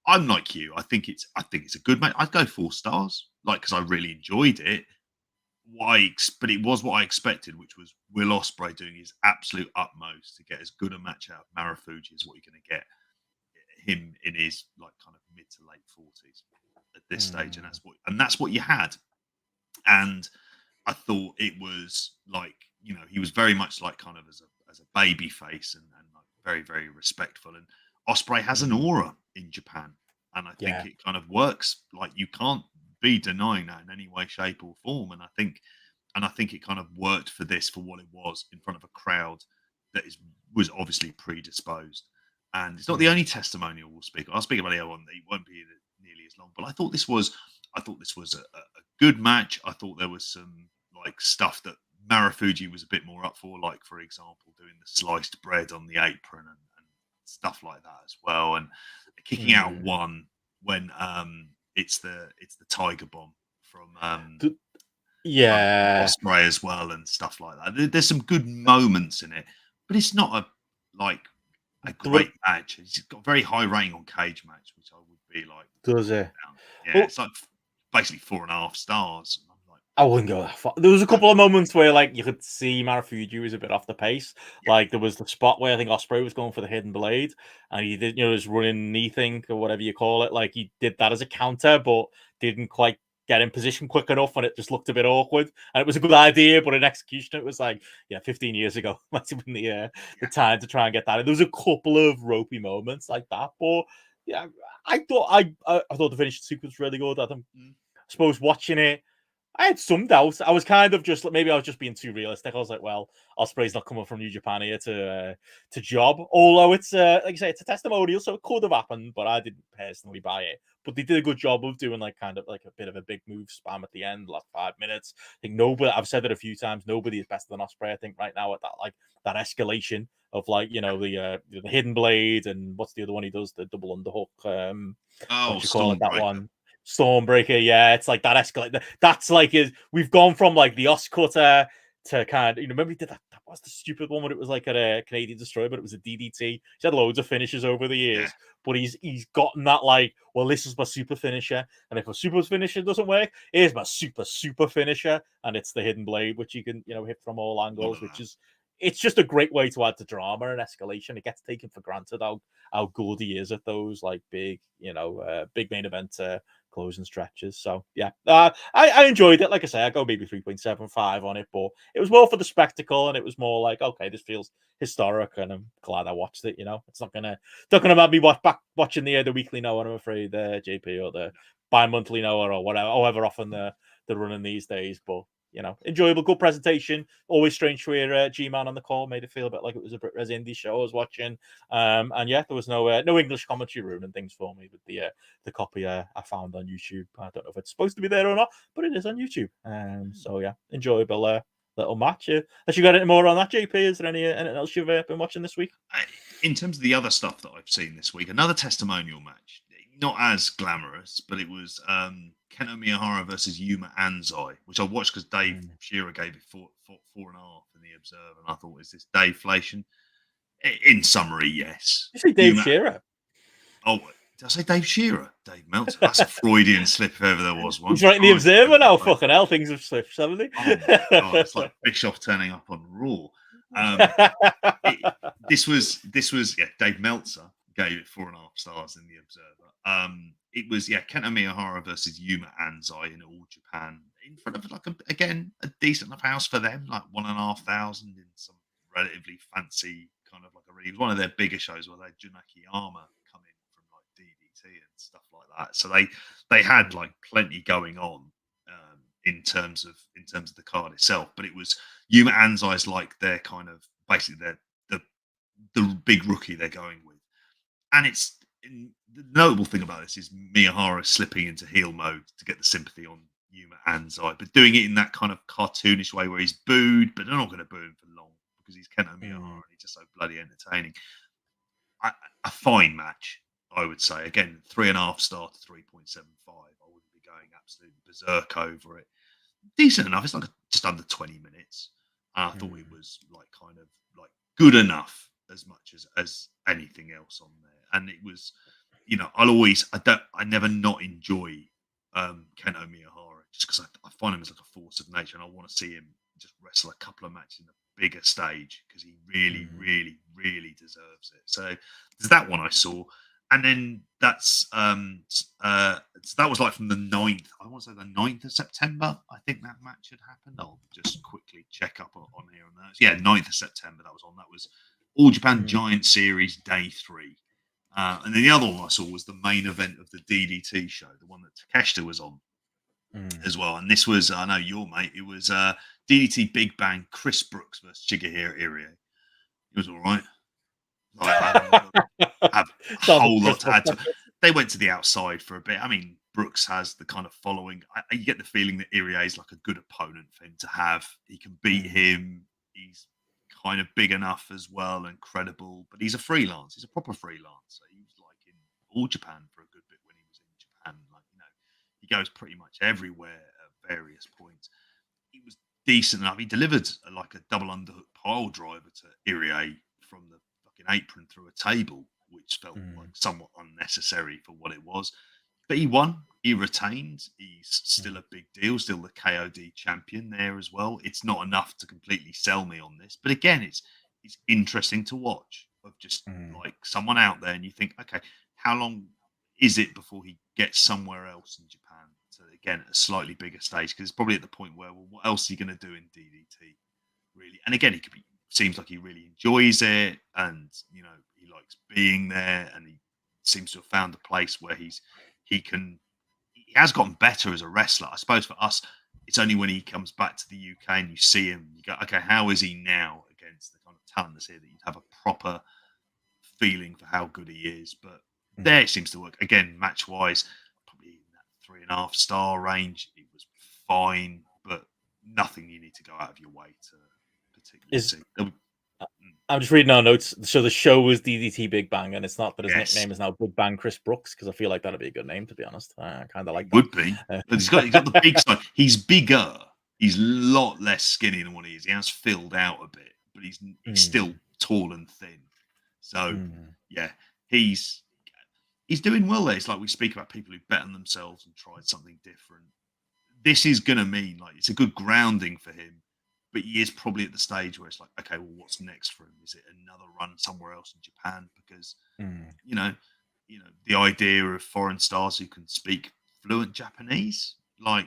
I'm like you. I think it's a good match. I'd go 4 stars, because I really enjoyed it. But it was what I expected, which was Will Ospreay doing his absolute utmost to get as good a match out of Marufuji as what you're going to get him in his kind of mid to late 40s at this stage, and that's what you had. And I thought it was he was very much kind of as a baby face and very, very respectful. And Ospreay has an aura in Japan, and I think it kind of works. You can't be denying that in any way, shape, or form. And I think it kind of worked for this, for what it was, in front of a crowd that was obviously predisposed. And it's not the only testimonial we'll speak. I'll speak about the other one. It won't be nearly as long. But I thought this was a good match. I thought there was some stuff that Marufuji was a bit more up for, for example, doing the sliced bread on the apron and stuff like that as well, and kicking out one when it's the Tiger Bomb from Ospreay as well, and stuff like that. There's some good moments in it, but it's not a great match. It's got a very high rating on Cage Match, which I would be like. Does it? Yeah, it's basically 4.5 stars. I wouldn't go that far. There was a couple of moments where you could see Marufuji was a bit off the pace. Yeah. There was the spot where I think Ospreay was going for the hidden blade, and he did his running knee thing or whatever you call it. He did that as a counter, but didn't quite get in position quick enough, and it just looked a bit awkward. And it was a good idea, but in execution, it was 15 years ago. Might have been the time to try and get that. And there was a couple of ropey moments like that, but yeah, I thought the finish sequence was really good. I suppose watching it I had some doubts. I was kind of just maybe I was just being too realistic. I was like, well, Ospreay's not coming from New Japan here to job. Although it's like I say, it's a testimonial, so it could have happened, but I didn't personally buy it. But they did a good job of doing like kind of like a bit of a big move spam at the end, last 5 minutes. I think nobody. I've said it a few times. Nobody is better than Ospreay. I think right now at that escalation of like the hidden blade and what's the other one he does, the double underhook. What you call it, that one. Stormbreaker, yeah, it's like that escalate. That's like we've gone from like the Oscutter to kind of, remember he did that was the stupid one when it was like at a Canadian Destroyer, but it was a DDT. He's had loads of finishes over the years, but he's gotten that like, well, this is my super finisher, and if a super finisher doesn't work, here's my super finisher, and it's the hidden blade, which you can hit from all angles, which is. It's just a great way to add to drama and escalation. It gets taken for granted how good he is at those like big main event closing stretches. So yeah, I enjoyed it. Like I say, I go maybe 3.75 on it, but it was more for the spectacle, and it was more like, okay, this feels historic, and I'm glad I watched it. It's not gonna make me watching the weekly Noah. I'm afraid, JP, or the bi-monthly Noah, or whatever, however often they're running these days, but. Enjoyable, good presentation. Always strange to hear G-Man on the call. Made it feel a bit like it was a Brit-Res Indie show I was watching. And yeah, there was no English commentary ruining things for me with the copy I found on YouTube. I don't know if it's supposed to be there or not, but it is on YouTube. So yeah, enjoyable little match. Has you got any more on that, JP? Is there anything else you've been watching this week? In terms of the other stuff that I've seen this week, another testimonial match. Not as glamorous, but it was Kento Miyahara versus Yuma Anzai, which I watched because Dave Shearer gave it 4.5 in the Observer, and I thought, is this Dave-flation? In summary, yes. Did you say Dave Shearer? Oh, did I say Dave Shearer? Dave Meltzer. That's a Freudian slip if ever there was one. He's right in the Observer now. Fucking hell, things have slipped, haven't they? Oh my God, it's like Bischoff turning up on Raw. This was Dave Meltzer gave it 4.5 stars in the Observer. It was Kento Miyahara versus Yuma Anzai in All Japan in front of like a decent enough house for them, like 1,500 in some relatively fancy kind of like it was one of their bigger shows where they had Junaki Yama come in from like DDT and stuff like that. So they had like plenty going on in terms of the card itself, but it was Yuma Anzai's like their kind of basically the big rookie they're going with. And the notable thing about this is Miyahara slipping into heel mode to get the sympathy on Yuma Anzai, but doing it in that kind of cartoonish way where he's booed, but they're not going to boo him for long because he's Kento Miyahara and he's just so bloody entertaining. A fine match, I would say. Again, 3.5 star to 3.75. I wouldn't be going absolutely berserk over it. Decent enough. It's like just under 20 minutes. I thought it was like kind of like good enough as much as anything else on there. And it was, I never not enjoy Kento Miyahara just because I find him as like a force of nature, and I want to see him just wrestle a couple of matches in a bigger stage because he really, really, really deserves it. So there's that one I saw. And then that was like from the 9th. I want to say the 9th of September. I think that match had happened. I'll just quickly check up on here on that. Yeah, 9th of September that was on. That was All Japan Giant Series Day 3. And then the other one I saw was the main event of the DDT show, the one that Takeshita was on as well. And this was, I know your mate, it was DDT Big Bang, Chris Brooks versus Chigahiro Irie. It was all right. I have a whole lot to add to. They went to the outside for a bit. I mean, Brooks has the kind of following. You get the feeling that Irie is like a good opponent for him to have. He can beat him. He's kind of big enough as well and credible, but he's a freelance. He's a proper freelancer. He was like in All Japan for a good bit when he was in Japan. Like, he goes pretty much everywhere at various points. He was decent enough. He delivered like a double underhook pile driver to Irie from the fucking apron through a table, which felt like somewhat unnecessary for what it was. But he won. He retained. He's still a big deal. Still the KOD champion there as well. It's not enough to completely sell me on this, but again, it's interesting to watch. Of just like someone out there, and you think, okay, how long is it before he gets somewhere else in Japan? So again, at a slightly bigger stage, because it's probably at the point where, well, what else are you going to do in DDT, really? And again, seems like he really enjoys it, and he likes being there, and he seems to have found a place where he has gotten better as a wrestler. I suppose for us, it's only when he comes back to the UK and you see him, you go, okay, how is he now against the kind of talent that's here that you'd have a proper feeling for how good he is. But there it seems to work. Again, match-wise, probably in that 3.5-star range. It was fine, but nothing you need to go out of your way to particularly see. I'm just reading our notes. So the show was DDT Big Bang, and it's not that his Yes. nickname is now Big Bang Chris Brooks, because I feel like that'd be a good name, to be honest. I kind of like that. Would be. But he's got the big side. He's bigger. He's a lot less skinny than what he is. He has filled out a bit, but he's still tall and thin. So yeah, he's doing well there. It's like we speak about people who bet on themselves and tried something different. This is going to mean like it's a good grounding for him. But he is probably at the stage where it's like, okay, well, what's next for him? Is it another run somewhere else in Japan? Because you know, the idea of foreign stars who can speak fluent Japanese, like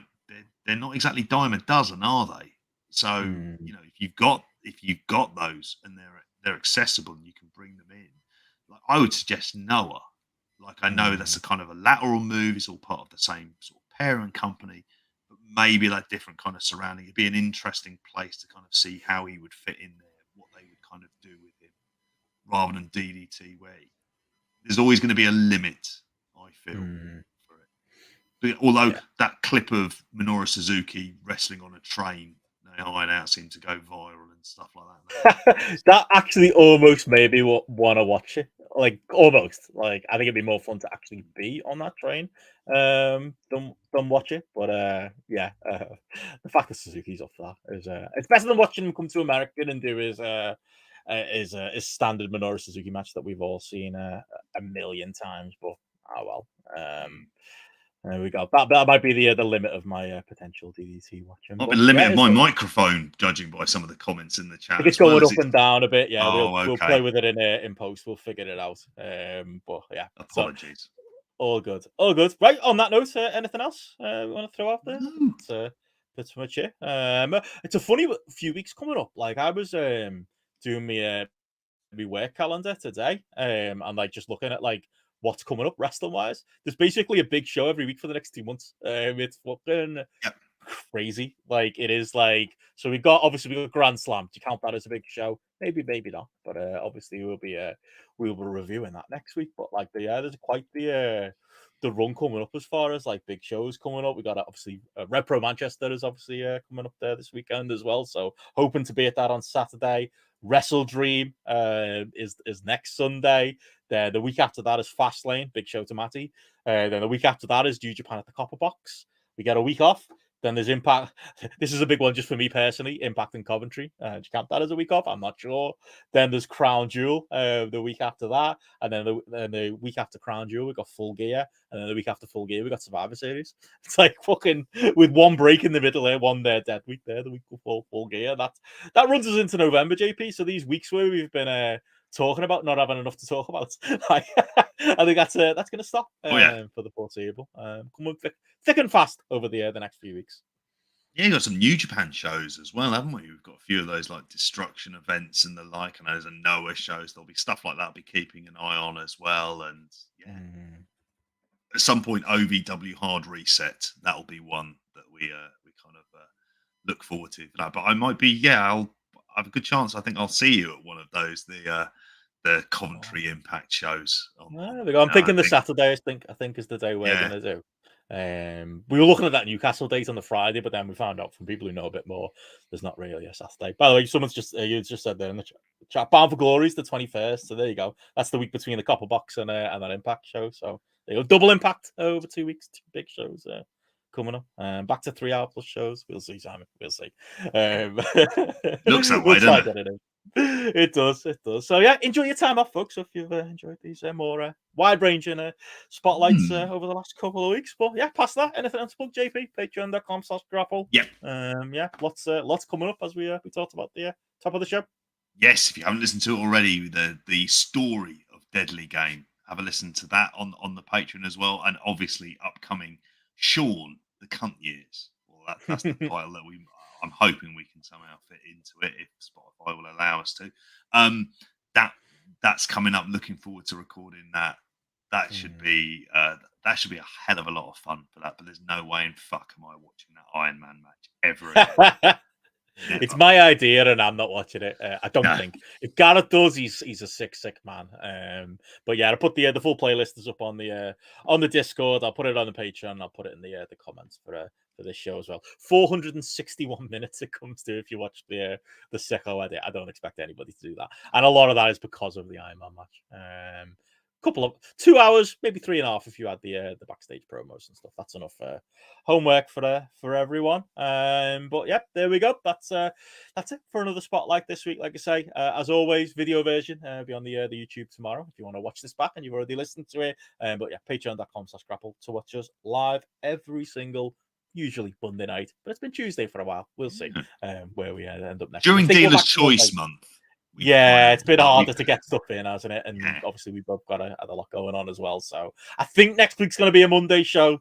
they're not exactly dime a dozen, are they? So if you've got those and they're accessible and you can bring them in, like I would suggest Noah. Like I know that's a kind of a lateral move. It's all part of the same sort of parent company. Maybe like different kind of surrounding. It'd be an interesting place to kind of see how he would fit in there, what they would kind of do with him, rather than DDT, where there's always going to be a limit, I feel, for it. But although that clip of Minoru Suzuki wrestling on a train, iron out seemed to go viral and stuff like that. That actually almost made me want to watch it. Like almost. Like I think it'd be more fun to actually be on that train than watch it. But the fact that Suzuki's up for that is it's better than watching him come to America and do his standard Minoru Suzuki match that we've all seen a million times. But well. There we go. That might be the limit of my potential DDT watching. Might be the limit of my microphone, judging by some of the comments in the chat. I think it's going up and down a bit. Yeah, okay. We'll play with it in post. We'll figure it out. But yeah, apologies. All good. Right. On that note, anything else we want to throw out there? No. That's much it. It's a funny few weeks coming up. Like I was doing my work calendar today, and like just looking at like what's coming up wrestling wise. There's basically a big show every week for the next 2 months. It's fucking crazy. Like it is like, so we got Grand Slam. Do you count that as a big show? Maybe not. But obviously we'll be reviewing that next week. But like there's quite the run coming up as far as like big shows coming up. We got obviously Red Pro Manchester is obviously coming up there this weekend as well. So hoping to be at that on Saturday. WrestleDream is next Sunday. The week after that is Fastlane, big show to Matty. Then the week after that is New Japan at the Copper Box. We get a week off. Then there's Impact. This is a big one just for me personally. Impact in Coventry. Do you count that as a week off? I'm not sure. Then there's Crown Jewel the week after that. And then the week after Crown Jewel, we got Full Gear. And then the week after Full Gear, we got Survivor Series. It's like fucking with one break in the middle there, one there, dead week there, the week before Full Gear. That runs us into November, JP. So these weeks where we've been talking about not having enough to talk about, I think that's going to stop for the foreseeable. Coming thick and fast over the next few weeks. Yeah, you got some New Japan shows as well, haven't we? We've got a few of those like Destruction events and the like, and there's a Noah shows. There'll be stuff like that. I'll be keeping an eye on as well. And at some point, OVW Hard Reset. That'll be one that we kind of look forward to. But I might be. I'll have a good chance. I think I'll see you at one of those. The Coventry Impact shows. I'm thinking the Saturday. I think is the day we're going to do. We were looking at that Newcastle date on the Friday, but then we found out from people who know a bit more, there's not really a Saturday. By the way, someone's just you just said there in the chat, Bound for Glory is the 21st. So there you go. That's the week between the Copper Box and that Impact show. So there you go. Double Impact over 2 weeks. 2 big shows coming up. Back to 3 hour plus shows. We'll see, Simon. We'll see. Looks that way, doesn't it? It does. So yeah, enjoy your time off, folks. If you've enjoyed these more wide-ranging spotlights over the last couple of weeks. But yeah, past that, anything else to plug, JP? Patreon.com/grapple. Yep. Lots coming up as we talked about the top of the show. Yes, if you haven't listened to it already, the story of Deadly Game, have a listen to that on the Patreon as well, and obviously upcoming Sean the Cunt Years. Well, that's the title that I'm hoping we can somehow fit into it if Spotify will allow us to. That's coming up. Looking forward to recording that that should be a hell of a lot of fun for that. But there's no way in fuck am I watching that Iron Man match ever again. It's my idea, and I'm not watching it. I don't think if Gareth does, he's a sick man. But yeah, I'll put the full playlist is up on the Discord. I'll put it on the Patreon. I'll put it in the comments for this show as well. 461 minutes it comes to if you watch the Sicko edit. I don't expect anybody to do that, and a lot of that is because of the Iron Man match. Couple of 2 hours, maybe 3.5 if you add the backstage promos and stuff. That's enough homework for everyone. But yeah, there we go. That's it for another spotlight this week. Like I say, as always, video version be on the YouTube tomorrow if you want to watch this back and you've already listened to it. But yeah, patreon.com/grapple to watch us live every single. Usually Monday night, but it's been Tuesday for a while. We'll see where we end up next. During Dealer's Choice month. Yeah, it's been harder to get stuff in, hasn't it? And obviously we've both got a lot going on as well. So I think next week's going to be a Monday show.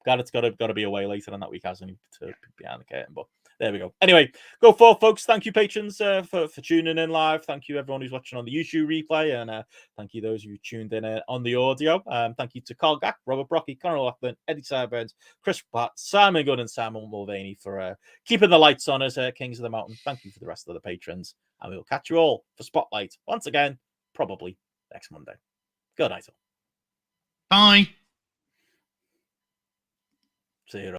It's got to be away later on that week, hasn't it? To behind the curtain, but there we go. Anyway, go forth, folks. Thank you, patrons, for tuning in live. Thank you, everyone who's watching on the YouTube replay, and thank you those who tuned in on the audio. Thank you to Carl Gack, Robert Brocky, Conor Laughlin, Eddie Sideburns, Chris Pratt, Simon Gunn, and Simon Mulvaney for keeping the lights on as Kings of the Mountain. Thank you for the rest of the patrons, and we will catch you all for Spotlight once again, probably next Monday. Good night, all. Bye. See you.